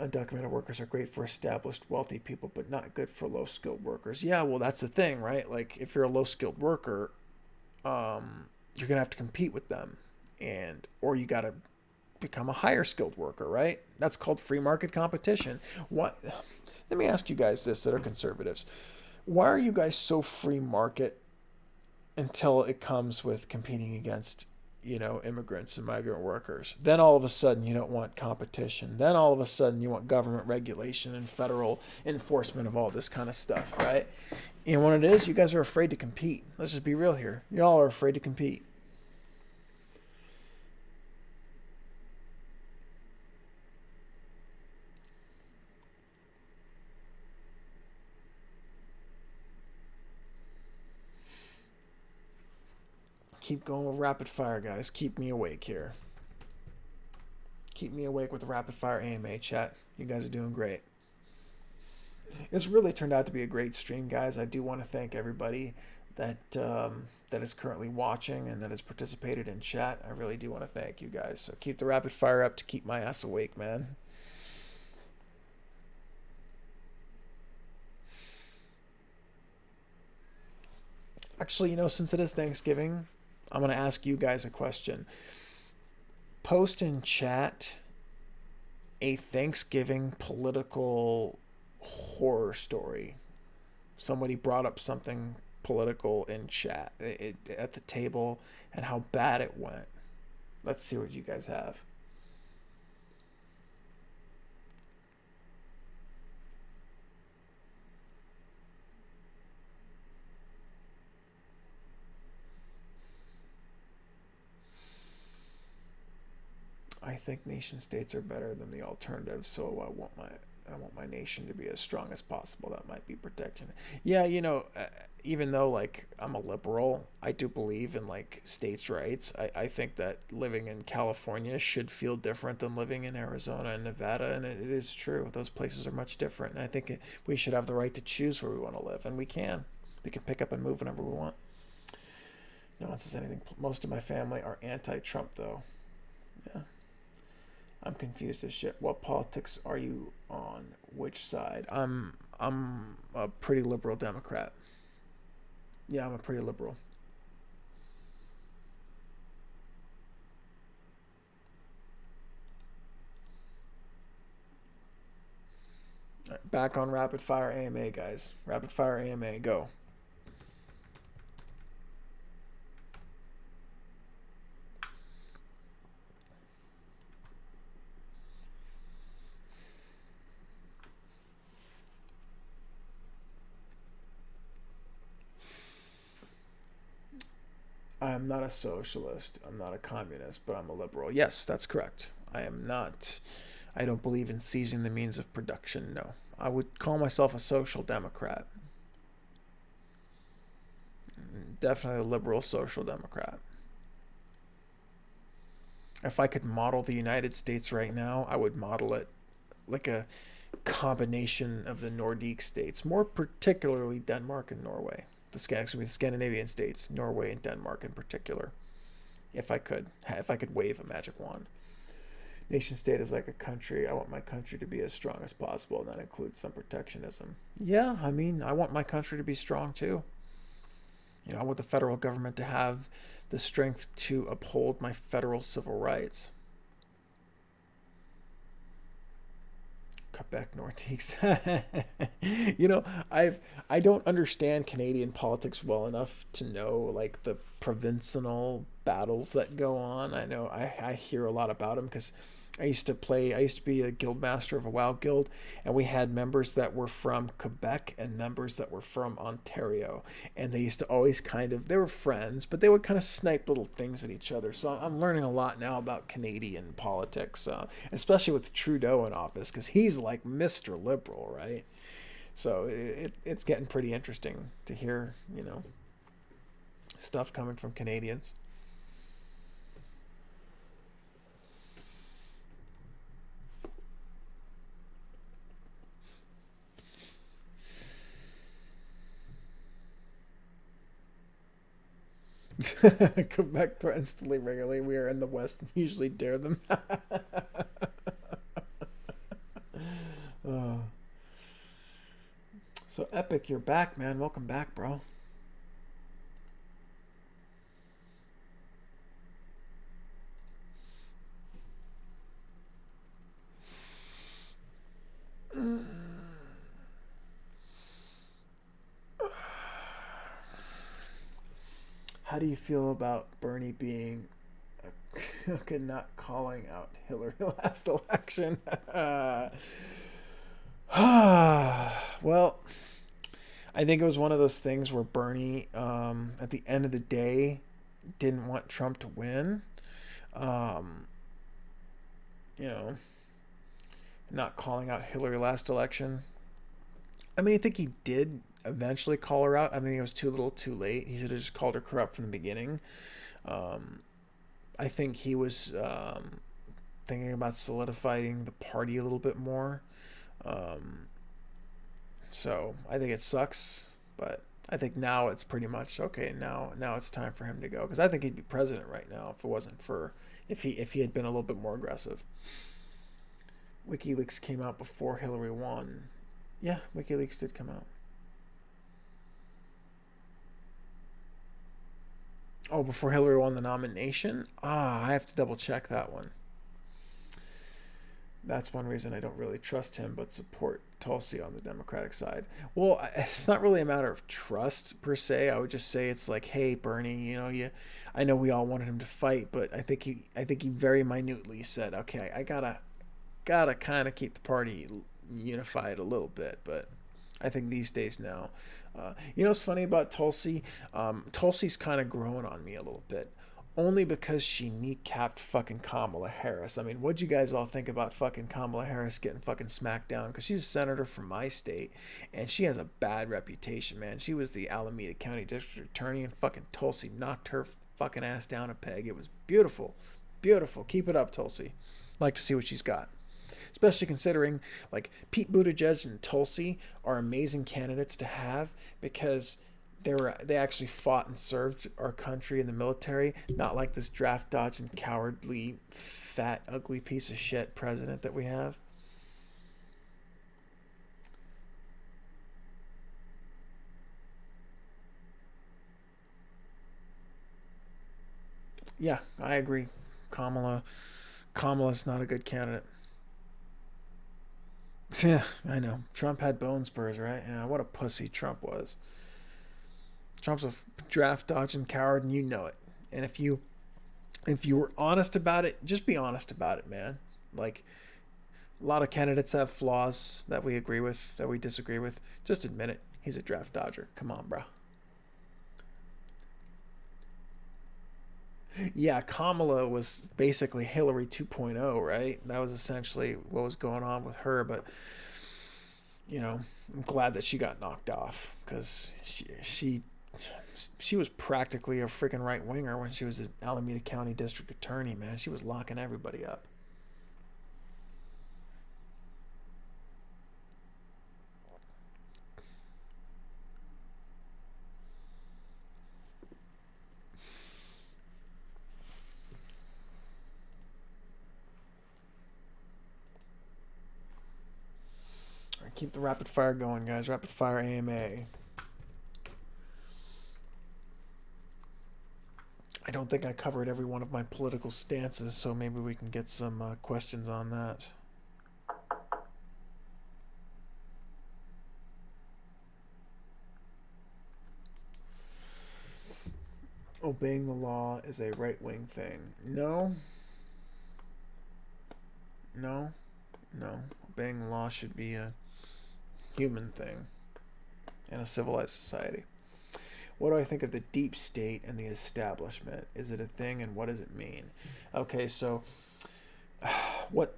Undocumented workers are great for established wealthy people, but not good for low-skilled workers. Yeah, well, that's the thing, right? Like, if you're a low-skilled worker, you're gonna have to compete with them, or you gotta become a higher skilled worker, right? That's called free market competition. What? Let me ask you guys this that are conservatives. Why are you guys so free market until it comes with competing against, immigrants and migrant workers? Then all of a sudden you don't want competition. Then all of a sudden you want government regulation and federal enforcement of all this kind of stuff, right? You know what it is? You guys are afraid to compete. Let's just be real here. Y'all are afraid to compete. Keep going with rapid fire, guys. Keep me awake here. Keep me awake with the rapid fire AMA chat. You guys are doing great. It's really turned out to be a great stream, guys. I do want to thank everybody that is currently watching and that has participated in chat. I really do want to thank you guys. So keep the rapid fire up to keep my ass awake, man. Actually, since it is Thanksgiving, I'm going to ask you guys a question. Post in chat a Thanksgiving political horror story. Somebody brought up something political in chat at the table and how bad it went. Let's see what you guys have. I think nation states are better than the alternative, so I want my nation to be as strong as possible. That might be protection. Yeah, even though like I'm a liberal, I do believe in like states' rights. I think that living in California should feel different than living in Arizona and Nevada, and it is true. Those places are much different, and I think we should have the right to choose where we want to live, and we can. We can pick up and move whenever we want. No one says anything. Most of my family are anti-Trump, though. Yeah. I'm confused as shit. What politics are you on? Which side? I'm a pretty liberal Democrat. Yeah, I'm a pretty liberal. Back on rapid fire AMA, guys. Rapid fire AMA, go. I am not a socialist. I'm not a communist, but I'm a liberal. Yes, that's correct. I am not. I don't believe in seizing the means of production. No. I would call myself a social democrat. Definitely a liberal social democrat. If I could model the United States right now, I would model it like a combination of the Nordic states, more particularly Denmark and Norway. The Scandinavian states, Norway and Denmark in particular. If I could wave a magic wand. Nation state is like a country. I want my country to be as strong as possible, and that includes some protectionism. Yeah, I mean, I want my country to be strong too. I want the federal government to have the strength to uphold my federal civil rights. Quebec Nordiques. I don't understand Canadian politics well enough to know like the provincial battles that go on. I know I hear a lot about them because I used to be a guild master of a WoW guild, and we had members that were from Quebec and members that were from Ontario. And they used to always they were friends, but they would kind of snipe little things at each other. So I'm learning a lot now about Canadian politics, especially with Trudeau in office, because he's like Mr. Liberal, right? So it's getting pretty interesting to hear, stuff coming from Canadians. Quebec threatens to leave regularly. We are in the West and usually dare them. Oh. So Epic, you're back, man. Welcome back, bro. How do you feel about Bernie being okay, not calling out Hillary last election? Well, I think it was one of those things where Bernie, at the end of the day, didn't want Trump to win. Um, you know, not calling out Hillary last election. I mean, I think he did eventually call her out. I mean, it was too little, too late. He should have just called her corrupt from the beginning. Um, I think he was thinking about solidifying the party a little bit more. Um, so I think it sucks, but I think now it's pretty much okay. Now it's time for him to go because I think he'd be president right now if it wasn't for if he had been a little bit more aggressive. WikiLeaks came out before Hillary won. Yeah, WikiLeaks did come out. Oh, before Hillary won the nomination? Ah, I have to double check that one. That's one reason I don't really trust him, but support Tulsi on the Democratic side. Well, it's not really a matter of trust per se. I would just say it's like, hey, Bernie, I know we all wanted him to fight, but I think he very minutely said, okay, I gotta kind of keep the party unified a little bit, but I think these days now, what's funny about Tulsi? Tulsi's kind of growing on me a little bit. only because she kneecapped fucking Kamala Harris. I mean, what'd you guys all think about fucking Kamala Harris getting fucking smacked down? Because she's a senator from my state, and she has a bad reputation, man. She was the Alameda County District Attorney, and fucking Tulsi knocked her fucking ass down a peg. It was beautiful. Beautiful. Keep it up, Tulsi. Like to see what she's got. Especially considering, like, Pete Buttigieg and Tulsi are amazing candidates to have because they actually fought and served our country in the military, not like this draft dodging, cowardly, fat, ugly piece of shit president that we have. Yeah, I agree. Kamala's not a good candidate. Yeah, I know. Trump had bone spurs, right? Yeah, what a pussy Trump was. Trump's a draft dodging coward, and you know it. And if you were honest about it, just be honest about it, man. Like, a lot of candidates have flaws that we agree with, that we disagree with. Just admit it. He's a draft dodger. Come on, bro. Yeah, Kamala was basically Hillary 2.0, right? That was essentially what was going on with her. But I'm glad that she got knocked off because she was practically a freaking right winger when she was the Alameda County District Attorney. Man, she was locking everybody up. All right, keep the rapid fire going, guys. Rapid fire AMA. I don't think I covered every one of my political stances, so maybe we can get some questions on that. Obeying the law is a right wing thing. No, no, no. Obeying the law should be a human thing in a civilized society. What do I think of the deep state and the establishment? Is it a thing, and what does it mean? Okay, so what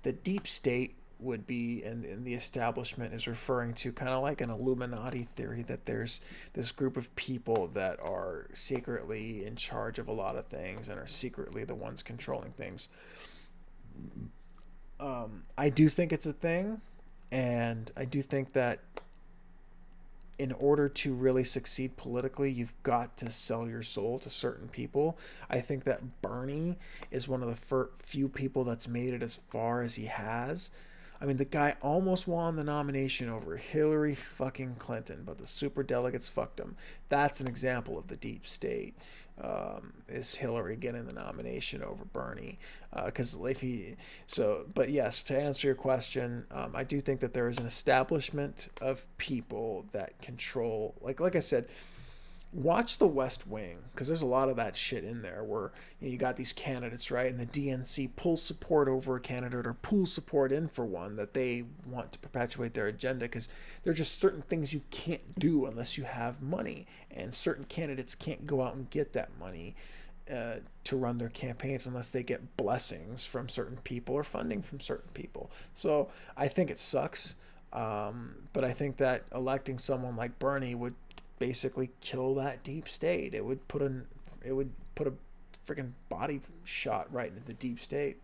the deep state would be, and the establishment is referring to kind of like an Illuminati theory, that there's this group of people that are secretly in charge of a lot of things and are secretly the ones controlling things. I do think it's a thing, and I do think that in order to really succeed politically, you've got to sell your soul to certain people. I think that Bernie is one of the few people that's made it as far as he has. I mean, the guy almost won the nomination over Hillary fucking Clinton, but the super delegates fucked him. That's an example of the deep state. Is Hillary getting the nomination over Bernie? Because but yes, to answer your question, I do think that there is an establishment of people that control, like I said, watch The West Wing, because there's a lot of that shit in there where you got these candidates, right, and the DNC pulls support over a candidate or pulls support in for one that they want to perpetuate their agenda, because there are just certain things you can't do unless you have money, and certain candidates can't go out and get that money to run their campaigns unless they get blessings from certain people or funding from certain people. So I think it sucks, but I think that electing someone like Bernie would basically kill that deep state. It would put a freaking body shot right into the deep state.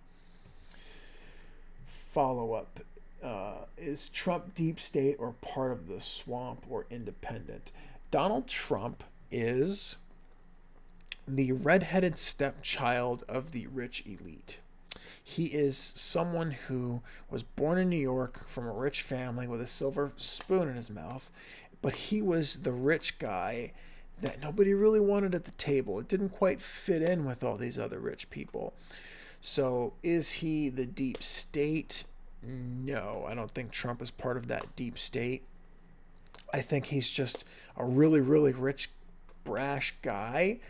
Follow up. Is Trump deep state or part of the swamp or independent? Donald Trump is the redheaded stepchild of the rich elite. He is someone who was born in New York from a rich family with a silver spoon in his mouth, but he was the rich guy that nobody really wanted at the table. It didn't quite fit in with all these other rich people. So is he the deep state? No, I don't think Trump is part of that deep state. I think he's just a really, really rich, brash guy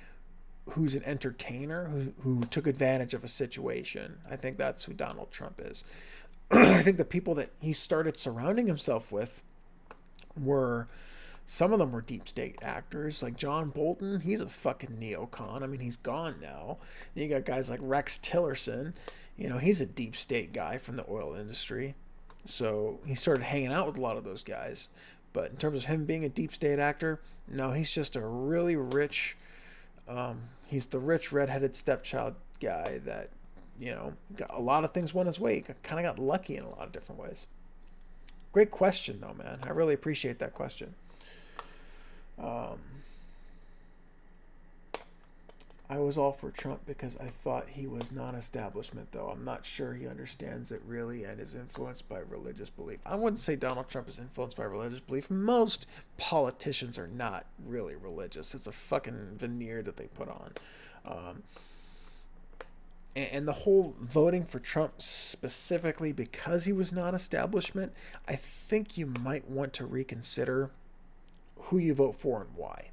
who's an entertainer who took advantage of a situation. I think that's who Donald Trump is. I think the people that he started surrounding himself with were Some of them were deep state actors, like John Bolton. He's a fucking neocon. I mean, he's gone now. And you got guys like Rex Tillerson. He's a deep state guy from the oil industry. So he started hanging out with a lot of those guys. But in terms of him being a deep state actor, no, he's just a really rich, he's the rich redheaded stepchild guy that, got a lot of things went his way. Kind of got lucky in a lot of different ways. Great question, though, man. I really appreciate that question. I was all for Trump because I thought he was non-establishment, though. I'm not sure he understands it really and is influenced by religious belief. I wouldn't say Donald Trump is influenced by religious belief. Most politicians are not really religious. It's a fucking veneer that they put on. And the whole voting for Trump specifically because he was non-establishment, I think you might want to reconsider who you vote for and why.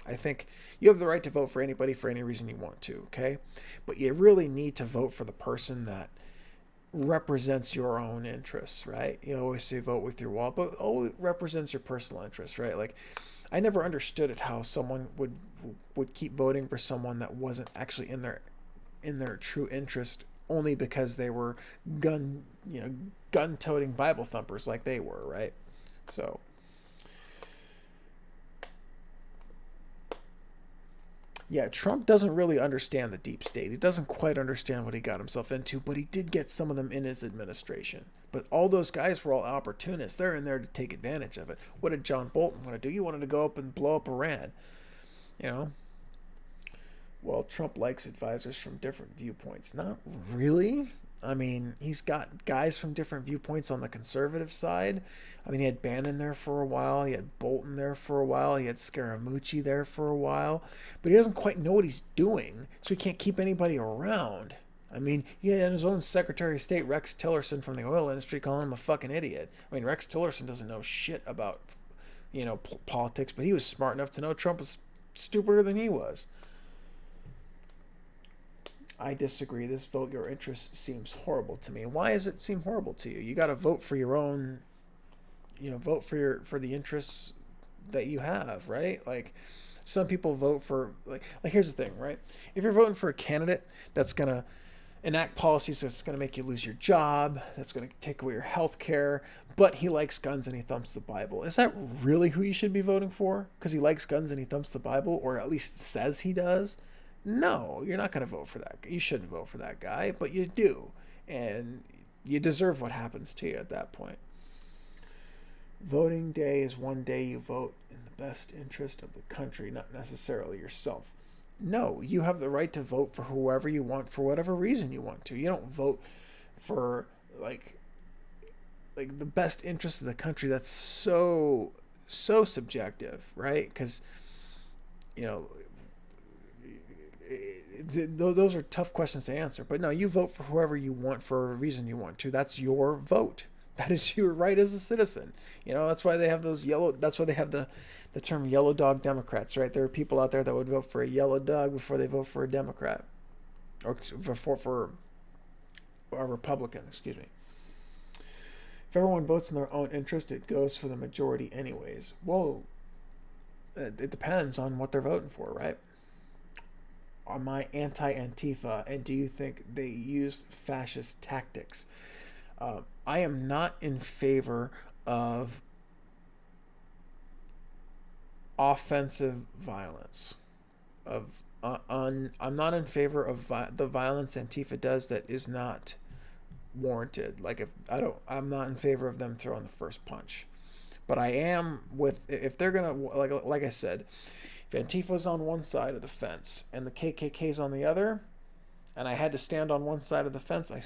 I think you have the right to vote for anybody for any reason you want to, okay? But you really need to vote for the person that represents your own interests, right? You always say vote with your wallet, but always represents your personal interests, right? Like, I never understood it how someone would keep voting for someone that wasn't actually in their true interest only because they were gun-toting Bible thumpers like they were, right? So yeah, Trump doesn't really understand the deep state. He doesn't quite understand what he got himself into, but he did get some of them in his administration. But all those guys were all opportunists. They're in there to take advantage of it. What did John Bolton want to do? He wanted to go up and blow up Iran. Well, Trump likes advisors from different viewpoints. Not really. I mean, he's got guys from different viewpoints on the conservative side. I mean, he had Bannon there for a while. He had Bolton there for a while. He had Scaramucci there for a while. But he doesn't quite know what he's doing, so he can't keep anybody around. I mean, he had his own Secretary of State, Rex Tillerson from the oil industry, calling him a fucking idiot. I mean, Rex Tillerson doesn't know shit about, politics, but he was smart enough to know Trump was stupider than he was. I disagree. This vote your interest seems horrible to me. And why does it seem horrible to you? You got to vote for your own, vote for the interests that you have, right? Like, some people vote for, like here's the thing, right? If you're voting for a candidate that's going to enact policies that's going to make you lose your job, that's going to take away your health care, but he likes guns and he thumps the Bible, is that really who you should be voting for? Because he likes guns and he thumps the Bible, or at least says he does? No, you're not going to vote for that. You shouldn't vote for that guy, but you do. And you deserve what happens to you at that point. Voting day is one day you vote in the best interest of the country, not necessarily yourself. No, you have the right to vote for whoever you want for whatever reason you want to. You don't vote for like the best interest of the country. That's so subjective, right? Because those are tough questions to answer. But no, you vote for whoever you want for a reason you want to. That's your vote. That is your right as a citizen. That's why they have that's why they have the term yellow dog Democrats, right? There are people out there that would vote for a yellow dog before they vote for a Democrat. Or for a Republican, excuse me. If everyone votes in their own interest, it goes for the majority anyways. Well, it depends on what they're voting for, right? Am I anti-Antifa, and do you think they used fascist tactics? I am not in favor of offensive violence. I'm not in favor of the violence Antifa does that is not warranted. I'm not in favor of them throwing the first punch. But I am if they're gonna, like I said, if Antifa's on one side of the fence and the KKK's on the other, and I had to stand on one side of the fence, I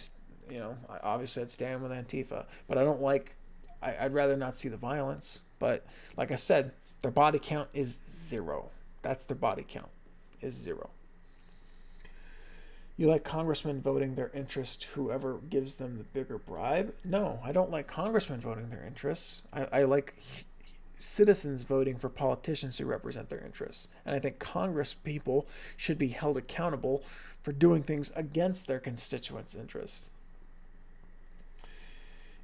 obviously I'd stand with Antifa. But I'd rather not see the violence. But like I said, their body count is 0. That's their body count, is 0. You like congressmen voting their interest, whoever gives them the bigger bribe? No, I don't like congressmen voting their interests. I like citizens voting for politicians who represent their interests. And I think Congress people should be held accountable for doing things against their constituents' interests.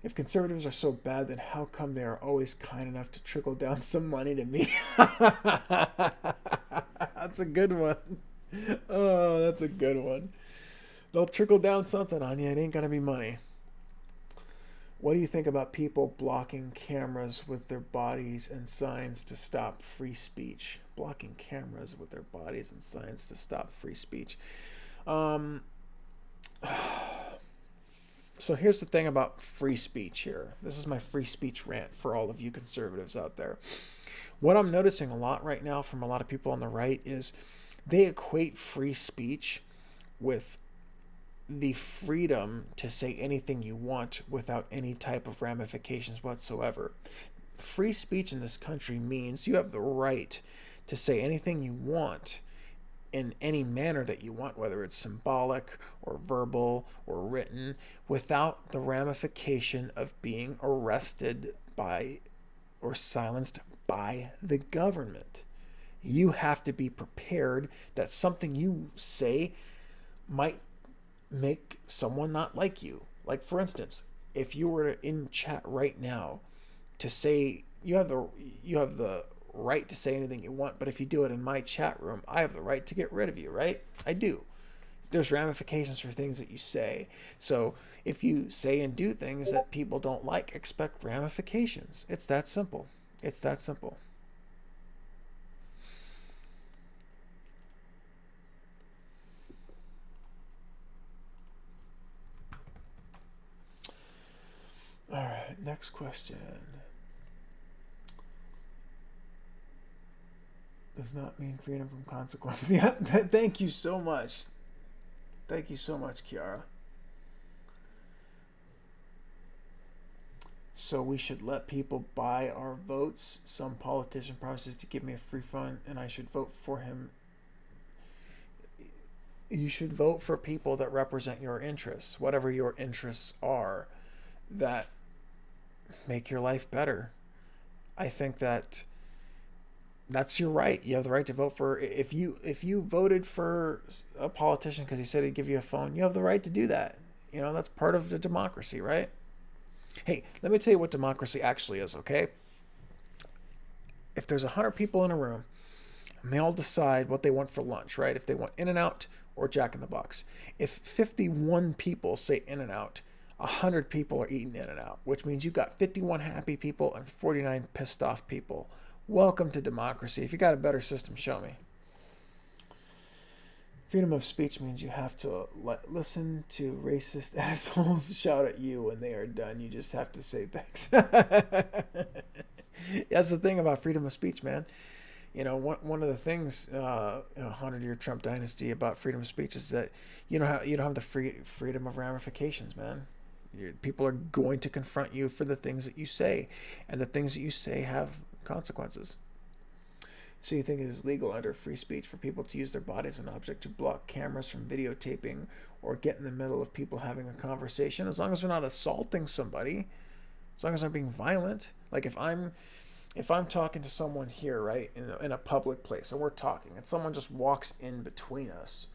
If conservatives are so bad, then how come they are always kind enough to trickle down some money to me? That's a good one. Oh, that's a good one. They'll trickle down something on you. It ain't gonna be money. What do you think about people blocking cameras with their bodies and signs to stop free speech? Blocking cameras with their bodies and signs to stop free speech. So here's the thing about free speech here. This is my free speech rant for all of you conservatives out there. What I'm noticing a lot right now from a lot of people on the right is they equate free speech with the freedom to say anything you want without any type of ramifications whatsoever. Free speech in this country means you have the right to say anything you want in any manner that you want, whether it's symbolic or verbal or written, without the ramification of being arrested by or silenced by the government. You have to be prepared that something you say might make someone not like you. Like, for instance, if you were in chat right now to say you have the right to say anything you want, but if you do it in my chat room, I have the right to get rid of you, right? I do. There's ramifications for things that you say. So if you say and do things that people don't like, expect ramifications. It's that simple. It's that simple. All right, next question. Does not mean freedom from consequences. Yeah, thank you so much. Thank you so much, Kiara. So we should let people buy our votes. Some politician promises to give me a free fund and I should vote for him. You should vote for people that represent your interests, whatever your interests are, that make your life better. I think that's your right. You have the right to vote for. If you voted for a politician because he said he'd give you a phone, you have the right to do that. You know, that's part of the democracy, right? Hey, let me tell you what democracy actually is, okay? If there's 100 people in a room and they all decide what they want for lunch, right? If they want In-N-Out or Jack in the Box. If 51 people say In-N-Out, 100 people are eating In-N-Out, which means you've got 51 happy people and 49 pissed off people. Welcome to democracy. If you got a better system, show me. Freedom of speech means you have to listen to racist assholes shout at you when they are done. You just have to say thanks. That's the thing about freedom of speech, man. You know, one of the things, 100-year Trump dynasty about freedom of speech is that you don't have the freedom of ramifications, man. People are going to confront you for the things that you say, and the things that you say have consequences. So you think it is legal under free speech for people to use their body as an object to block cameras from videotaping or get in the middle of people having a conversation, as long as they're not assaulting somebody, as long as they're being violent. Like if I'm talking to someone here, right, in a public place, and we're talking, and someone just walks in between us,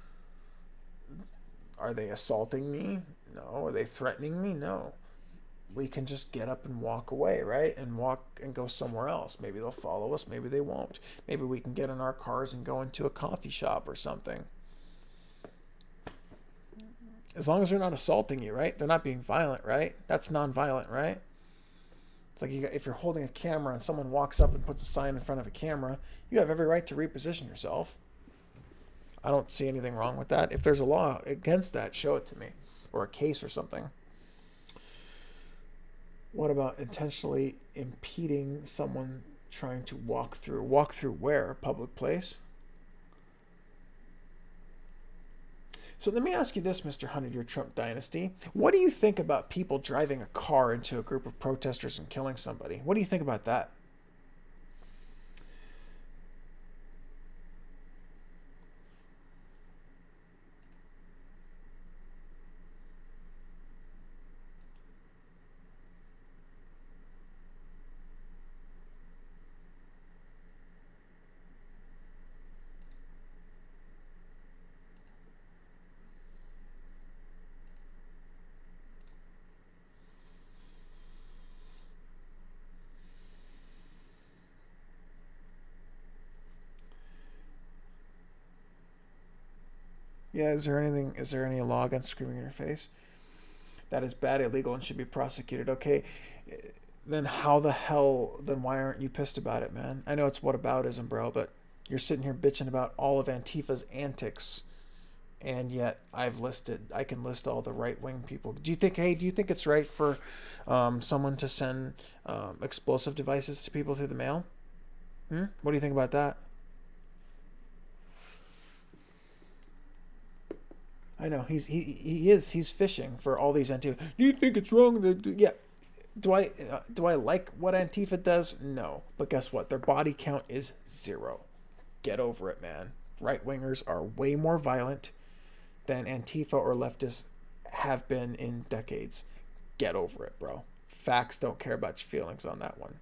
are they assaulting me? No. Are they threatening me? No. We can just get up and walk away, right? And walk and go somewhere else. Maybe they'll follow us. Maybe they won't. Maybe we can get in our cars and go into a coffee shop or something. As long as they're not assaulting you, right? They're not being violent, right? That's nonviolent, right? It's like if you're holding a camera and someone walks up and puts a sign in front of a camera, you have every right to reposition yourself. I don't see anything wrong with that. If there's a law against that, show it to me. Or a case or something. What about intentionally impeding someone trying to walk through? Walk through where? Public place? So let me ask you this, Mr. 100-Year Trump Dynasty. What do you think about people driving a car into a group of protesters and killing somebody? What do you think about that? Yeah, is there any law against screaming in your face? That is bad, illegal, and should be prosecuted. Okay, then then why aren't you pissed about it, man? I know it's whataboutism, bro, but you're sitting here bitching about all of Antifa's antics, and yet I can list all the right wing people. Do you think it's right for someone to send explosive devices to people through the mail? What do you think about that? I know he's fishing for all these Antifa. Do you think it's wrong that yeah? Do I like what Antifa does? No, but guess what? Their body count is 0. Get over it, man. Right wingers are way more violent than Antifa or leftists have been in decades. Get over it, bro. Facts don't care about your feelings on that one.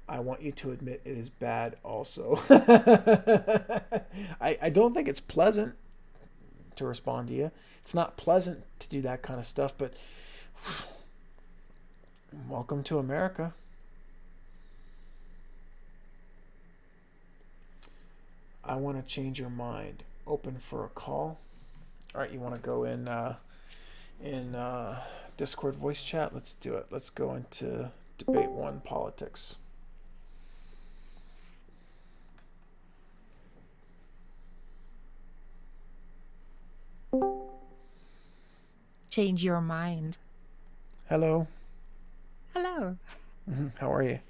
I want you to admit it is bad also. I don't think it's pleasant to respond to you. It's not pleasant to do that kind of stuff, but welcome to America. I want to change your mind. Open for a call. All right, you want to go in Discord voice chat? Let's do it. Let's go into debate 1 politics. Change your mind. Hello. Hello. How are you?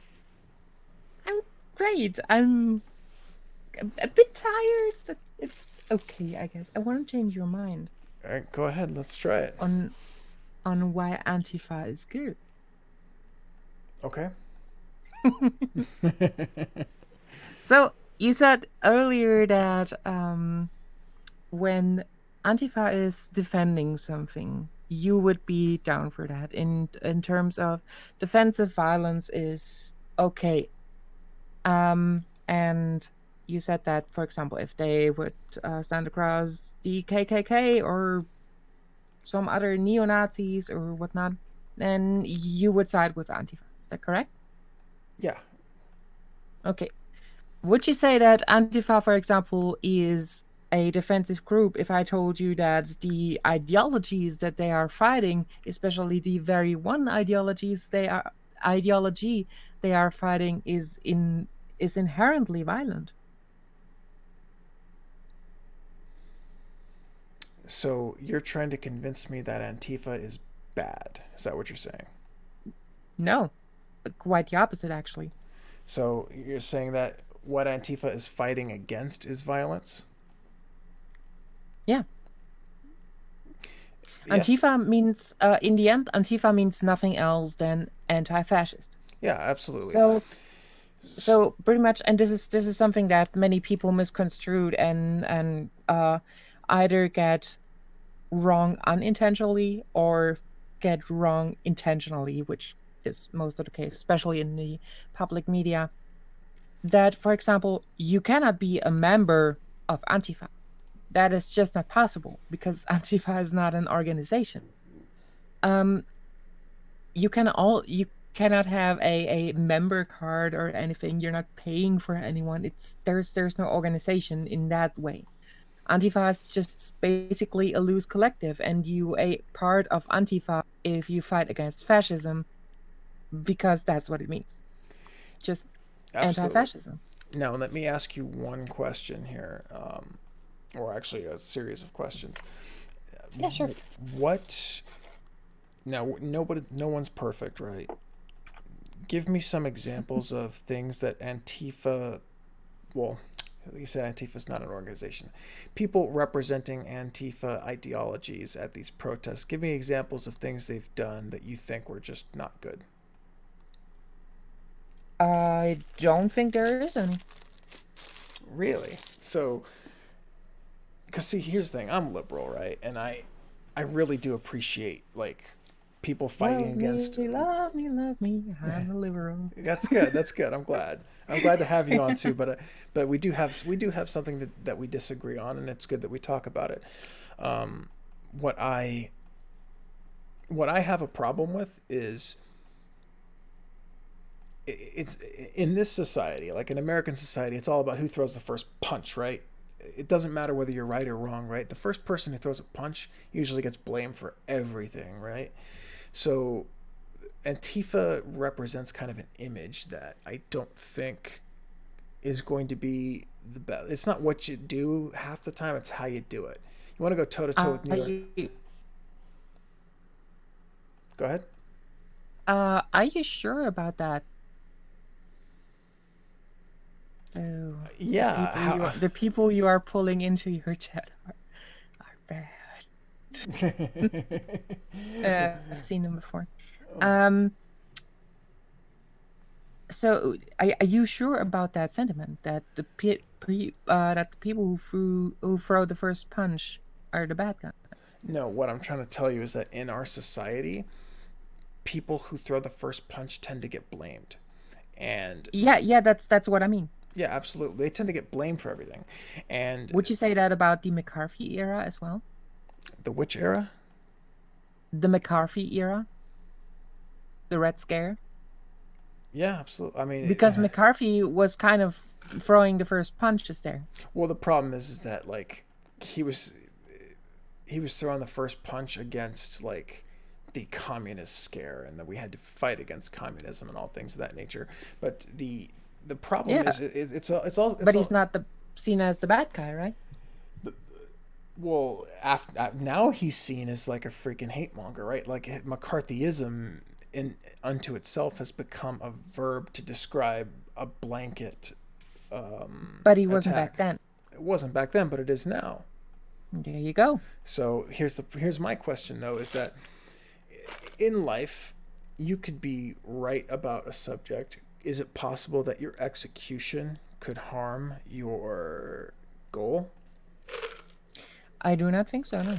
I'm great. I'm a bit tired, but it's okay, I guess. I want to change your mind. All right, go ahead. Let's try it. On why Antifa is good. Okay. So you said earlier that when Antifa is defending something, you would be down for that. In terms of defensive violence is okay. And you said that, for example, if they would stand across the KKK or some other neo-Nazis or whatnot, then you would side with Antifa. Is that correct? Yeah. Okay. Would you say that Antifa, for example, is a defensive group if I told you that the ideologies that they are fighting, especially the very one ideology they are fighting, is inherently violent? So you're trying to convince me that Antifa is bad. Is that what you're saying? No, quite the opposite, actually. So you're saying that what Antifa is fighting against is violence? Yeah. Antifa means, in the end, Antifa means nothing else than anti-fascist. Yeah, absolutely. So pretty much, and this is something that many people misconstrued and either get wrong unintentionally or get wrong intentionally, which is most of the case, especially in the public media. That, for example, you cannot be a member of Antifa. That is just not possible because Antifa is not an organization. You cannot have a member card or anything. You're not paying for anyone. There's no organization in that way. Antifa is just basically a loose collective, and you a part of Antifa if you fight against fascism, because that's what it means. It's just anti-fascism. Now, let me ask you one question here, or actually a series of questions. Yeah, sure. Now, no one's perfect, right? Give me some examples of things that Antifa, well, you said Antifa's not an organization. People representing Antifa ideologies at these protests, give me examples of things they've done that you think were just not good. I don't think there is any. Really? So, because see, here's the thing. I'm liberal, right? And I really do appreciate, like, people fighting against... Love me, I'm a liberal. That's good. I'm glad to have you on too, but we do have something that we disagree on, and it's good that we talk about it. What I have a problem with is it's in this society, like in American society, it's all about who throws the first punch, right? it doesn't matter whether you're right or wrong, right? The first person who throws a punch usually gets blamed for everything, right? So Antifa represents kind of an image that I don't think is going to be the best. It's not what you do half the time, it's how you do it. You want to go toe to toe with New York? You, Go ahead. are you sure about that? Oh, Yeah. How? the people you are pulling into your chat are bad. I've seen them before. So, are you sure about that sentiment that the people who throw the first punch are the bad guys? No, what I'm trying to tell you is that in our society, people who throw the first punch tend to get blamed. And Yeah, that's what I mean. yeah, absolutely. They tend to get blamed for everything. And Would you say that about the McCarthy era as well? the which era? The McCarthy era? The Red Scare? Yeah, absolutely. I mean, Because McCarthy was kind of throwing the first punches there. well, the problem is that like he was he was throwing the first punch against like the communist scare, and that we had to fight against communism and all things of that nature. But the problem is it's all. But he's not seen as the bad guy, right? Well, after now he's seen as like a freaking hate monger, right? Like McCarthyism in unto itself has become a verb to describe a blanket. But he wasn't attack. back then. It wasn't back then, but it is now. There you go. So here's my question though: is that in life you could be right about a subject? Is it possible that your execution could harm your goal? I do not think so, no.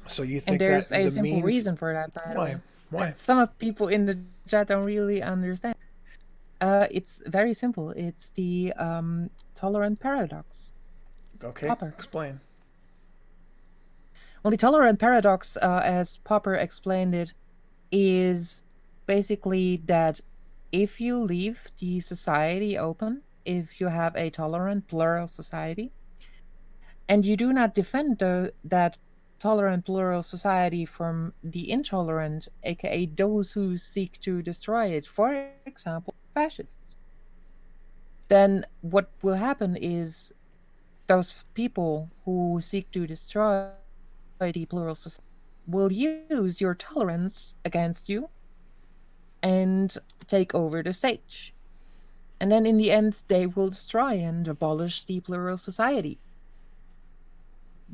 So you think and there's that a the simple means... reason for that. Why? Why? Some of people in the chat don't really understand. It's very simple. It's the tolerant paradox. Okay, Popper. Explain. Well, the tolerant paradox, as Popper explained it, is basically that if you leave the society open, if you have a tolerant plural society, and you do not defend that tolerant plural society from the intolerant, aka those who seek to destroy it, for example, fascists, then what will happen is those people who seek to destroy the plural society will use your tolerance against you and take over the stage. And then in the end, they will destroy and abolish the plural society.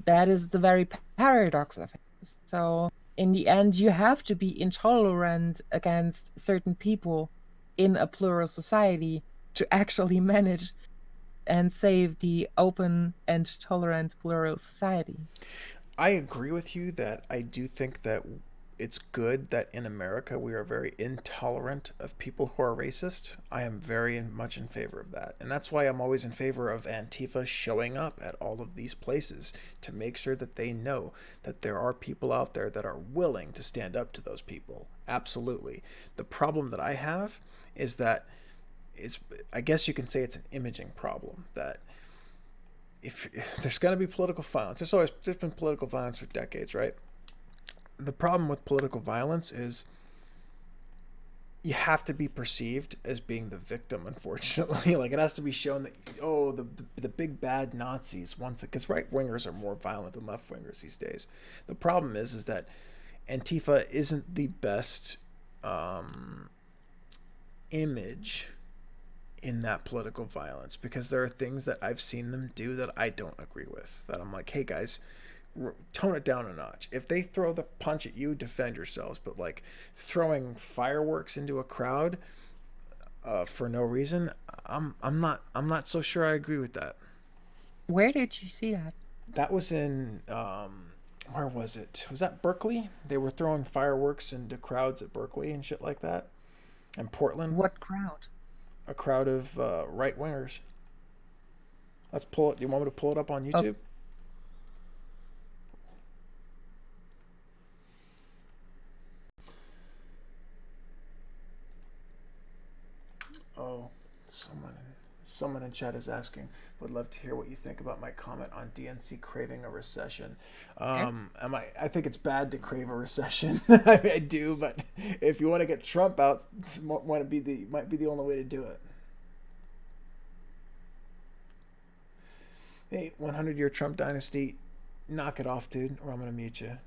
That is the very paradox of it. So in the end, you have to be intolerant against certain people in a plural society to actually manage and save the open and tolerant plural society. I agree with you that I do think that it's good that in America we are very intolerant of people who are racist. I am very much in favor of that. And that's why I'm always in favor of Antifa showing up at all of these places to make sure that they know that there are people out there that are willing to stand up to those people. Absolutely. The problem that I have is that I guess you can say it's an imaging problem, that if there's going to be political violence, there's been political violence for decades, right? The problem with political violence is you have to be perceived as being the victim, unfortunately. Like, it has to be shown that, oh, the big bad Nazis, once, because right wingers are more violent than left wingers these days. The problem is that Antifa isn't the best image in that political violence, because there are things that I've seen them do that I don't agree with, that I'm like, hey guys, tone it down a notch. If they throw the punch at you, defend yourselves. But like throwing fireworks into a crowd for no reason, I'm not so sure I agree with that. Where did you see that? That was in where was it? Was that Berkeley? They were throwing fireworks into crowds at Berkeley and shit like that. And Portland. What crowd? A crowd of right wingers. Let's pull it. You want me to pull it up on YouTube? Oh, Someone in chat is asking, would love to hear what you think about my comment on DNC craving a recession. Okay. I think it's bad to crave a recession. I do, but if you want to get Trump out, might be the only way to do it. Hey, 100-year Trump dynasty, knock it off, dude, or I'm gonna mute you.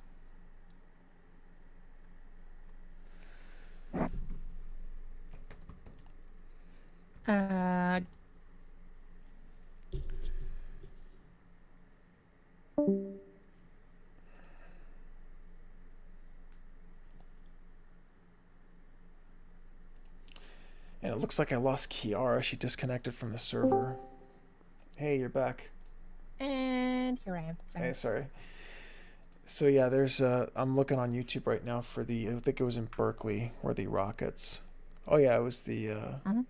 Uh, And it looks like I lost Kiara. She disconnected from the server. Hey, you're back. and here I am. Sorry. Hey, sorry. So yeah, there's I'm looking on YouTube right now for I think it was in Berkeley where the rockets. Oh yeah, it was the Mm-hmm.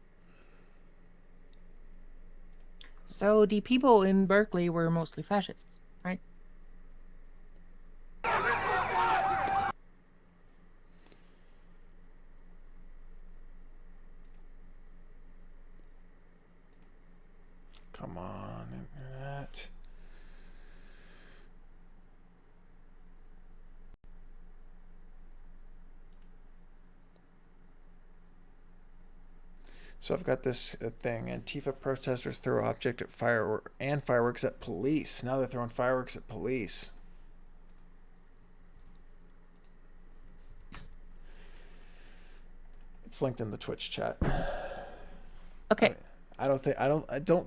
So the people in Berkeley were mostly fascists, right? Come on, internet. So I've got this thing. Antifa protesters throw object at fireworks at police. Now they're throwing fireworks at police. It's linked in the Twitch chat. Okay. I don't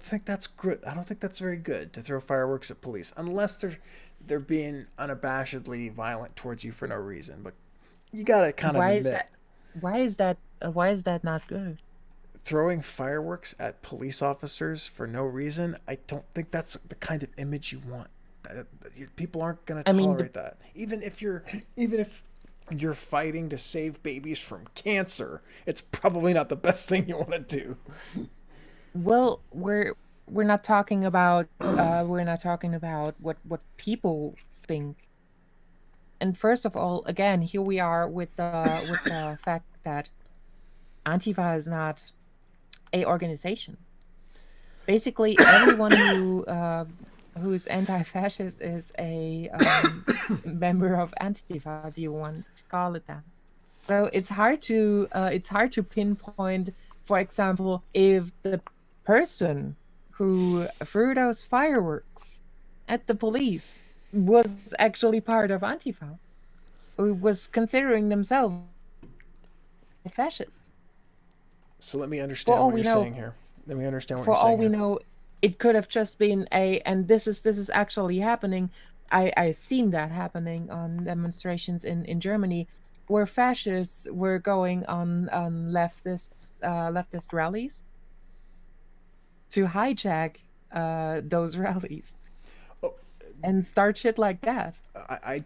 think that's good. I don't think that's very good to throw fireworks at police unless they're being unabashedly violent towards you for no reason. But you gotta kind of admit. Why is that not good? Throwing fireworks at police officers for no reason, I don't think that's the kind of image you want. People aren't going to tolerate that. Even if you're fighting to save babies from cancer, it's probably not the best thing you want to do. Well, we're not talking about what people think. And first of all, again, here we are with the fact that Antifa is not a organization. Basically, everyone who's anti-fascist is a member of Antifa, if you want to call it that. So it's hard to pinpoint, for example, if the person who threw those fireworks at the police was actually part of Antifa, who was considering themselves a fascist. So let me understand what you're saying here. Let me understand what you're saying. For all we know, it could have just been and this is actually happening. I've seen that happening on demonstrations in Germany, where fascists were going on leftist rallies to hijack those rallies and start shit like that. I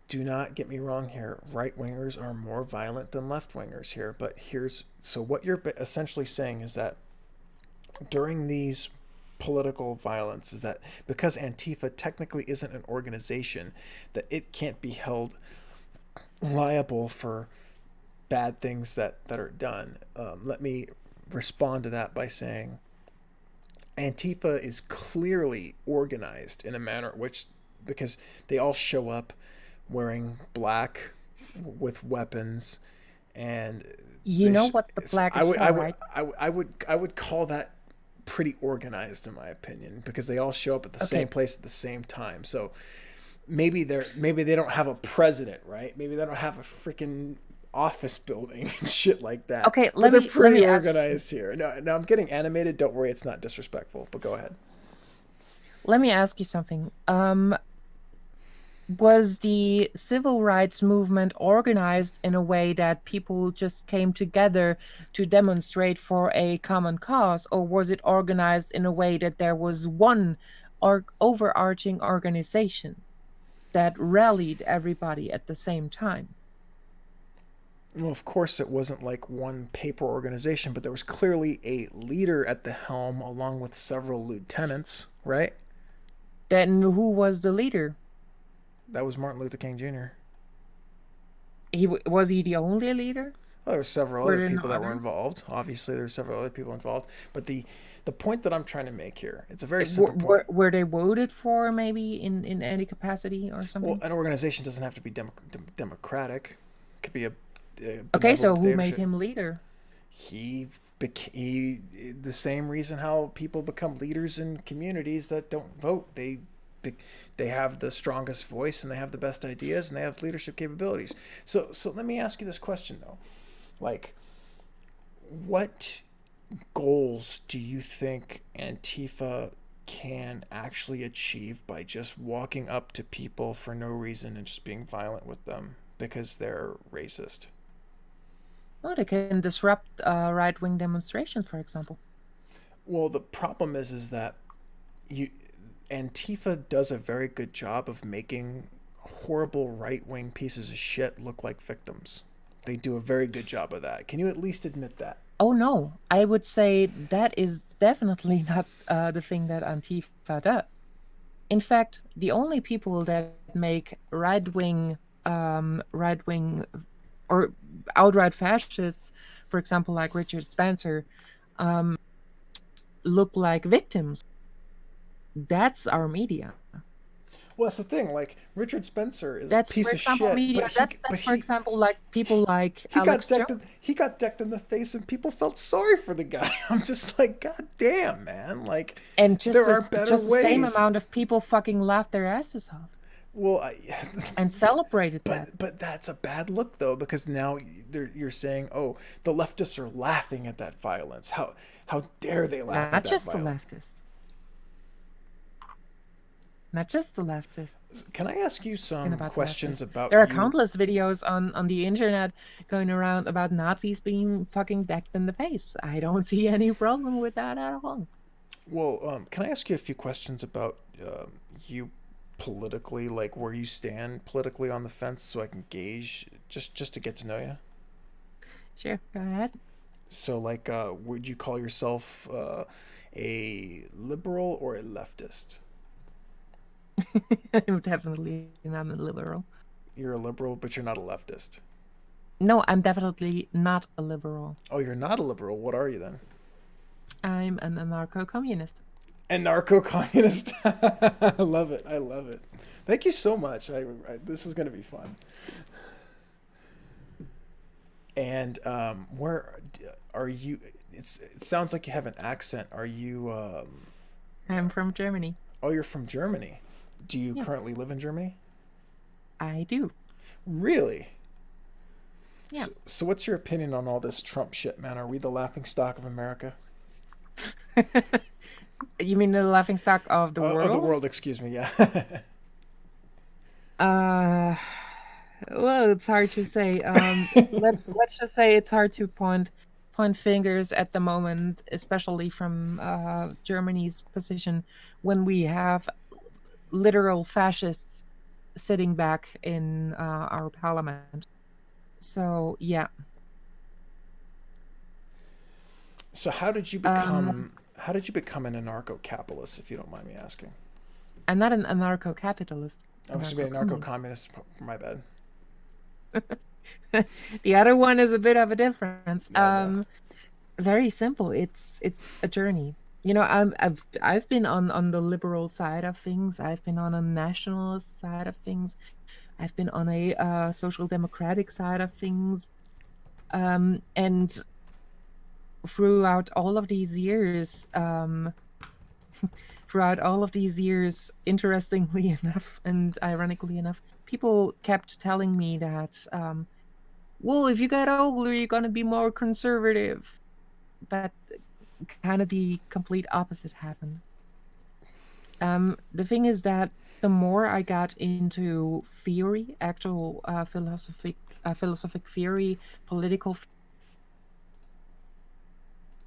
do not get me wrong here. Right wingers are more violent than left wingers here. But what you're essentially saying is that during these political violence is that because Antifa technically isn't an organization, that it can't be held liable for bad things that are done. Let me respond to that by saying Antifa is clearly organized in a manner which, because they all show up wearing black with weapons, and you know what the black is for, right? I would call that pretty organized in my opinion, because they all show up at the same place at the same time. So maybe they don't have a president, right? Maybe they don't have a freaking office building and shit like that. Okay, they're pretty organized here. No, I'm getting animated. Don't worry, it's not disrespectful. But go ahead. Let me ask you something. Was the civil rights movement organized in a way that people just came together to demonstrate for a common cause, or was it organized in a way that there was one overarching organization that rallied everybody at the same time? Well, of course, it wasn't like one paper organization, but there was clearly a leader at the helm along with several lieutenants, right? Then who was the leader? That was Martin Luther King Jr. Was he the only leader? Well, there were several Were other there no people that were others? involved. Obviously, there's several other people involved. But the point that I'm trying to make here, it's a very Were, simple point. were they voted for maybe in any capacity or Well, something? an organization doesn't have to be democratic. It could be a Okay, so benevolent who made dictatorship. him leader? He the same reason how people become leaders in communities that don't vote. They have the strongest voice and they have the best ideas and they have leadership capabilities. So let me ask you this question though. Like, what goals do you think Antifa can actually achieve by just walking up to people for no reason and just being violent with them because they're racist? Well, they can disrupt right-wing demonstrations, for example. Well, the problem is that you Antifa does a very good job of making horrible right-wing pieces of shit look like victims. They do a very good job of that. Can you at least admit that? Oh no, I would say that is definitely not the thing that Antifa does. In fact, the only people that make right wing, or outright fascists, for example, like Richard Spencer, look like victims. That's our media. Well, that's the thing. Like Richard Spencer is a That's, for piece of example, shit, media. but he That's but for he example, like people like he got Alex Jones. decked in, he got decked in the face and people felt sorry for the guy. I'm just like, God damn, man. Like And there are better just the same ways. amount of people fucking laughed their asses off Well, and celebrated that. but that's a bad look though because now you're saying, "Oh, the leftists are laughing at that violence. How dare they laugh at Not that just the violence?" leftists. Not just the leftists. Can I ask you Talking some about the questions leftists. about There are you? countless videos on the internet going around about Nazis being fucking decked in the face. I don't see any problem with that at all. Well, can I ask you a few questions about you politically, like where you stand politically on the fence, so I can gauge just to get to know you? Sure, go ahead. So, like, would you call yourself a liberal or a leftist? I'm definitely not a liberal. You're a liberal, but you're not a leftist. No, I'm definitely not a liberal. Oh, you're not a liberal. What are you then? I'm an anarcho-communist. Anarcho-communist. I love it. I love it. Thank you so much. This is going to be fun. And where are you? It sounds like you have an accent. Are you? I'm from Germany. Oh, you're from Germany. Do you Yeah, currently live in Germany? I do. Really? Yeah. So what's your opinion on all this Trump shit, man? Are we the laughing stock of America? You mean the laughing stock of the Of the world? world, excuse me. Yeah. Uh, well, it's hard to say. Let's just say it's hard to point fingers at the moment, especially from Germany's position when we have literal fascists sitting back in our parliament. So yeah, So um, how did you become an anarcho-capitalist, if you don't mind me asking? I'm not an anarcho-capitalist, Oh, excuse me, anarcho-communist. anarcho-communist. My bad. The other one is a bit of a difference. Yeah, yeah. Very simple. It's a journey. You know, I've been on the liberal side of things. I've been on a nationalist side of things. I've been on a social democratic side of things. And throughout all of these years, interestingly enough and ironically enough, people kept telling me that, well, if you get older, you're gonna be more conservative. But kind of the complete opposite happened. The thing is that the more I got into theory, actual philosophic theory, political,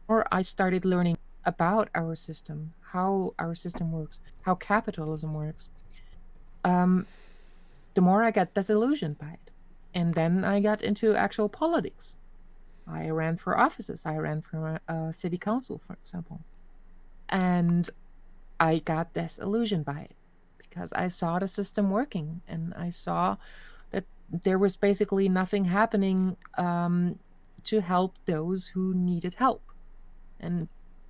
or I started learning about our system, how our system works, how capitalism works. Um, the more I got disillusioned by it, and then I got into actual politics. I ran for offices. I ran for a city council, for example, and I got disillusioned by it because I saw the system working and I saw that there was basically nothing happening. to help those who needed help. And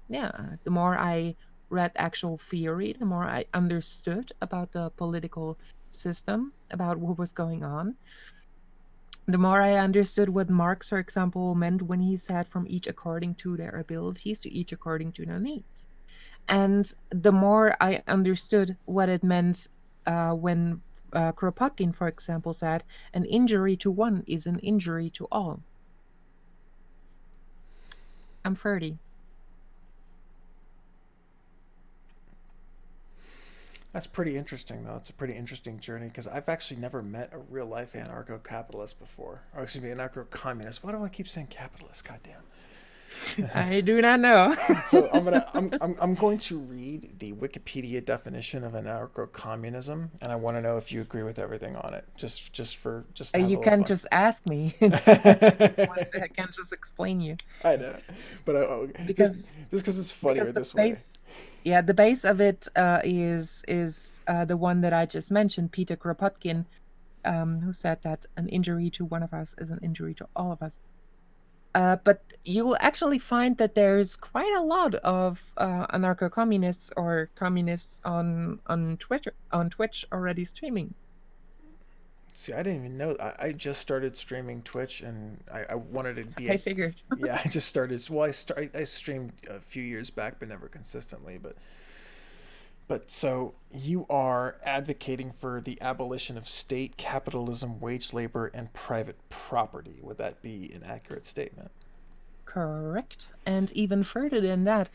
yeah, the more I read actual theory, the more I understood about the political system, about what was going on, the more I understood what Marx, for example, meant when he said from each according to their abilities to each according to their needs. And the more I understood what it meant when Kropotkin, for example, said, an injury to one is an injury to all. I'm 30. That's pretty interesting, though. It's a pretty interesting journey because I've actually never met a real life anarcho-capitalist before, or excuse me, anarcho-communist. Why do I keep saying capitalist? Goddamn. I do not know. So I'm going to read the Wikipedia definition of anarcho-communism, and I want to know if you agree with everything on it, just to have a You little can fun. just ask me. I can just explain you I know, but because just because it's funnier because the this way. base, yeah, the base of it is the one that I just mentioned, Peter Kropotkin, who said that an injury to one of us is an injury to all of us. But you will actually find that there's quite a lot of anarcho-communists or communists on Twitch already streaming. See, I didn't even know. I just started streaming Twitch, and I wanted to be I a. figured. Yeah, I just started. Well, I streamed a few years back, but never consistently. But so you are advocating for the abolition of state capitalism, wage labor, and private property. Would that be an accurate statement? Correct. And even further than that,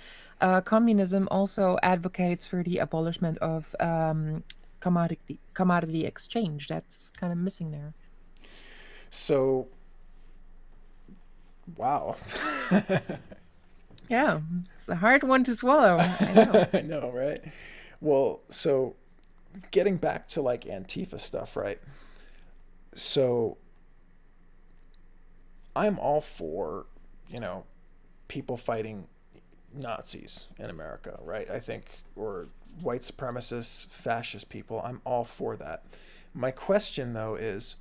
communism also advocates for the abolishment of commodity exchange. That's kind of missing there. So, wow. Yeah, it's a hard one to swallow. I know. I know, right? Well, so getting back to like Antifa stuff, right? So I'm all for, you know, people fighting Nazis in America, right? I think, or white supremacists, fascist people. I'm all for that. My question, though, is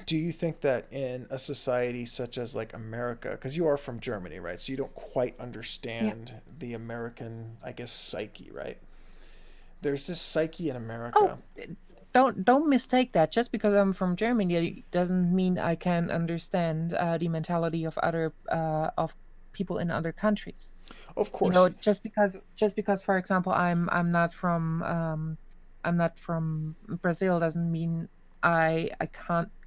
do you think that in a society such as like America, because you are from Germany, right? So you don't quite Yeah. understand the American, I guess, psyche, right? There's this psyche in Oh, America. don't mistake that. Just because I'm from Germany doesn't mean I can understand the mentality of other of people in other countries. Of You course, know, just because, for example, I'm not from Brazil doesn't mean I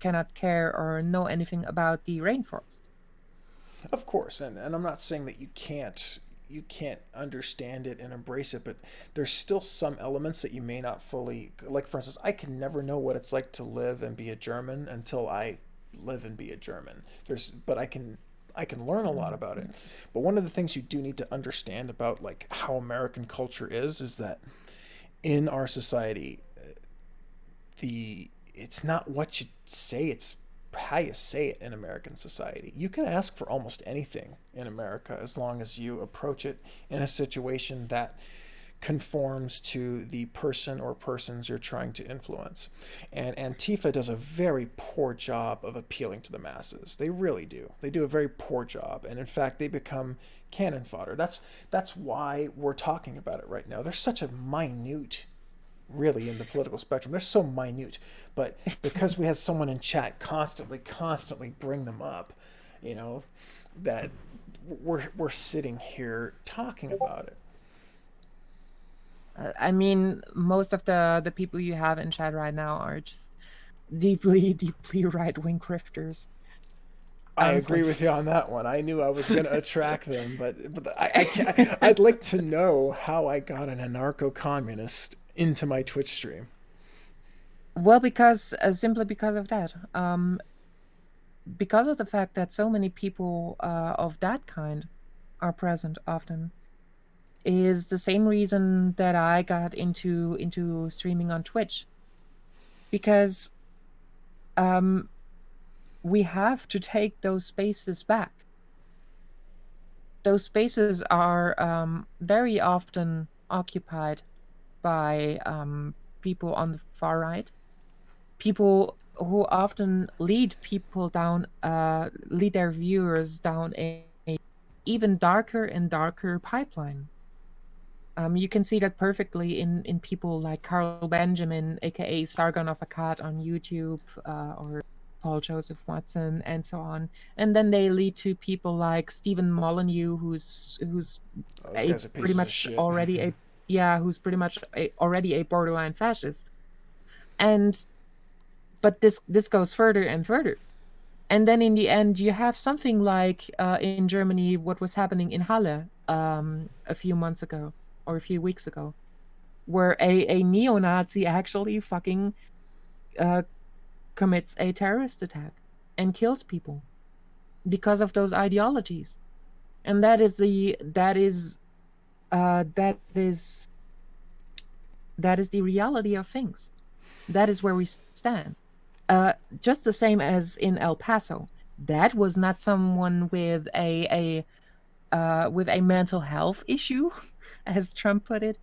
cannot care or know anything about the rainforest. of course, and I'm not saying that you can't understand it and embrace it, but there's still some elements that you may not fully like. For instance, I can never know what it's like to live and be a German until I live and be a German. But I can learn a lot about it. Mhm. But one of the things you do need to understand about like how American culture is that in our society, the it's not what you say, it's how you say it in American society. You can ask for almost anything in America as long as you approach it in a situation that conforms to the person or persons you're trying to influence. And Antifa does a very poor job of appealing to the masses. They really do. They do a very poor job. And in fact, they become cannon fodder. That's why we're talking about it right now. They're such a minute really in the political spectrum. They're so minute, but because we had someone in chat constantly bring them up, you know, that we're sitting here talking about it. I mean, most of the people you have in chat right now are just deeply right wing grifters. I Honestly. agree with you on that one. I knew I was going to attract them, but I can't, I'd like to know how I got an anarcho-communist into my Twitch stream. Well, because simply because of that, because of the fact that so many people of that kind are present often, is the same reason that I got into streaming on Twitch, because um, we have to take those spaces back. Those spaces are very often occupied by people on the far right, people who often lead people down, lead their viewers down a even darker and darker pipeline. You can see that perfectly in people like Carl Benjamin, aka Sargon of Akkad on YouTube, or Paul Joseph Watson, and so on. And then they lead to people like Stephen Molyneux, who's Oh, those guys are pretty pieces of much shit. already who's pretty much already a borderline fascist. And but this goes further and further. And then in the end, you have something like in Germany, what was happening in Halle a few months ago or a few weeks ago, where a neo-Nazi actually fucking commits a terrorist attack and kills people because of those ideologies. And that is the reality of things. That is where we stand. Just the same as in El Paso. That was not someone with a mental health issue, as Trump put it.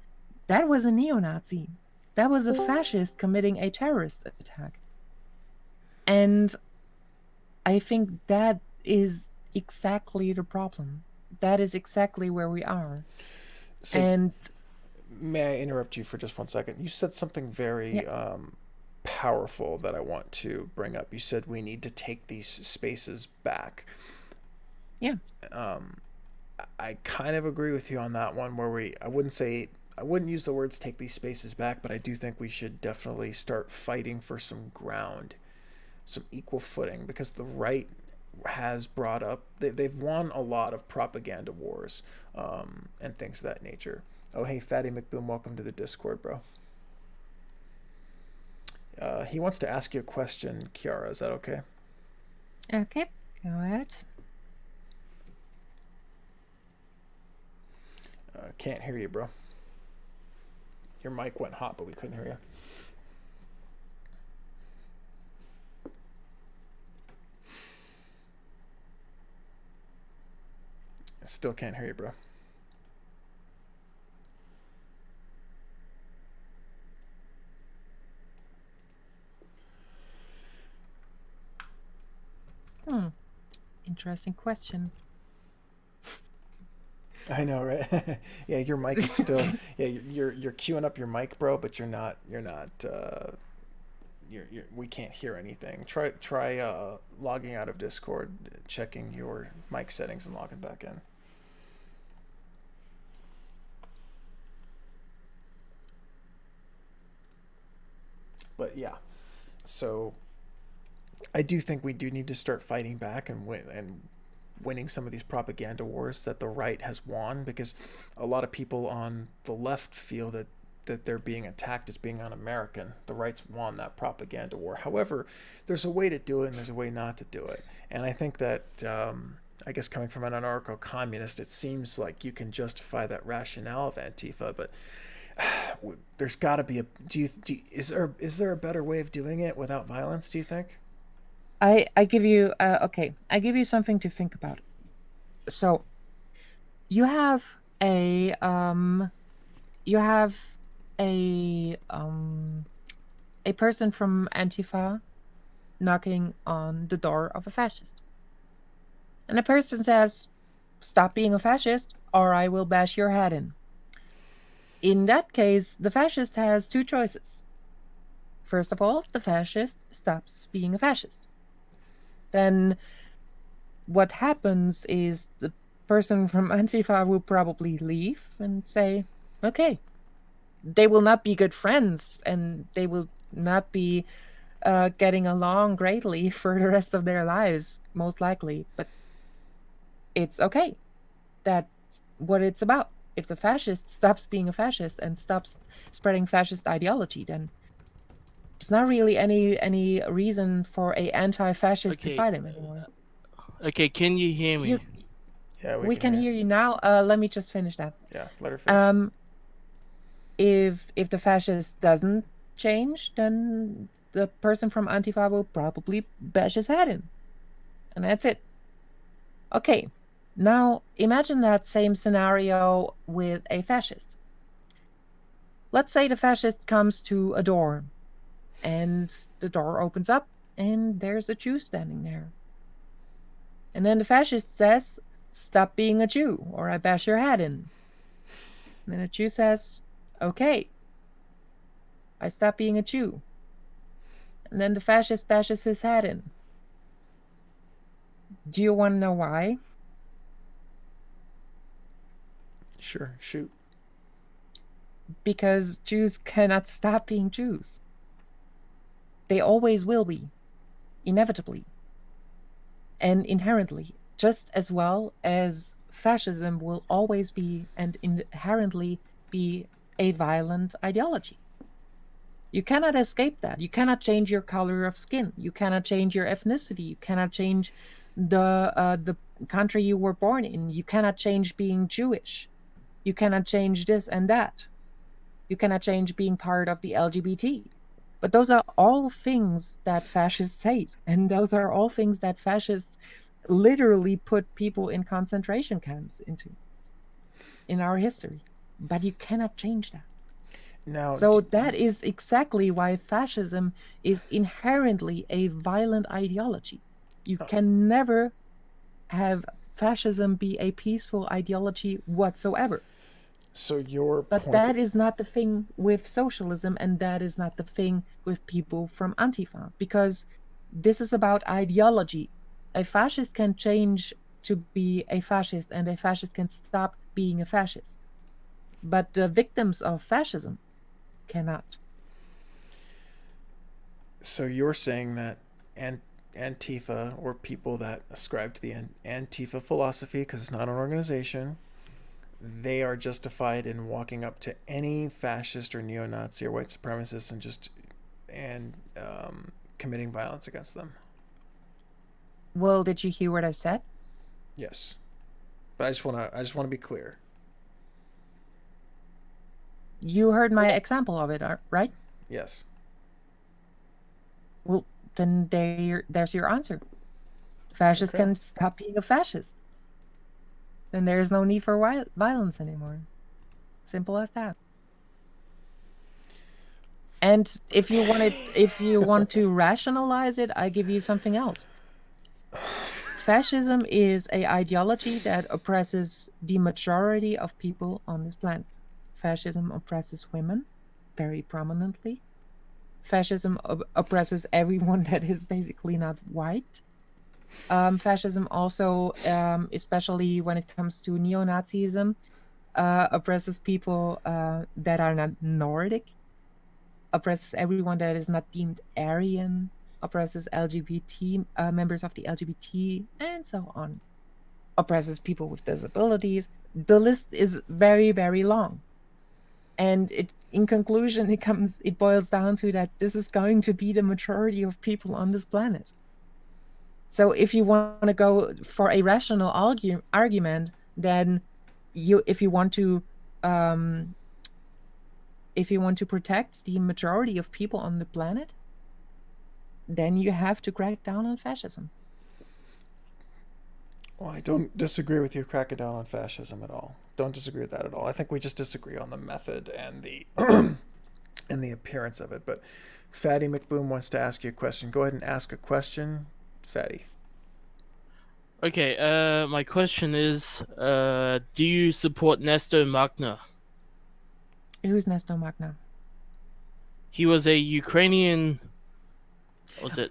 That was a neo-Nazi. That was a fascist committing a terrorist attack. And I think that is exactly the problem. That is exactly where we are. So, And may I interrupt you for just 1 second? You said something very yeah, powerful that I want to bring up. You said we need to take these spaces back. yeah. I kind of agree with you on that one. I wouldn't use the words take these spaces back, but I do think we should definitely start fighting for some ground, some equal footing, because the right has brought up, they've won a lot of propaganda wars, and things of that nature. Oh, hey, Fatty McBoom, welcome to the Discord, bro. He wants to ask you a question, Kiara. Is that okay? Okay, go ahead. Can't hear you, bro. Your mic went hot, but we couldn't hear you. I still can't hear you, bro. Interesting question. I know, right? Yeah, your mic is still. Yeah, you're queuing up your mic, bro, but we can't hear anything. Try logging out of Discord, checking your mic settings, and logging back in. But yeah, so I do think we do need to start fighting back and winning some of these propaganda wars that the right has won, because a lot of people on the left feel that they're being attacked as being un-American. The right's won that propaganda war. However, there's a way to do it and there's a way not to do it. And I think that, I guess coming from an anarcho-communist, it seems like you can justify that rationale of Antifa, but there's got to be a. Is there a better way of doing it without violence? Do you think? I give you okay. I give you something to think about. So you have a you have a person from Antifa knocking on the door of a fascist, and the person says, "Stop being a fascist, or I will bash your head in." In that case, the fascist has two choices. First of all, the fascist stops being a fascist. Then what happens is the person from Antifa will probably leave and say, okay, they will not be good friends and they will not be getting along greatly for the rest of their lives, most likely. But it's okay. That's what it's about. If the fascist stops being a fascist and stops spreading fascist ideology, then there's not really any reason for a anti-fascist to Okay. fight him anymore. Okay, can you hear me? Yeah, We can hear hear you now. Let me just finish that. Yeah, let her finish. If the fascist doesn't change, then the person from Antifa will probably bash his head in, and that's it. Okay, now imagine that same scenario with a fascist. Let's say the fascist comes to a door, and the door opens up, and there's a Jew standing there. And then the fascist says, "Stop being a Jew, or I bash your head in." And then the Jew says, "Okay, I stop being a Jew." And then the fascist bashes his head in. Do you want to know why? Sure, shoot. Because Jews cannot stop being Jews. They always will be, inevitably and inherently, just as well as fascism will always be and inherently be a violent ideology. You cannot escape that. You cannot change your color of skin. You cannot change your ethnicity. You cannot change the country you were born in. You cannot change being Jewish. You cannot change this and that. You cannot change being part of the LGBT. But those are all things that fascists hate. And those are all things that fascists literally put people in concentration camps into in our history. But you cannot change that. Now, So that is exactly why fascism is inherently a violent ideology. You can never have fascism be a peaceful ideology whatsoever. so your But point. that is not the thing with socialism, and that is not the thing with people from Antifa, because this is about ideology. A fascist can change to be a fascist, and a fascist can stop being a fascist. But the victims of fascism cannot. So you're saying that Antifa, or people that ascribe to the Antifa philosophy, because it's not an organization, they are justified in walking up to any fascist or neo-Nazi or white supremacist and committing violence against them. Well, did you hear what I said? Yes, but I just want to be clear. You heard my example of it, right? Yes. Well, then there's your answer. Fascists Okay. can stop being a fascist. Then there is no need for violence anymore. Simple as that. And if you want to rationalize it, I give you something else. Fascism is an ideology that oppresses the majority of people on this planet. Fascism oppresses women very prominently. Fascism oppresses everyone that is basically not white. Fascism also, especially when it comes to neo-Nazism, oppresses people that are not Nordic, oppresses everyone that is not deemed Aryan, oppresses LGBT members of the LGBT, and so on. Oppresses people with disabilities. The list is very, very long. And in conclusion, it boils down to that this is going to be the majority of people on this planet. So if you want to go for a rational argument, then if you want to protect the majority of people on the planet, then you have to crack down on fascism. Well, I don't disagree with you cracking down on fascism at all. Don't disagree with that at all. I think we just disagree on the method and the and the appearance of it. But Fatty McBoom wants to ask you a question. Go ahead and ask a question, Fatty. Okay, my question is, do you support Nesto Magna? Who's Nesto Magna? He was a Ukrainian. What was it?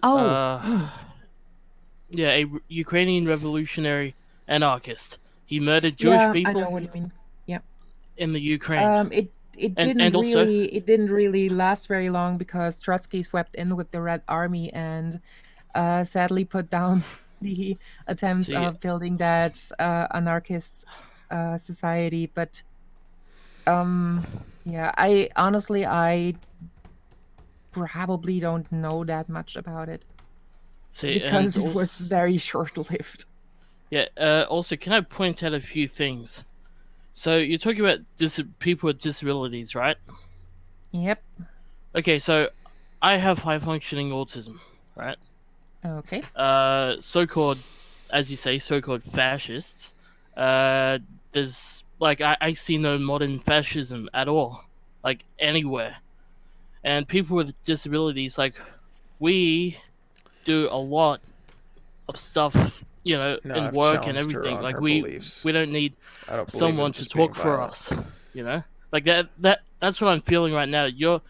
Yeah, a Ukrainian revolutionary anarchist. He murdered Jewish people. I know what you mean. Yeah. In the Ukraine. It didn't really last very long because Trotsky swept in with the Red Army and sadly put down the attempts of building that anarchist society. But yeah, I probably don't know that much about it because it was very short-lived. Yeah. Also, can I point out a few things? So you're talking about people with disabilities, right? Yep. Okay, so I have high-functioning autism, right? Okay. So-called, as you say, so-called fascists. There's I see no modern fascism at all, anywhere. And people with disabilities, we do a lot of stuff, No, in I've work and challenged her everything. on Like her we beliefs. we don't need I don't believe in someone to just being talk for violent. us. Like that's what I'm feeling right now. You're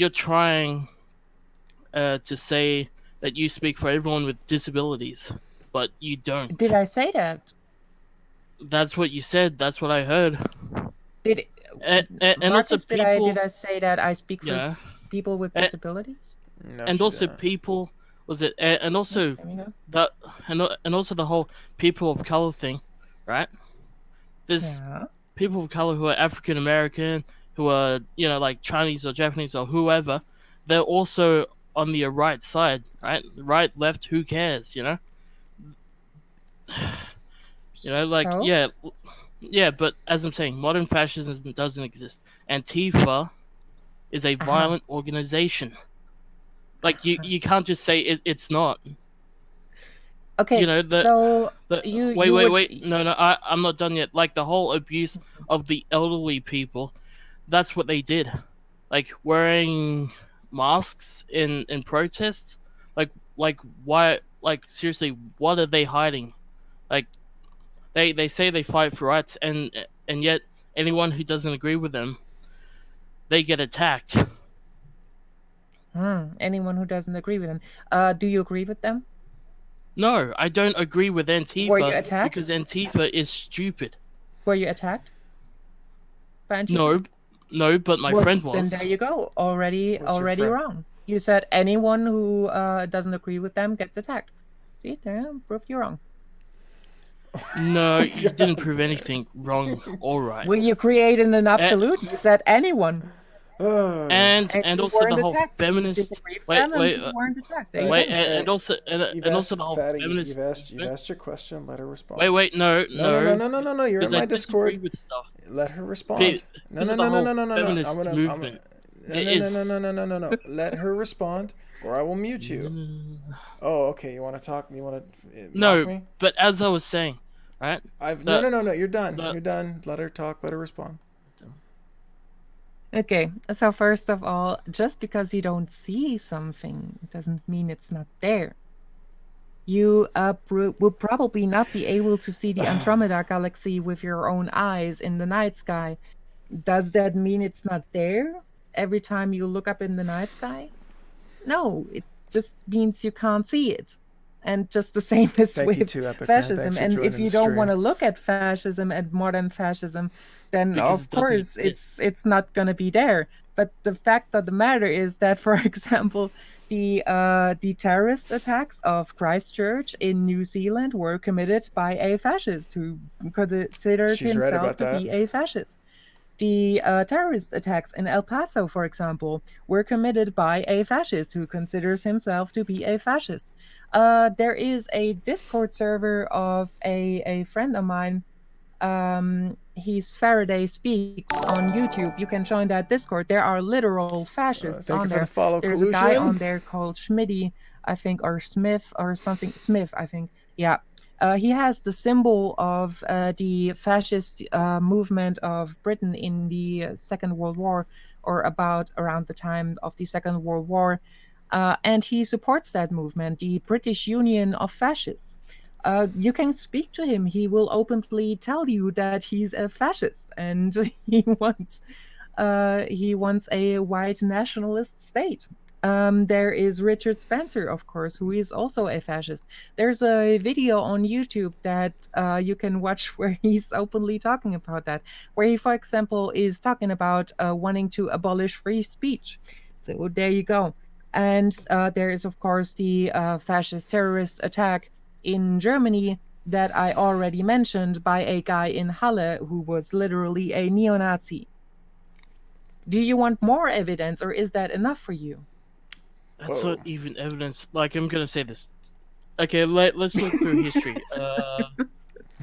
trying to say that you speak for everyone with disabilities, but you don't. Did I say that? That's what you said. That's what I heard. Did And also Marcus? Did people, I say that I speak you for know, people with and, disabilities? No, and she also didn't. people was it, and also There we go. that, and also the whole people of color thing, right? There's Yeah. people of color who are African American, who are like Chinese or Japanese or whoever. They're also on the right side, right? Right, left, who cares? Like So. yeah. But as I'm saying, modern fascism doesn't exist. Antifa is a Uh-huh. violent organization. Like you can't just say it's not. Okay. The So the you would. wait. No, I'm not done yet. Like the whole abuse of the elderly people. That's what they did. Like wearing masks in protests. Like why? Like seriously, what are they hiding? Like they say they fight for rights, and yet anyone who doesn't agree with them, they get attacked. Anyone who doesn't agree with them. Do you agree with them? No, I don't agree with Were you Antifa attacked? because Antifa is stupid. Were you attacked by Antifa? No, no, but my Well, friend then was. there you go. Already What's your friend? wrong. You said anyone who doesn't agree with them gets attacked. See, there, proved you wrong. No, you didn't prove anything wrong or right. Well, you created an absolute. You said anyone. And you also the weren't whole attacked. You feminist. disagreed with them and you weren't attacked. There you Wait, go. and also the whole Fatty, feminist. you've asked your question. Let her respond. Wait, no. No. You're in Because I my Discord. disagree with stuff. Let her respond. Because of the whole feminist I'm movement. No. Let her respond, or I will mute you. Oh, okay. You want to talk? You want to mock me? But as I was saying, right? No. You're done. You're done. Let her talk. Let her respond. Okay, so first of all, just because you don't see something doesn't mean it's not there. You will probably not be able to see the Andromeda galaxy with your own eyes in the night sky. Does that mean it's not there every time you look up in the night sky? No, it just means you can't see it. And just the same as with fascism. And if you don't want to look at fascism and modern fascism, then Because of course it's not going to be there. But the fact of the matter is that, for example, the terrorist attacks of Christchurch in New Zealand were committed by a fascist who considered himself to be a fascist. The terrorist attacks in El Paso, for example, were committed by a fascist who considers himself to be a fascist. There is a Discord server of a friend of mine. He's Faraday Speaks on YouTube. You can join that Discord. There are literal fascists on there. There's a guy on there called Schmitty, I think, or Smith or something. Smith, I think. Yeah. He has the symbol of the fascist movement of Britain in the Second World War, or around the time of the Second World War. And he supports that movement, the British Union of Fascists. You can speak to him. He will openly tell you that he's a fascist and he wants a white nationalist state. There is Richard Spencer, of course, who is also a fascist. There's a video on YouTube that you can watch where he's openly talking about that, where he, for example, is talking about wanting to abolish free speech. So there you go. And there is, of course, the fascist terrorist attack in Germany that I already mentioned by a guy in Halle who was literally a neo-Nazi. Do you want more evidence, or is that enough for you? That's not even evidence. Like, I'm gonna say this. Okay, let's look through history.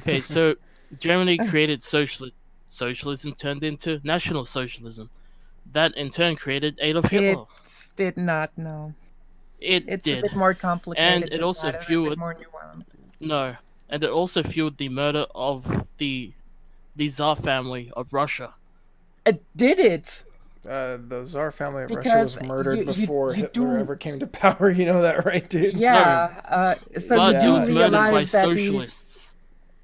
Okay, so Germany created socialism. Socialism turned into National Socialism. That in turn created Adolf Hitler. It did not, no. It's a bit more complicated. And it also fueled more nuance. No, and it also fueled the murder of the Tsar family of Russia. Did it? The Tsar family of Russia because was murdered before you Hitler do. ever came to power. You know that, right, dude? No, Yeah, so you but it do was murdered by realize that these. socialists.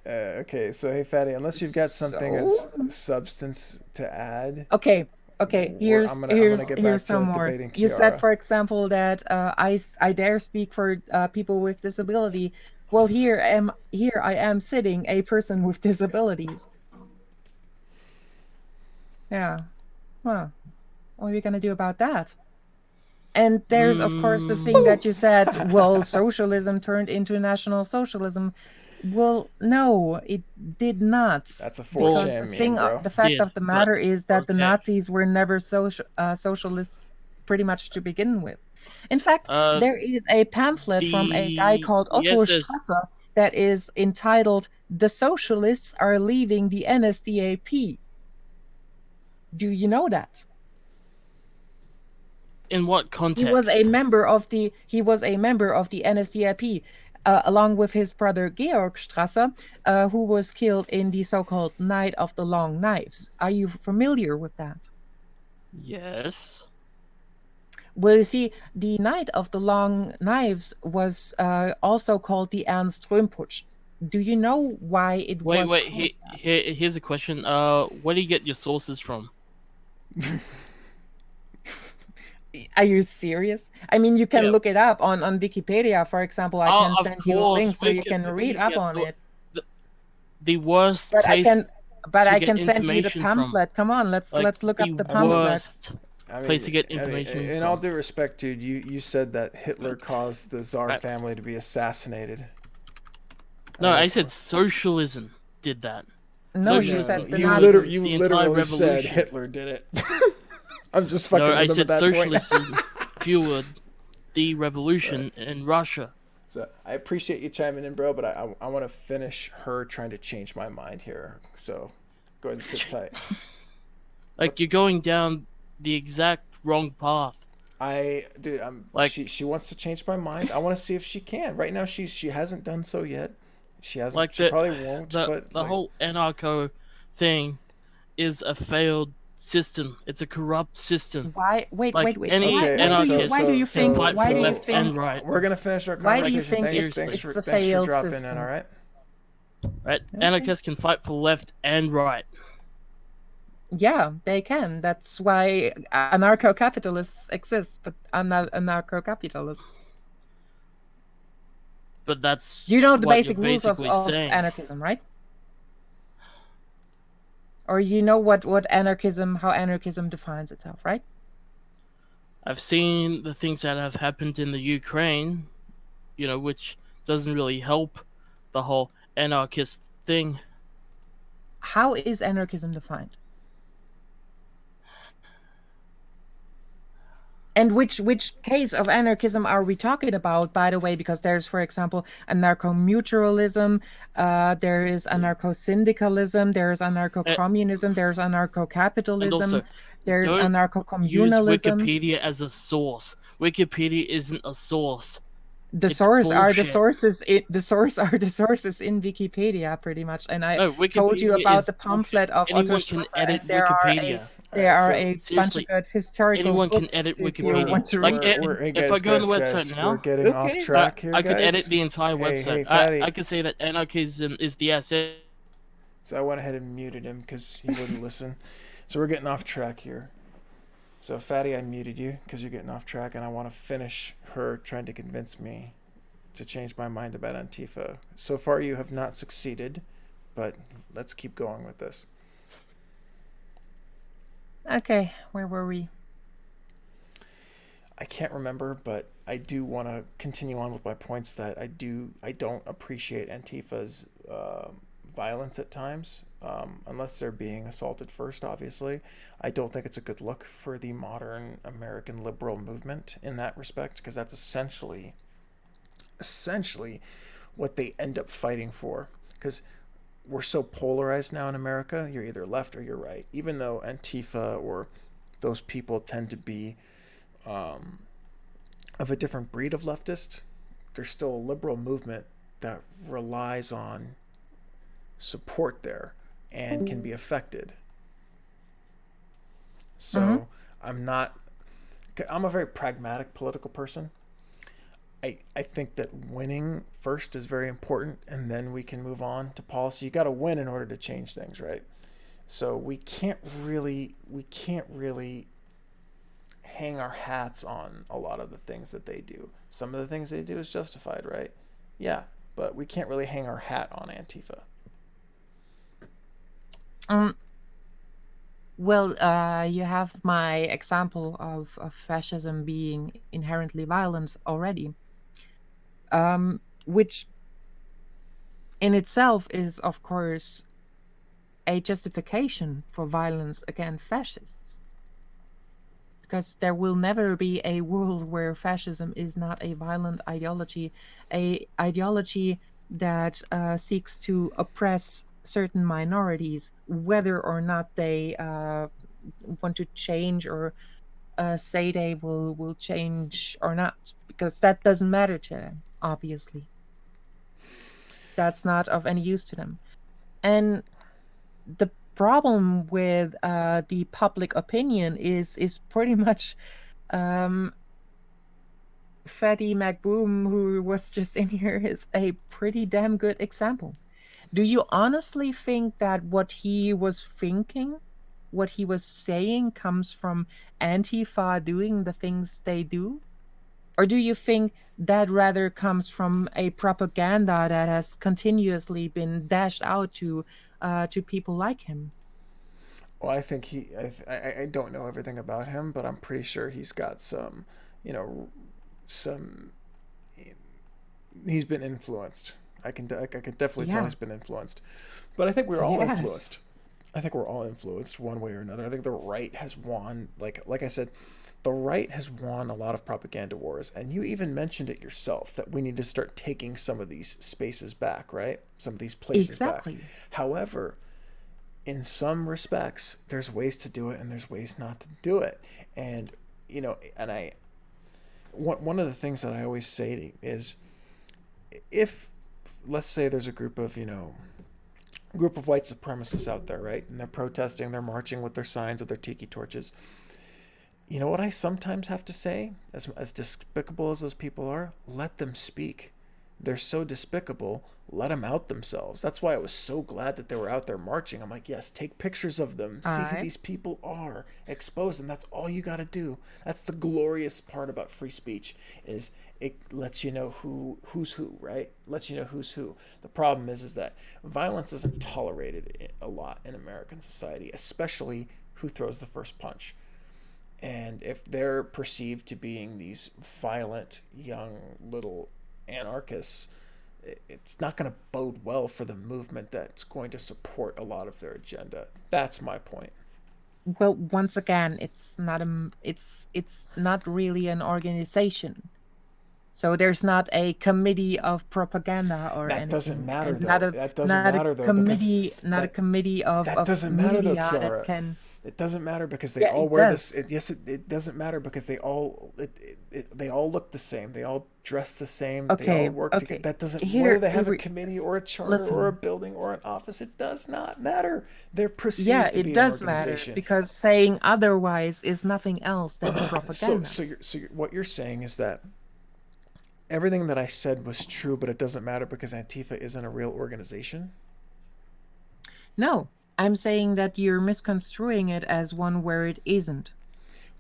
Okay, so hey, Fatty, unless you've got something of So substance to add, okay, okay. I'm gonna get back Here's some to more. debating You said, Kiara. for example, that I dare speak for people with disability. Well, here I am sitting, a person with disabilities. Yeah. Huh. What are we gonna do about that? And there's, of course, the thing that you said, well, socialism turned into National Socialism. Well, no, it did not. That's a Because 4chan meme, bro. the fact Did, of the but matter is that the okay. Nazis were never socialists pretty much to begin with. In fact, Uh, there is a pamphlet from a guy called Otto yes, yes. Strasser that is entitled "The Socialists Are Leaving the NSDAP." Do you know that? In what He context? was a member of the NSDAP, along with his brother Georg Strasser, who was killed in the so-called Night of the Long Knives. Are you familiar with that? Yes. Well, you see, the Night of the Long Knives was also called the Ernst Röhm-Putsch. Do you know why it Wait, was wait. called Here's a question. Where do you get your sources from? that? Are you serious? I mean, you can Yeah. look it up on Wikipedia, for example. I Oh, can of send you a course. link so you can read up on it. The worst But place to I get can send you the information from. pamphlet. Come on, let's Like look the up the pamphlet. worst I place to mean, get information in from. all due respect, dude, you said that Hitler caused the Tsar Right. family to be assassinated. No, I that's said what- socialism did that. No, you Socialism said the you Nazis. you the entire literally said revolution. Hitler did it. I'm just fucking No, with I him said at that point. socialism fueled the revolution in Russia. So I appreciate you chiming in, bro, but I want to finish her trying to change my mind here. So go ahead and sit tight. Like you're going down the exact wrong path. Dude, Like- she wants to change my mind. I want to see if she can. Right now, she hasn't done so yet. She hasn't. Like She probably won't. But the whole anarcho thing is a failed system. It's a corrupt system. Why? Wait, Like wait. any Why anarchist do you can think? fight Why for do you left and think? right. we're gonna finish our Why conversation. do you think thanks it's for a failed dropping system? in. All right. Right? Okay. Anarchists can fight for left and right. Yeah, they can. That's why anarcho-capitalists exist. But I'm not anarcho-capitalist. But that's You know the what basic you're rules of basically saying. anarchism, right? Or you know what how anarchism defines itself, right? I've seen the things that have happened in the Ukraine, which doesn't really help the whole anarchist thing. How is anarchism defined? And which case of anarchism are we talking about, by the way? Because there's, for example, anarcho-mutualism, there is anarcho-syndicalism, there's anarcho-communism, there's And anarcho-capitalism, also, there's don't use anarcho-communalism. Wikipedia as a source. Wikipedia isn't a source. The It's source are the bullshit. sources. The sources in Wikipedia, pretty much. And I No, told you Wikipedia about is the pamphlet bullshit. of Otto Anyone can Strasser, edit and there are Wikipedia. there are so a bunch seriously, of good historical anyone can books edit if you Wikipedia. want to Like, read. Hey, if guys, I go on the guys, website guys, now, we're getting off Okay. track here, I could guys. edit the entire Hey, website. Fatty. I could say that anarchism is the asset. So I went ahead and muted him because he wouldn't listen. So we're getting off track here. So Fatty, I muted you because you're getting off track, and I want to finish her trying to convince me to change my mind about Antifa. So far, you have not succeeded, but let's keep going with this. Okay, where were we? I can't remember, but I do want to continue on with my points that I don't appreciate Antifa's violence at times, unless they're being assaulted first, obviously. I don't think it's a good look for the modern American liberal movement in that respect, because that's essentially what they end up fighting for. Because we're so polarized now in America, you're either left or you're right. Even though Antifa or those people tend to be of a different breed of leftist, there's still a liberal movement that relies on support there and can be affected. So I'm a very pragmatic political person. I think that winning first is very important, and then we can move on to policy. You got to win in order to change things, right? So we can't really hang our hats on a lot of the things that they do. Some of the things they do is justified, right? Yeah, but we can't really hang our hat on Antifa. Um, well, you have my example of fascism being inherently violent already, which in itself is, of course, a justification for violence against fascists. Because there will never be a world where fascism is not a violent ideology, a ideology that seeks to oppress certain minorities, whether or not they want to change or say they will change or not, because that doesn't matter to them, obviously. That's not of any use to them. And the problem with the public opinion is pretty much Fatty McBoom, who was just in here, is a pretty damn good example. Do you honestly think that what he was thinking, what he was saying, comes from Antifa doing the things they do? Or do you think that rather comes from a propaganda that has continuously been dashed out to people like him? Well, I think I don't know everything about him, but I'm pretty sure he's got some, you know, some. He's been influenced. I can definitely tell Yeah. he's been influenced, but I think we're all Yes. influenced. I think we're all influenced one way or another. I think the right has won. Like I said, the right has won a lot of propaganda wars, and you even mentioned it yourself that we need to start taking some of these spaces back, right? Some of these places back. Exactly. However, in some respects, there's ways to do it and there's ways not to do it. And and one of the things that I always say is, if let's say there's a group of white supremacists out there, right? And they're protesting, they're marching with their signs, with their tiki torches. You know what I sometimes have to say? As despicable as those people are, let them speak. They're so despicable, let them out themselves. That's why I was so glad that they were out there marching. I'm like, yes, take pictures of them, see who I these people are, expose them. That's all you got to do. That's the glorious part about free speech, is it lets you know who's who, right? Lets you know who's who. The problem is that violence isn't tolerated a lot in American society, especially who throws the first punch. And if they're perceived to being these violent young little anarchists, it's not going to bode well for the movement that's going to support a lot of their agenda. That's my point. Well, once again, it's not really an organization. So there's not a committee of propaganda or That doesn't anything, matter and not though. a That doesn't not a matter though because committee, not a that committee that of doesn't matter though, media that Kiara. can. It doesn't matter because they Yeah, all it wear this. does. Yes, it doesn't matter because they all look the same. They all dress the same. They all Okay, work together. okay. That doesn't, whether Here, they have a committee or a charter or a listen. building or an office, it does not matter. They're Yeah, perceived to it be an does matter organization. because saying otherwise is nothing else than So propaganda. so what you're saying is that everything that I said was true, but it doesn't matter because Antifa isn't a real organization. No, I'm saying that you're misconstruing it as one where it isn't.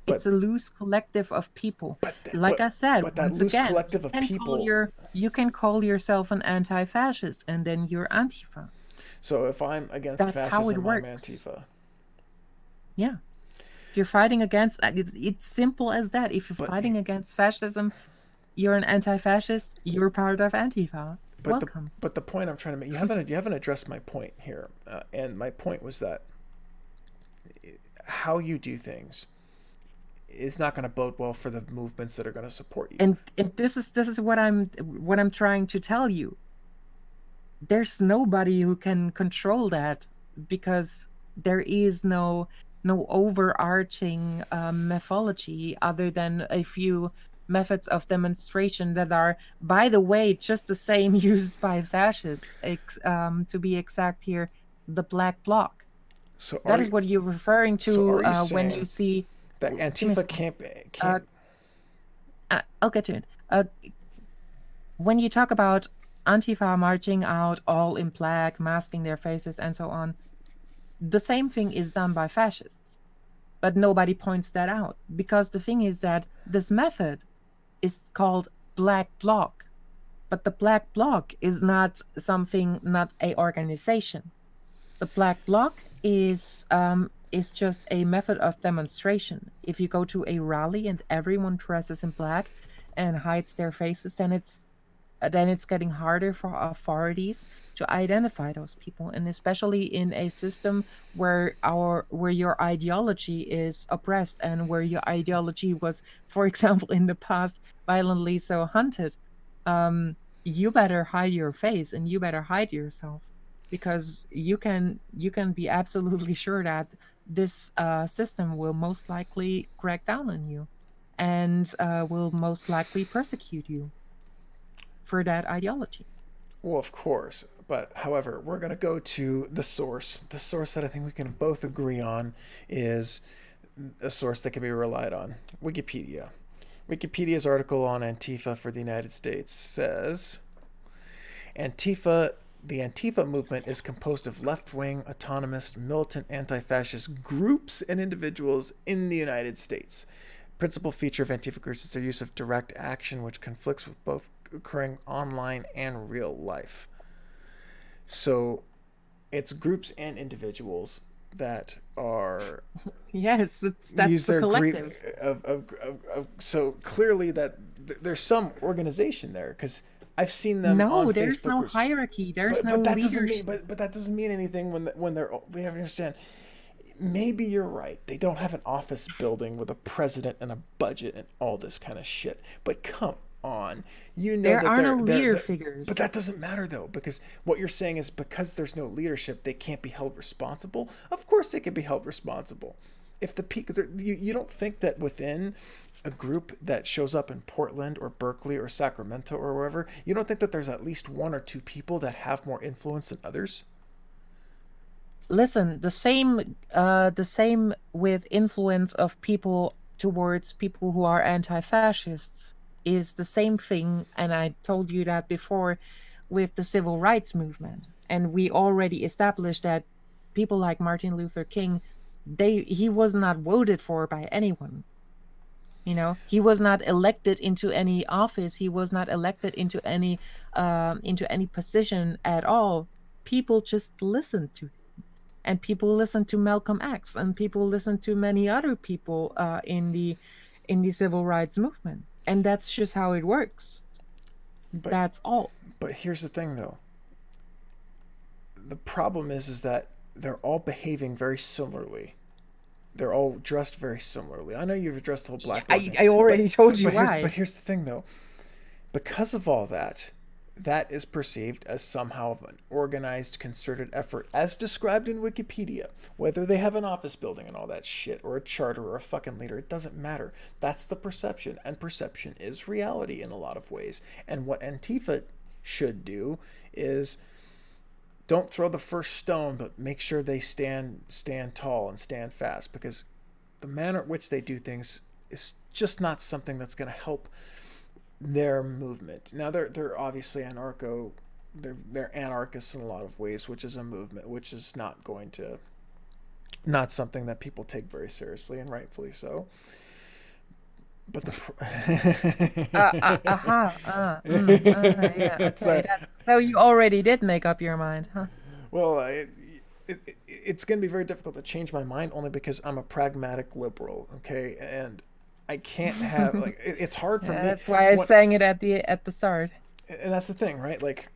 It's But a loose collective of people. but Like but I said, but that once loose again, collective of people. you can call yourself an anti-fascist and then you're Antifa. So if I'm against That's how it fascism, I'm works. Antifa. Yeah. If you're fighting against it's simple as that. If you're But fighting against fascism, you're an anti-fascist, you're part of Antifa. but the Welcome. but the point I'm trying to make, you haven't addressed my point here, and my point was that how you do things is not going to bode well for the movements that are going to support you. And this is what I'm trying to tell you. There's nobody who can control that because there is no overarching mythology other than a few methods of demonstration that are, by the way, just the same used by fascists. To be exact here, the Black Bloc. So That is what you're referring so to are you when you saying see That give me a Antifa second. can't. I'll get to it. When you talk about Antifa marching out all in black, masking their faces and so on, the same thing is done by fascists. But nobody points that out, because the thing is that this method is called Black Bloc. But the Black Bloc is not a organization. The Black Bloc is just a method of demonstration. If you go to a rally and everyone dresses in black and hides their faces, then it's getting harder for authorities to identify those people, and especially in a system where your ideology is oppressed and where your ideology was, for example, in the past, violently so hunted. You better hide your face and you better hide yourself, because you can be absolutely sure that this system will most likely crack down on you and will most likely persecute you for that ideology. Well, of course. But however, we're going to go to the source. The source that I think we can both agree on is a source that can be relied on: Wikipedia. Wikipedia's article on Antifa for the United States says Antifa. The Antifa movement is composed of left-wing, autonomous, militant, anti-fascist groups and individuals in the United States. Principal feature of Antifa groups is their use of direct action, which conflicts with both occurring online and real life. So it's groups and individuals that are Yes, that's use the their collective. so clearly that there's some organization there, because I've seen them on No, there's Facebook no groups. hierarchy. There's no But that doesn't mean leadership. but that doesn't mean anything when they're, we have to understand. Maybe you're right. They don't have an office building with a president and a budget and all this kind of shit. But come on, you know There that are no they're leader but figures. that doesn't matter though, because what you're saying is because there's no leadership, they can't be held responsible. Of course, they can be held responsible. If the peak, you don't think that within a group that shows up in Portland or Berkeley or Sacramento or wherever, you don't think that there's at least one or two people that have more influence than others? Listen, the same with influence of people towards people who are anti-fascists is the same thing, and I told you that before, with the civil rights movement. And we already established that people like Martin Luther King, he was not voted for by anyone. He was not elected into any office. He was not elected into any position at all. People just listened to him, and people listened to Malcolm X, and people listened to many other people in the civil rights movement, and that's just how it works. But That's all. but here's the thing though. The problem is that they're all behaving very similarly. They're all dressed very similarly. I know you've addressed the whole black bloc thing. I already told you why. But here's the thing though. Because of all that, that is perceived as somehow of an organized, concerted effort, as described in Wikipedia. Whether they have an office building and all that shit, or a charter, or a fucking leader, it doesn't matter. That's the perception, and perception is reality in a lot of ways. And what Antifa should do is don't throw the first stone, but make sure they stand tall and stand fast, because the manner in which they do things is just not something that's going to help their movement. Now they're obviously they're anarchists in a lot of ways, which is a movement which is not something that people take very seriously, and rightfully so. But Yeah. Okay, so you already did make up your mind, huh? Well, it's going to be very difficult to change my mind, only because I'm a pragmatic liberal, okay? And I can't have, like, it's hard for me. That's why I sang it at the start. And that's the thing, right? Like,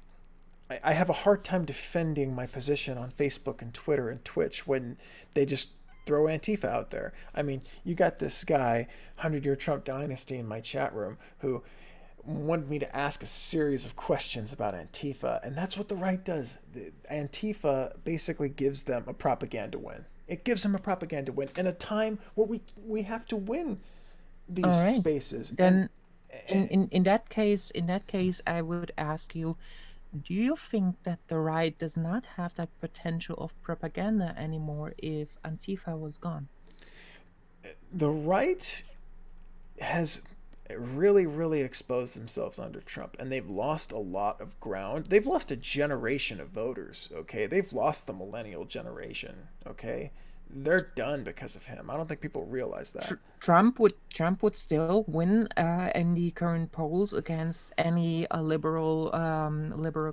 I have a hard time defending my position on Facebook and Twitter and Twitch when they just throw Antifa out there. I mean, you got this guy, 100-Year Trump Dynasty, in my chat room who wanted me to ask a series of questions about Antifa, and that's what the right does. Antifa basically gives them a propaganda win. It gives them a propaganda win in a time where we have to win these spaces. Then, in that case, I would ask you: do you think that the right does not have that potential of propaganda anymore if Antifa was gone? The right has really, really exposed themselves under Trump, and they've lost a lot of ground. They've lost a generation of voters, okay? They've lost the millennial generation, okay? They're done because of him. I don't think people realize that. Trump would still win in the current polls against any liberal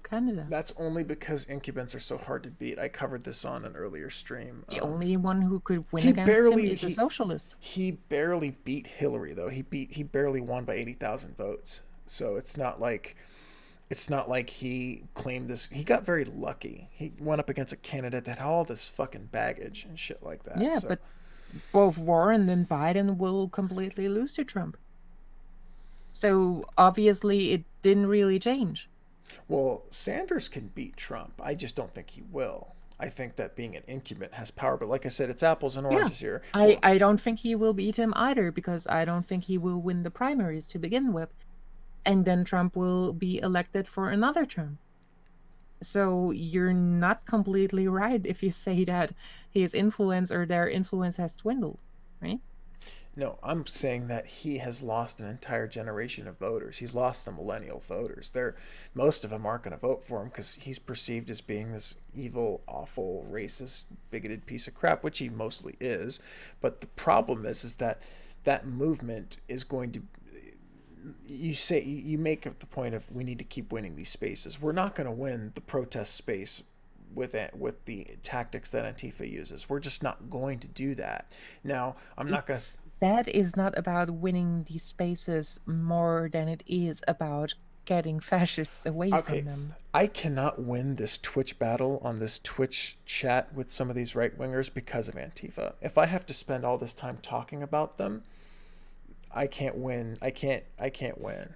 candidate. That's only because incumbents are so hard to beat. I covered this on an earlier stream. The only one who could win he against barely- him is a he- socialist. He barely beat Hillary, though. He barely won by 80,000 votes. So it's not like he claimed this. He got very lucky. He went up against a candidate that had all this fucking baggage and shit like that. Yeah, so. but both Warren and Biden will completely lose to Trump. So obviously it didn't really change. Well, Sanders can beat Trump. I just don't think he will. I think that being an incumbent has power, but like I said, it's apples and oranges here. I don't think he will beat him either, because I don't think he will win the primaries to begin with. And then Trump will be elected for another term. So you're not completely right if you say that his influence or their influence has dwindled, right? No, I'm saying that he has lost an entire generation of voters. He's lost the millennial voters. Most of them aren't going to vote for him because he's perceived as being this evil, awful, racist, bigoted piece of crap, which he mostly is. But the problem is that movement is going to. You make up the point of we need to keep winning these spaces. We're not going to win the protest space with the tactics that Antifa uses. We're just not going to do that. Now, I'm not going to. That is not about winning these spaces more than it is about getting fascists away from them. I cannot win this Twitch battle on this Twitch chat with some of these right-wingers because of Antifa. If I have to spend all this time talking about them, I can't win. I can't win.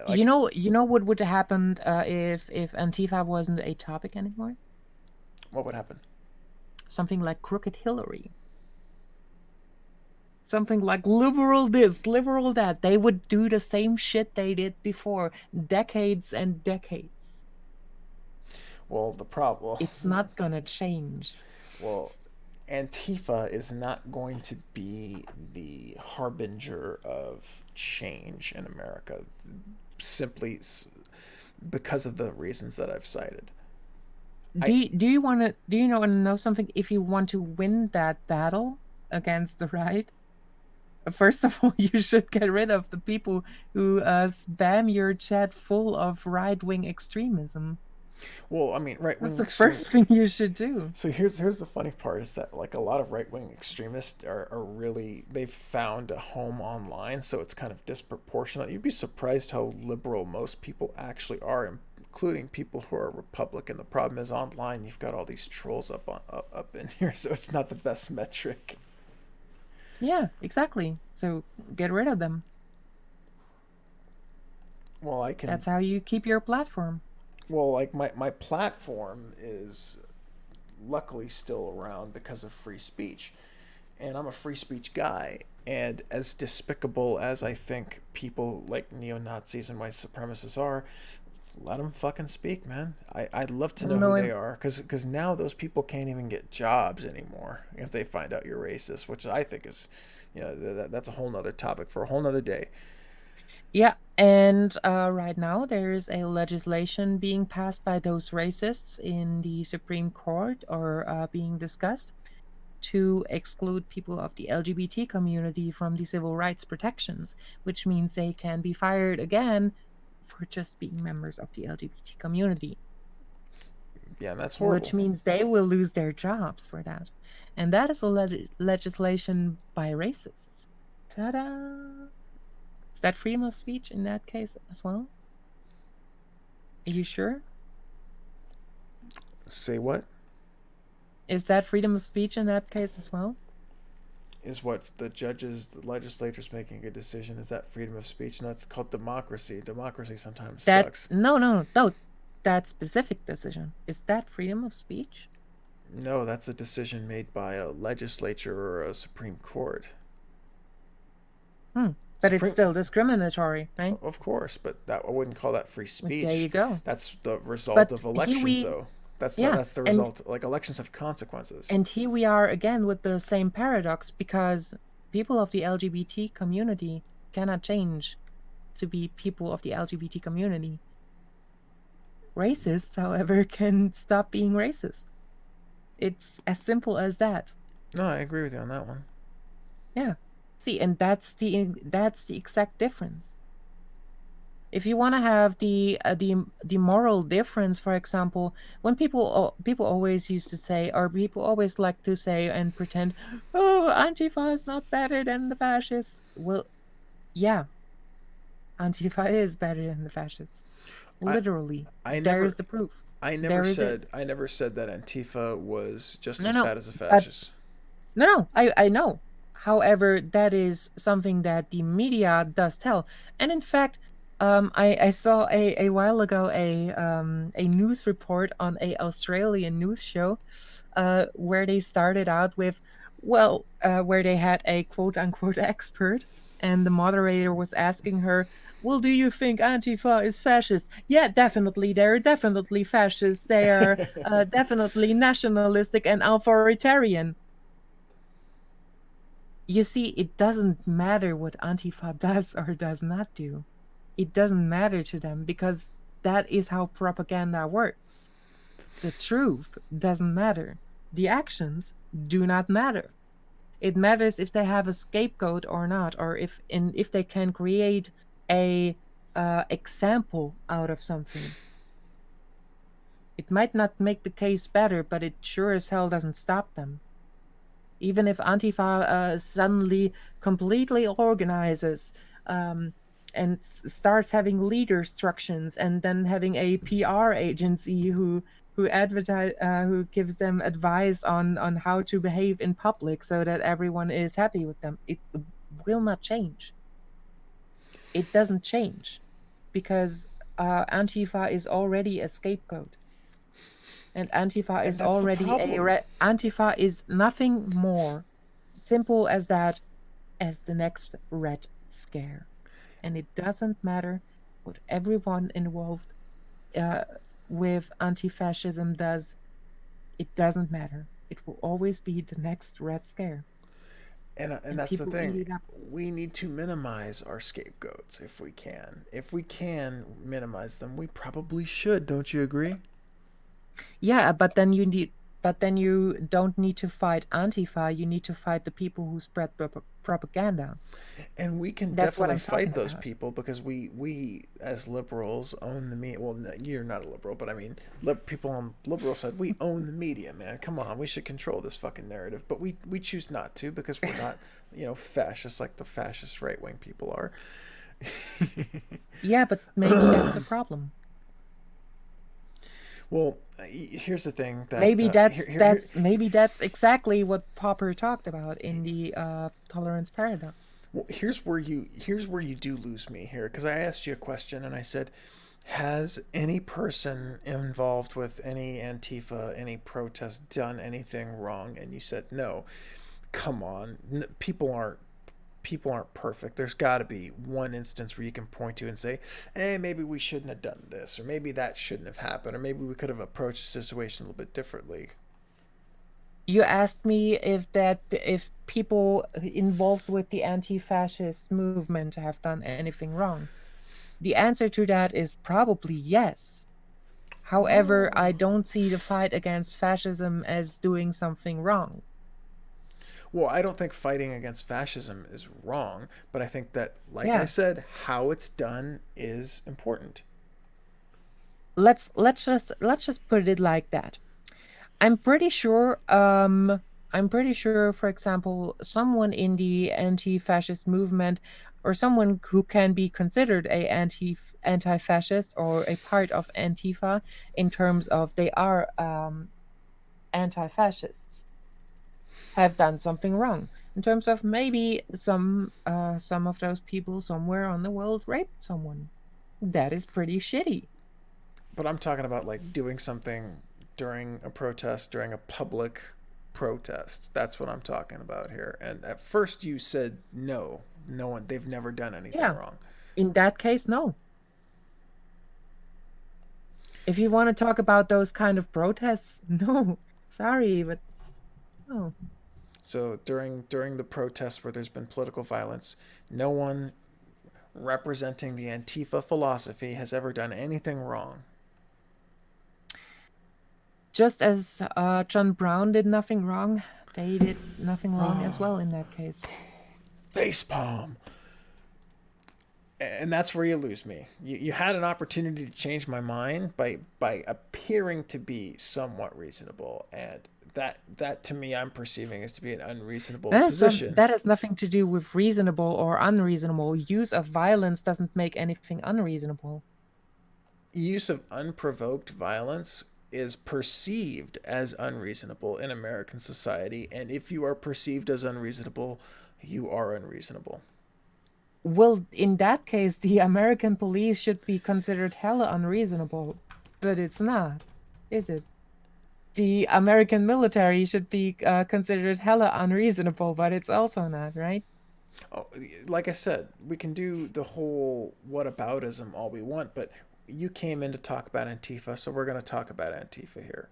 You know what would happen if Antifa wasn't a topic anymore? What would happen? Something like Crooked Hillary. Something like liberal this, liberal that. They would do the same shit they did before, decades and decades. Well, the problem. It's not gonna change. Well, Antifa is not going to be the harbinger of change in America, simply because of the reasons that I've cited. Do you know something? If you want to win that battle against the right, first of all, you should get rid of the people who spam your chat full of right-wing extremism. Well, I mean, right-wing. That's the first thing you should do. So here's the funny part is that like a lot of right-wing extremists are really, they've found a home online, so it's kind of disproportionate. You'd be surprised how liberal most people actually are, including people who are Republican. The problem is online you've got all these trolls up in here, so it's not the best metric. Yeah, exactly. So get rid of them. Well, I can. That's how you keep your platform. Well, like my platform is luckily still around because of free speech. And I'm a free speech guy. And as despicable as I think people like neo-Nazis and white supremacists are, let them fucking speak, man. I'd love to know who they are. Because now those people can't even get jobs anymore if they find out you're racist, which I think is, that's a whole nother topic for a whole nother day. Yeah, and right now there is a legislation being passed by those racists in the Supreme Court, or being discussed, to exclude people of the LGBT community from the civil rights protections, which means they can be fired again for just being members of the LGBT community. Yeah, that's horrible. Which means they will lose their jobs for that. And that is a legislation by racists. Ta-da! Is that freedom of speech in that case as well? Are you sure? Say what? Is that freedom of speech in that case as well? Is what the legislators making a decision, is that freedom of speech? And that's called democracy. Democracy sometimes sucks. No. That specific decision. Is that freedom of speech? No, that's a decision made by a legislature or a Supreme Court. But it's still discriminatory, right? Of course, but I wouldn't call that free speech. There you go. That's the result of elections, though. That's the result. Like, elections have consequences. And here we are again with the same paradox, because people of the LGBT community cannot change to be people of the LGBT community. Racists, however, can stop being racist. It's as simple as that. No, I agree with you on that one. Yeah. See, and that's the exact difference. If you want to have the moral difference, for example, when people always used to say, or people always like to say and pretend, oh, Antifa is not better than the fascists. Well, yeah, Antifa is better than the fascists. Literally, there's the proof. I never said that Antifa was just as bad as a fascist. No, I know. However, that is something that the media does tell, and in fact, I saw a while ago a news report on a Australian news show, where they started out with, where they had a quote unquote expert, and the moderator was asking her, well, do you think Antifa is fascist? Yeah, definitely. They're definitely fascist. They are definitely nationalistic and authoritarian. You see, it doesn't matter what Antifa does or does not do. It doesn't matter to them because that is how propaganda works. The truth doesn't matter. The actions do not matter. It matters if they have a scapegoat or not, or if they can create a example out of something. It might not make the case better, but it sure as hell doesn't stop them. Even if Antifa suddenly completely organizes and starts having leader instructions, and then having a PR agency who advertise, who gives them advice on how to behave in public so that everyone is happy with them, it will not change. It doesn't change because Antifa is already a scapegoat. And Antifa is already Antifa is nothing more simple as that, as the next Red Scare. And it doesn't matter what everyone involved with anti-fascism does. It doesn't matter. It will always be the next Red Scare. And that's the thing. We need to minimize our scapegoats if we can. If we can minimize them, we probably should. Don't you agree? Yeah, but then you don't need to fight Antifa. You need to fight the people who spread propaganda. And we can definitely fight those people because we as liberals own the media. Well, you're not a liberal, but I mean, people on the liberal side, we own the media, man. Come on, we should control this fucking narrative, but we choose not to because we're not, fascists like the fascist right wing people are. Yeah, but maybe that's a problem. Well, here's the thing. Maybe maybe that's exactly what Popper talked about in the tolerance paradox. Well, here's where you do lose me here, because I asked you a question and I said, has any person involved with any Antifa, any protest, done anything wrong? And you said no. Come on, people aren't perfect. There's got to be one instance where you can point to and say, hey, maybe we shouldn't have done this, or maybe that shouldn't have happened, or maybe we could have approached the situation a little bit differently. You asked me if people involved with the anti-fascist movement have done anything wrong. The answer to that is probably yes. However, I don't see the fight against fascism as doing something wrong. Well, I don't think fighting against fascism is wrong, but I think that, I said, how it's done is important. Let's just put it like that. I'm pretty sure, for example, someone in the anti-fascist movement, or someone who can be considered a anti-fascist or a part of Antifa in terms of they are anti-fascists, have done something wrong. In terms of maybe some of those people somewhere on the world raped someone. That is pretty shitty. But I'm talking about doing something during a protest, during a public protest. That's what I'm talking about here. And at first you said no one, they've never done anything wrong. In that case, no. If you want to talk about those kind of protests, no. Sorry, but no. So during the protests where there's been political violence, no one representing the Antifa philosophy has ever done anything wrong. Just as John Brown did nothing wrong, they did nothing wrong as well in that case. Facepalm. And that's where you lose me. You had an opportunity to change my mind by appearing to be somewhat reasonable, and that to me I'm perceiving as to be an unreasonable position. That has nothing to do with reasonable or unreasonable. Use of violence doesn't make anything unreasonable. Use of unprovoked violence is perceived as unreasonable in American society, and if you are perceived as unreasonable, you are unreasonable. Well, in that case, the American police should be considered hella unreasonable, but it's not, is it? The American military should be considered hella unreasonable, but it's also not, right? Oh, like I said, we can do the whole whataboutism all we want, but you came in to talk about Antifa, so we're going to talk about Antifa here.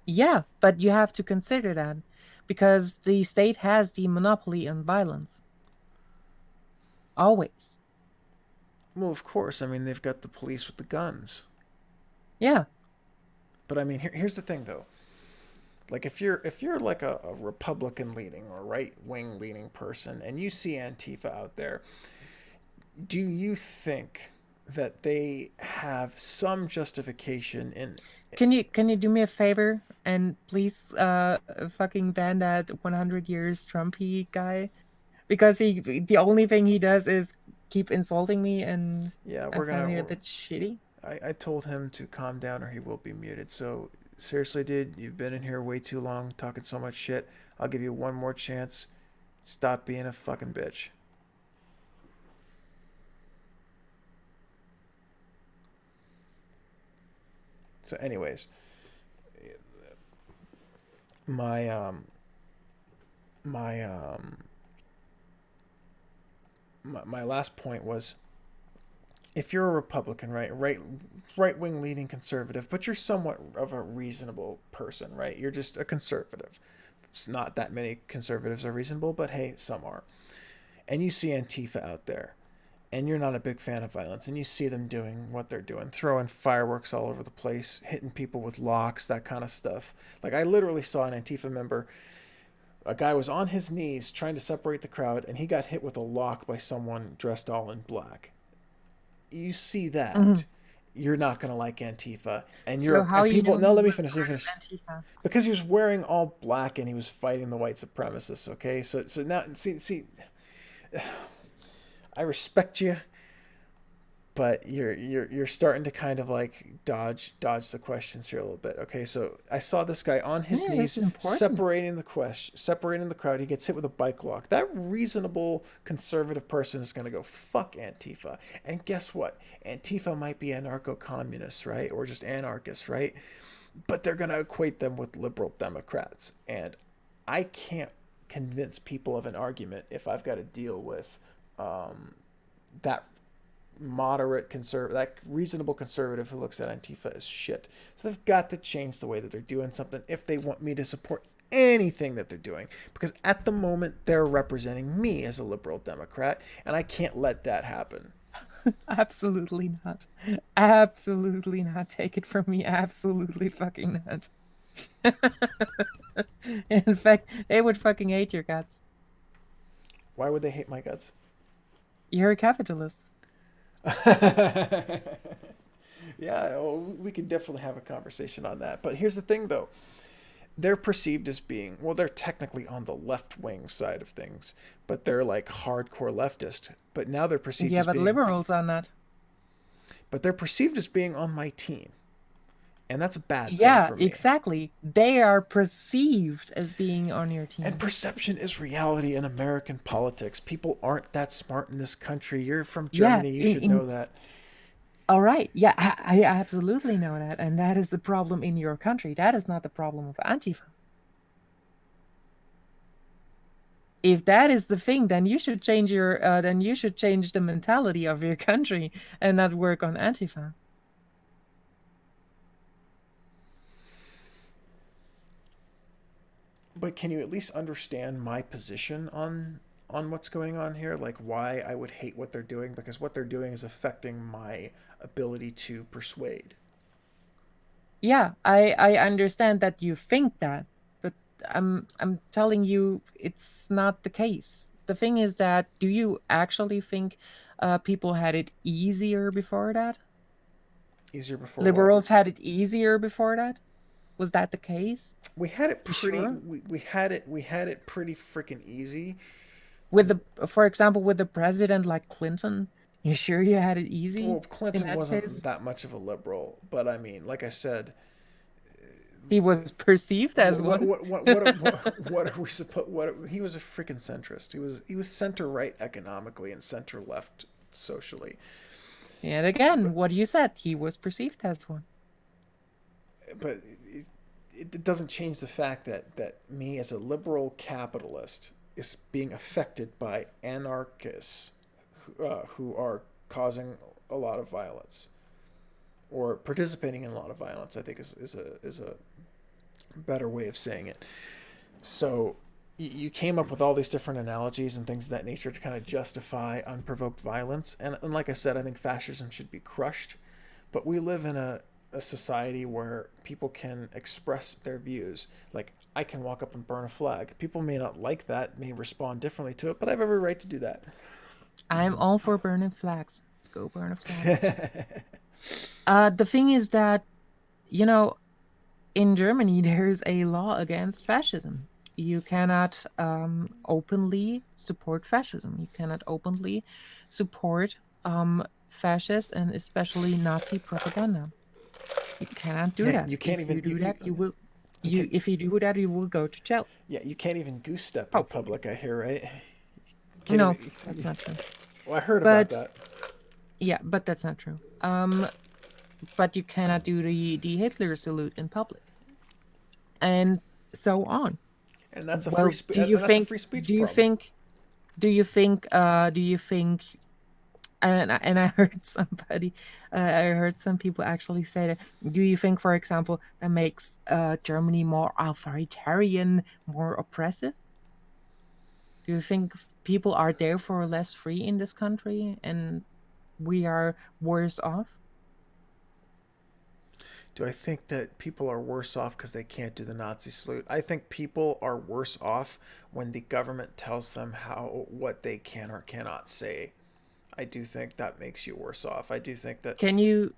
Yeah, but you have to consider that because the state has the monopoly on violence. Always. Well, of course. I mean, they've got the police with the guns. Yeah. But I mean, here's the thing, though. Like, if you're like a Republican leaning or right wing leaning person, and you see Antifa out there, do you think that they have some justification in? Can you do me a favor and please fucking ban that 100 years Trumpy guy, because the only thing he does is keep insulting me, and yeah, I'm finding it a bit shitty. I told him to calm down or he will be muted. So seriously, dude, you've been in here way too long talking so much shit. I'll give you one more chance. Stop being a fucking bitch. So anyways, my my last point was, if you're a Republican, right wing leaning conservative, but you're somewhat of a reasonable person, right? You're just a conservative. It's not that many conservatives are reasonable, but hey, some are. And you see Antifa out there, and you're not a big fan of violence, and you see them doing what they're doing, throwing fireworks all over the place, hitting people with locks, that kind of stuff. Like, I literally saw an Antifa member. A guy was on his knees trying to separate the crowd, and he got hit with a lock by someone dressed all in black. You see that, you're not gonna like Antifa, and you're So how and you people. know No, let me he was finish. part of Antifa? Because he was wearing all black and he was fighting the white supremacists. Okay, so now see, I respect you, but you're starting to kind of like dodge the questions here a little bit. Okay, so I saw this guy on his knees separating the crowd. He gets hit with a bike lock. That reasonable conservative person is going to go, fuck Antifa. And guess what? Antifa might be anarcho-communists, right? Or just anarchists, right? But they're going to equate them with liberal Democrats. And I can't convince people of an argument if I've got to deal with that that reasonable conservative who looks at Antifa as shit. So they've got to change the way that they're doing something if they want me to support anything that they're doing, because at the moment they're representing me as a liberal Democrat, and I can't let that happen. Absolutely not. Absolutely not. Take it from me. Absolutely fucking not. In fact, they would fucking hate your guts. Why would they hate my guts? You're a capitalist. Yeah, well, we could definitely have a conversation on that. But here's the thing, though. They're perceived as being, well, they're technically on the left-wing side of things, but they're like hardcore leftist. But now they're perceived as being... Yeah, but liberals are not. But they're perceived as being on my team. And that's a bad thing for me. Yeah, exactly. They are perceived as being on your team. And perception is reality in American politics. People aren't that smart in this country. You're from Germany. You should know that. All right. Yeah, I absolutely know that. And that is the problem in your country. That is not the problem of Antifa. If that is the thing, then you should change the mentality of your country and not work on Antifa. But can you at least understand my position on what's going on here? Like why I would hate what they're doing, because what they're doing is affecting my ability to persuade. Yeah, I understand that you think that, but I'm telling you it's not the case. The thing is that, do you actually think people had it easier before that? Easier before what? Liberals had it easier before that? Was that the case? We had it You pretty. sure? We had it pretty freaking easy. With for example, with the president like Clinton, you sure you had it Well, easy in Clinton that wasn't case? that much of a liberal, but I mean, like I said, He was perceived as one. what are we supposed? What he was a freaking centrist. He was center right economically and center left socially. And again, But what you said, he was perceived as one. but it doesn't change the fact that me as a liberal capitalist is being affected by anarchists who are causing a lot of violence or participating in a lot of violence. I think is a better way of saying it. So you came up with all these different analogies and things of that nature to kind of justify unprovoked violence. And like I said, I think fascism should be crushed. But we live in a society where people can express their views. Like, I can walk up and burn a flag. People may not like that, may respond differently to it, but I have every right to do that. I'm all for burning flags. Go burn a flag. The thing is that, you know, in Germany, there's a law against fascism. You cannot openly support fascism. You cannot openly support fascist and especially Nazi propaganda. You cannot do Man, that. you can't If you even do that, you will. you can, If you do that, you will go to jail. yeah, you can't even goose step in Hopefully. public. I hear, right? Can't No, even. that's not true. Well, I heard about But that. yeah, but that's not true. But you cannot do the Hitler salute in public, and so on. And that's a free Well, speech. That's a free speech do you problem. think, do you think, and I heard I heard some people actually say that, do you think, for example, that makes Germany more authoritarian, more oppressive? Do you think people are therefore less free in this country and we are worse off? Do I think that people are worse off because they can't do the Nazi salute? I think people are worse off when the government tells them what they can or cannot say. I do think that makes you worse off. I do think that Can you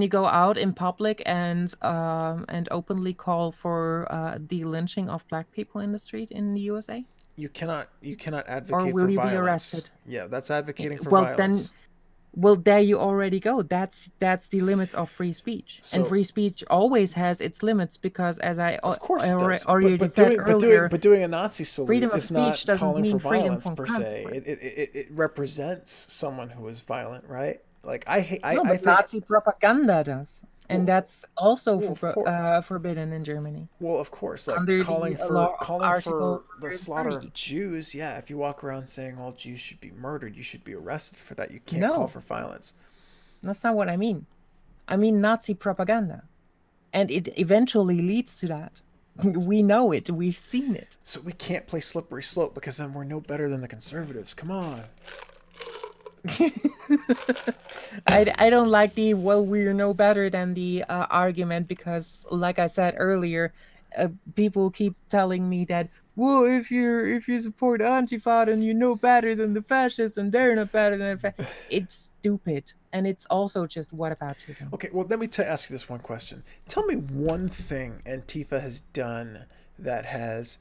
go out in public and openly call for the lynching of black people in the street in the USA? you cannot Or advocate will for you be violence. arrested? Yeah, that's advocating for Well, then, violence. well, there you already go. That's the limits of free speech, and So free speech always has its limits because, as of course I it does. already said earlier, But doing a Nazi salute freedom of is speech not doesn't calling for mean freedom violence from per se. consequence. It represents someone who is violent, right? Like I hate No, I but think Nazi propaganda does, and well, that's also well of course forbidden in Germany well of course like under the law of calling for Article the slaughter of 30. Jews. Yeah, if you walk around saying all Jews should be murdered, you should be arrested for that. You can't call No, for violence. that's not what I mean. I mean Nazi propaganda, and it eventually leads to that. We know it. We've seen it. So we can't play slippery slope because then we're no better than the conservatives. Come on. I don't like the, well, we're no better than the argument, because like I said earlier, people keep telling me that, well, if you support Antifa, then you know better than the fascists and they're not better than it's stupid, and it's also just whataboutism. Okay, well, let me ask you this one question. Tell me one thing Antifa has done that has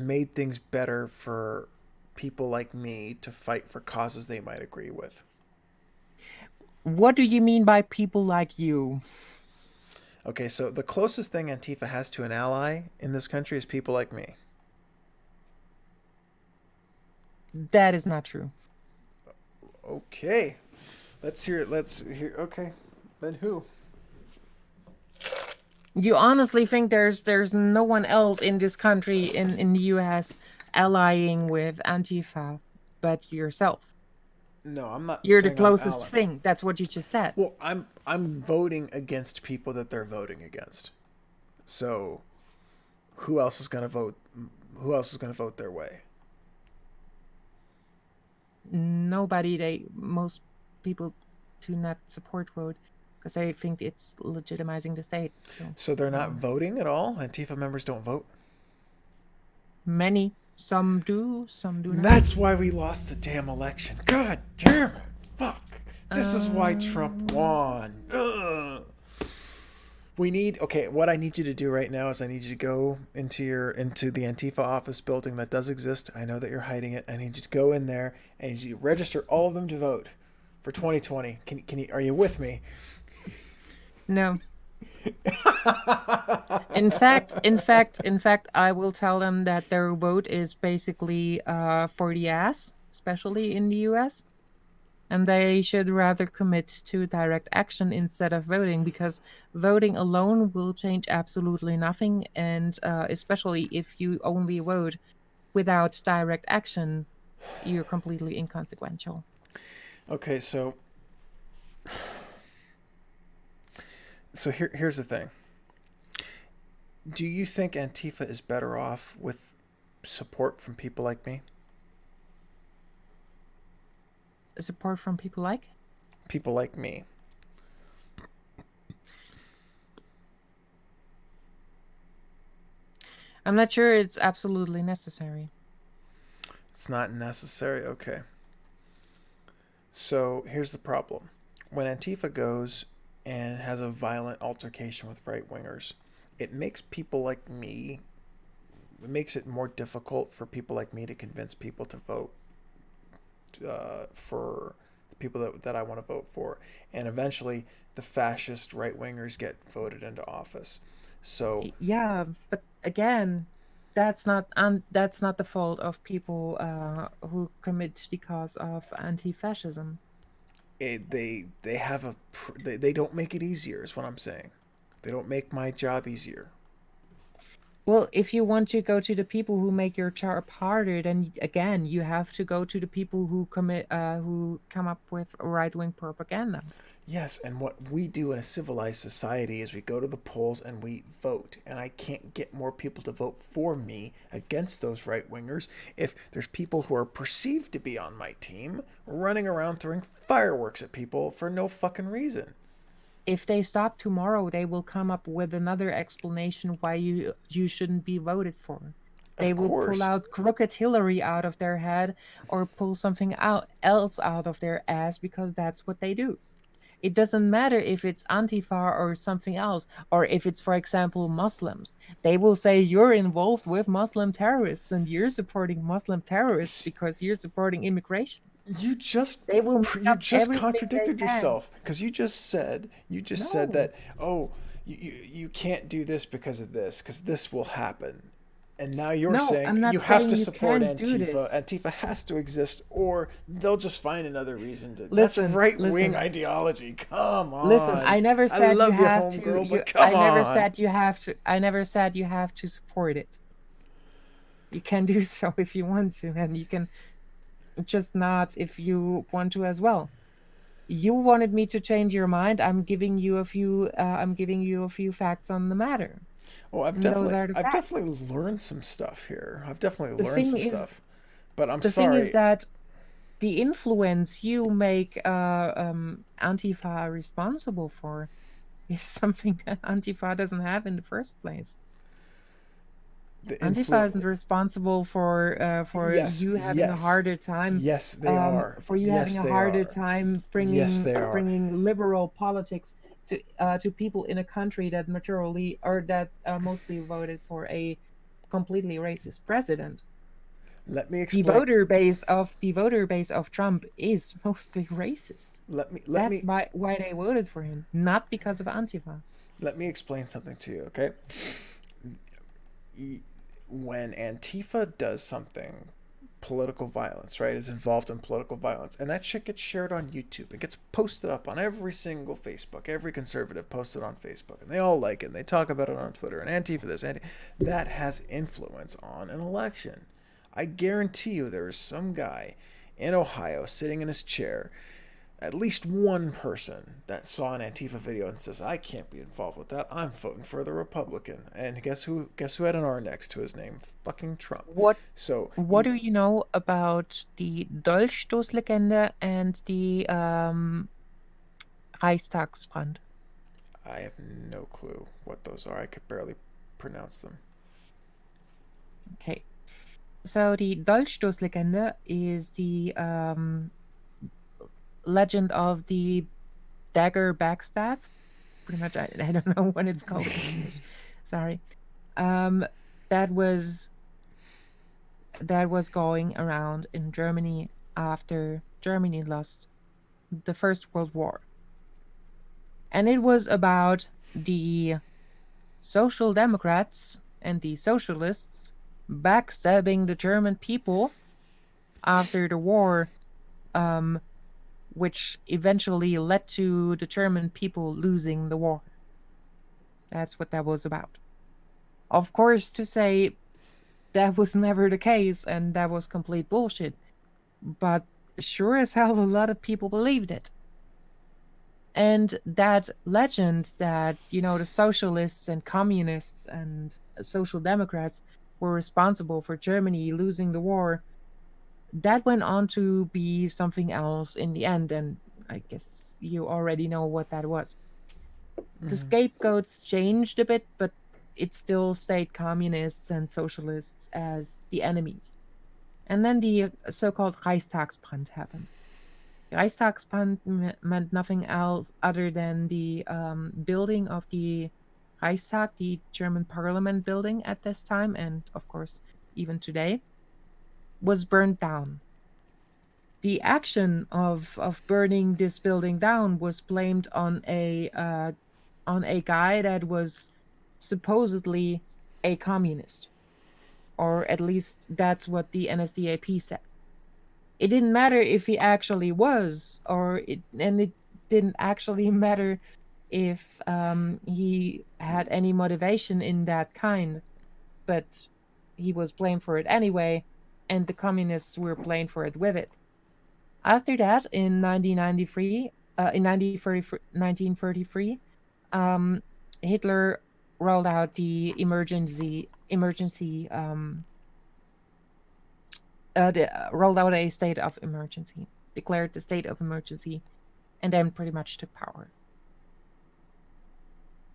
made things better for people like me to fight for causes they might agree with. What do you mean by people like you? Okay, so the closest thing Antifa has to an ally in this country is people like me. That is not true. Okay. Let's hear it. Okay. Then who? You honestly think there's no one else in this country, in the US, allying with Antifa but yourself? No, I'm not You're the saying I'm closest ally. thing. That's what you just said. Well, I'm voting against people that they're voting against. So who else is going to vote? Who else is going to vote their way? Nobody. Most people do not support vote because they think it's legitimizing the state. So they're not voting at all? Antifa members don't vote? Many. Some do, some do not. That's why we lost the damn election. God damn it. Fuck. This is why Trump won. Ugh. What I need you to do right now is I need you to go into the Antifa office building that does exist. I know that you're hiding it. I need you to go in there and I need you to register all of them to vote for 2020. Are you with me? No. In fact, I will tell them that their vote is basically for the ass, especially in the US. And they should rather commit to direct action instead of voting, because voting alone will change absolutely nothing. And especially if you only vote without direct action, you're completely inconsequential. Okay, so here's the thing. Do you think Antifa is better off with support from people like me? Support from people like? People like me. I'm not sure it's absolutely necessary. It's not necessary? Okay. So here's the problem. When Antifa goes and has a violent altercation with right-wingers, it makes people like me, it makes it more difficult for people like me to convince people to vote for the people that I want to vote for. And eventually the fascist right-wingers get voted into office. So yeah, but again, that's not the fault of people who commit to the cause of anti-fascism. They don't make it easier, is what I'm saying. They don't make my job easier. Well, if you want to go to the people who make your job harder, then again, you have to go to the people who come up with right-wing propaganda. Yes, and what we do in a civilized society is we go to the polls and we vote. And I can't get more people to vote for me against those right-wingers if there's people who are perceived to be on my team running around throwing fireworks at people for no fucking reason. If they stop tomorrow, they will come up with another explanation why you shouldn't be voted for. They will pull out crooked Hillary out of their head or pull something else out of their ass, because that's what they do. It doesn't matter if it's Antifa or something else, or if it's, for example, Muslims. They will say you're involved with Muslim terrorists and you're supporting Muslim terrorists because you're supporting immigration. You just contradicted yourself, because you just said that, oh, you can't do this because of this, because this will happen. And now you're saying you have to support Antifa. Antifa has to exist, or they'll just find another reason to. That's right-wing ideology. Come on. Listen, I never said you have to. I never said you have to. I never said you have to support it. You can do so if you want to, and you can just not if you want to as well. You wanted me to change your mind. I'm giving you a few. I'm giving you a few facts on the matter. Oh, I've definitely learned some stuff here. I've definitely learned some stuff. But I'm sorry. The thing is that the influence you make Antifa responsible for is something that Antifa doesn't have in the first place. Antifa isn't responsible for you having a harder time. Yes, they are. For you having a harder time bringing liberal politics to people in a country that mostly voted for a completely racist president. Let me explain. The voter base of Trump is mostly racist. That's why they voted for him, not because of Antifa. Let me explain something to you, okay? When Antifa does something, political violence, right, is involved in political violence, and that shit gets shared on YouTube. It gets posted up on every single Facebook. Every conservative posted on Facebook, and they all like it, and they talk about it on Twitter, and Antifa this, that has influence on an election. I guarantee you there is some guy in Ohio sitting in his chair at least one person that saw an Antifa video and says, I can't be involved with that. I'm voting for the Republican. And guess who had an R next to his name? Fucking Trump. What So what do you know about the Dolchstoßlegende and the Reichstagsbrand? I have no clue what those are. I could barely pronounce them. Okay. So the Dolchstoßlegende is the legend of the dagger backstab. Pretty much, I don't know what it's called in English. Sorry. That was going around in Germany after Germany lost the First World War. And it was about the Social Democrats and the Socialists backstabbing the German people after the war, which eventually led to the German people losing the war. That's what that was about. Of course, to say that was never the case and that was complete bullshit, but sure as hell a lot of people believed it. And that legend that, the socialists and communists and social democrats were responsible for Germany losing the war, that went on to be something else in the end. And I guess you already know what that was. The scapegoats changed a bit, but it still stayed communists and socialists as the enemies. And then the so-called Reichstagsbrand happened. Reichstagsbrand meant nothing else other than the building of the Reichstag, the German parliament building at this time, and of course even today, was burned down. The action of burning this building down was blamed on a guy that was supposedly a communist, or at least that's what the NSDAP said. It didn't matter if he actually was, it didn't actually matter if he had any motivation in that kind, but he was blamed for it anyway, and the communists were blamed for it with it. After that, in 1933, Hitler rolled out the rolled out a state of emergency, declared the state of emergency, and then pretty much took power.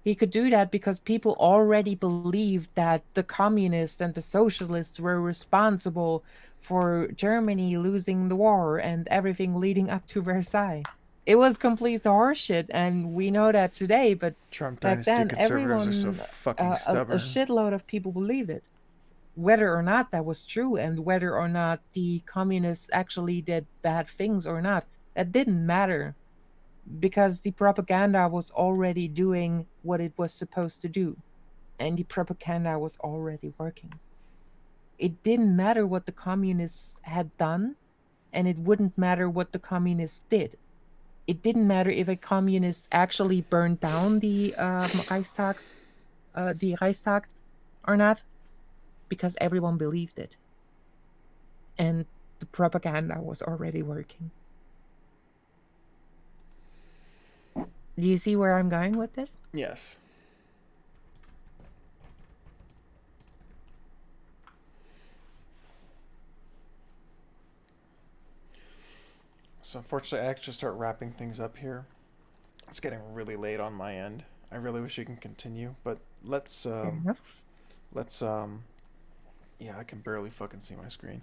He could do that because people already believed that the communists and the socialists were responsible for Germany losing the war and everything leading up to Versailles. It was complete horseshit, and we know that today, but Trump back dynasty then, conservatives everyone, are so fucking a stubborn. shitload of people believed it. Whether or not that was true and whether or not the communists actually did bad things or not, that didn't matter, because the propaganda was already doing what it was supposed to do, and the propaganda was already working. It didn't matter what the communists had done, and it wouldn't matter what the communists did. It didn't matter if a communist actually burned down the Reichstag or not, because everyone believed it. And the propaganda was already working. Do you see where I'm going with this? Yes. So unfortunately, I actually start wrapping things up here. It's getting really late on my end. I really wish we can continue, but let's yeah, I can barely fucking see my screen.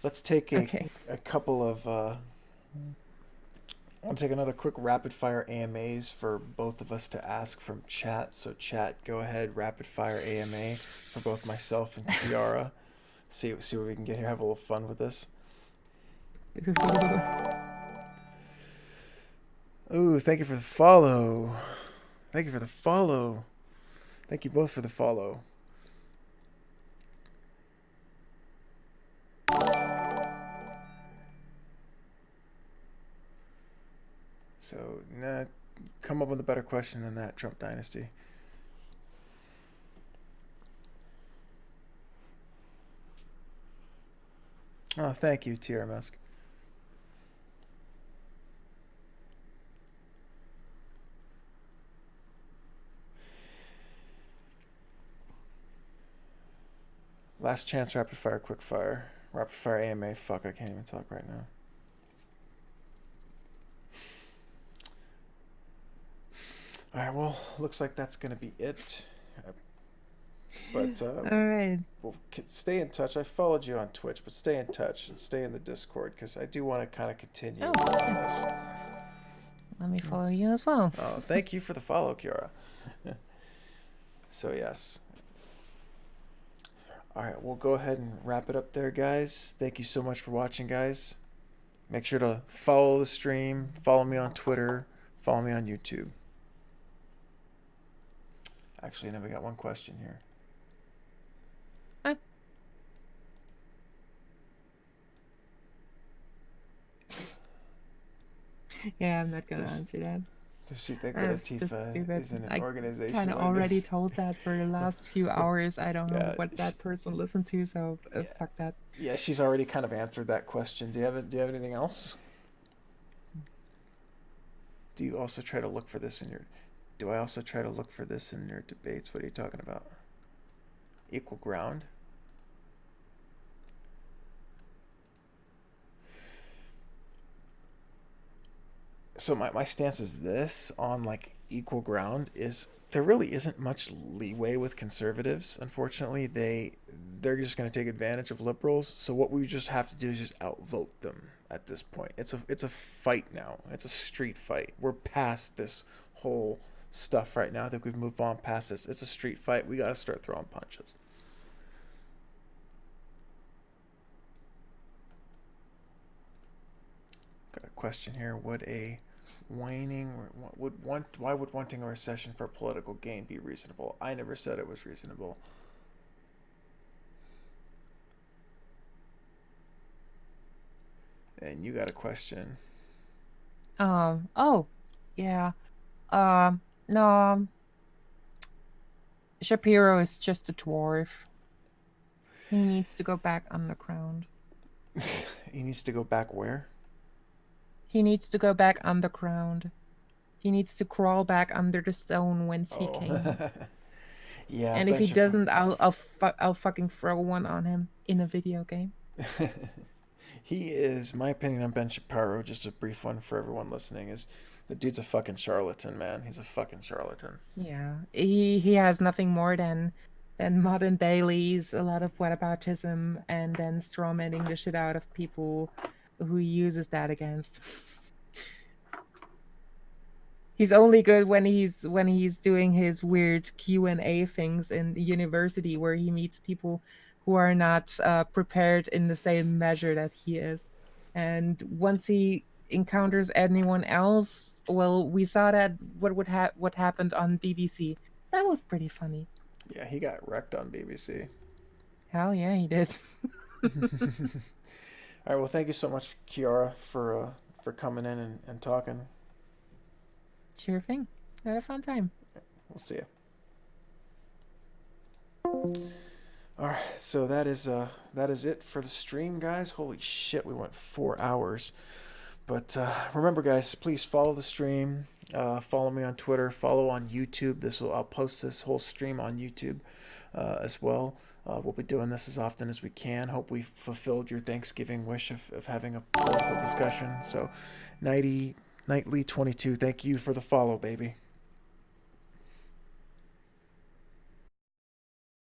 Let's take a couple of I want to take another quick rapid fire AMAs for both of us to ask from chat. So chat, go ahead, rapid fire AMA for both myself and Kiara. See what we can get here. Have a little fun with this. Ooh, thank you for the follow. Thank you for the follow. Thank you both for the follow. So, come up with a better question than that, Trump Dynasty. Oh, thank you, TR Musk. Last chance, rapid fire, quick fire. Rapid fire AMA. Fuck, I can't even talk right now. Alright, well, looks like that's going to be it. But All right. we'll stay in touch. I followed you on Twitch, but stay in touch and stay in the Discord because I do want to kind of continue on this. Let me follow you as well. Oh, thank you for the follow, Kiara. So, yes. All right, we'll go ahead and wrap it up there, guys. Thank you so much for watching, guys. Make sure to follow the stream, follow me on Twitter, follow me on YouTube. Actually, then we got one question here. Yeah, I'm not gonna answer that. Does she think that Antifa is an organization? I kind of already told that for the last few hours. I don't know what that person listened to, so fuck that. Yeah, she's already kind of answered that question. Do you have anything else? Do you also try to look for this in your? Do I also try to look for this in your debates? What are you talking about? Equal ground? So my stance is this on like equal ground is there really isn't much leeway with conservatives. Unfortunately, they're just going to take advantage of liberals. So what we just have to do is just outvote them at this point. It's a fight now. It's a street fight. We're past this whole stuff right now. I think we've moved on past this. It's a street fight. We got to start throwing punches. Got a question here. Why would wanting a recession for political gain be reasonable? I never said it was reasonable. And you got a question. Oh, yeah. No. Shapiro is just a dwarf. He needs to go back underground. He needs to go back where? He needs to go back underground. He needs to crawl back under the stone whence he came. Yeah. And if he doesn't, I'll fucking throw one on him in a video game. He is, my opinion on Ben Shapiro, just a brief one for everyone listening, is the dude's a fucking charlatan, man. He's a fucking charlatan. Yeah. He has nothing more than modern dailies, a lot of whataboutism, and then strawmanning the shit out of people who he uses that against. He's only good when he's doing his weird Q&A things in the university where he meets people who are not prepared in the same measure that he is. And once he encounters anyone else, well, we saw that what happened on BBC. That was pretty funny. Yeah, he got wrecked on BBC. Hell yeah, he did. All right, well, thank you so much, Kiara, for coming in and talking. Sure thing. I had a fun time. We'll see you. All right, so that is it for the stream, guys. Holy shit, we went 4 hours. But remember, guys, please follow the stream. Follow me on Twitter. Follow on YouTube. I'll post this whole stream on YouTube as well. We'll be doing this as often as we can. Hope we fulfilled your Thanksgiving wish of having a political discussion. So, Nightly 22, thank you for the follow, baby.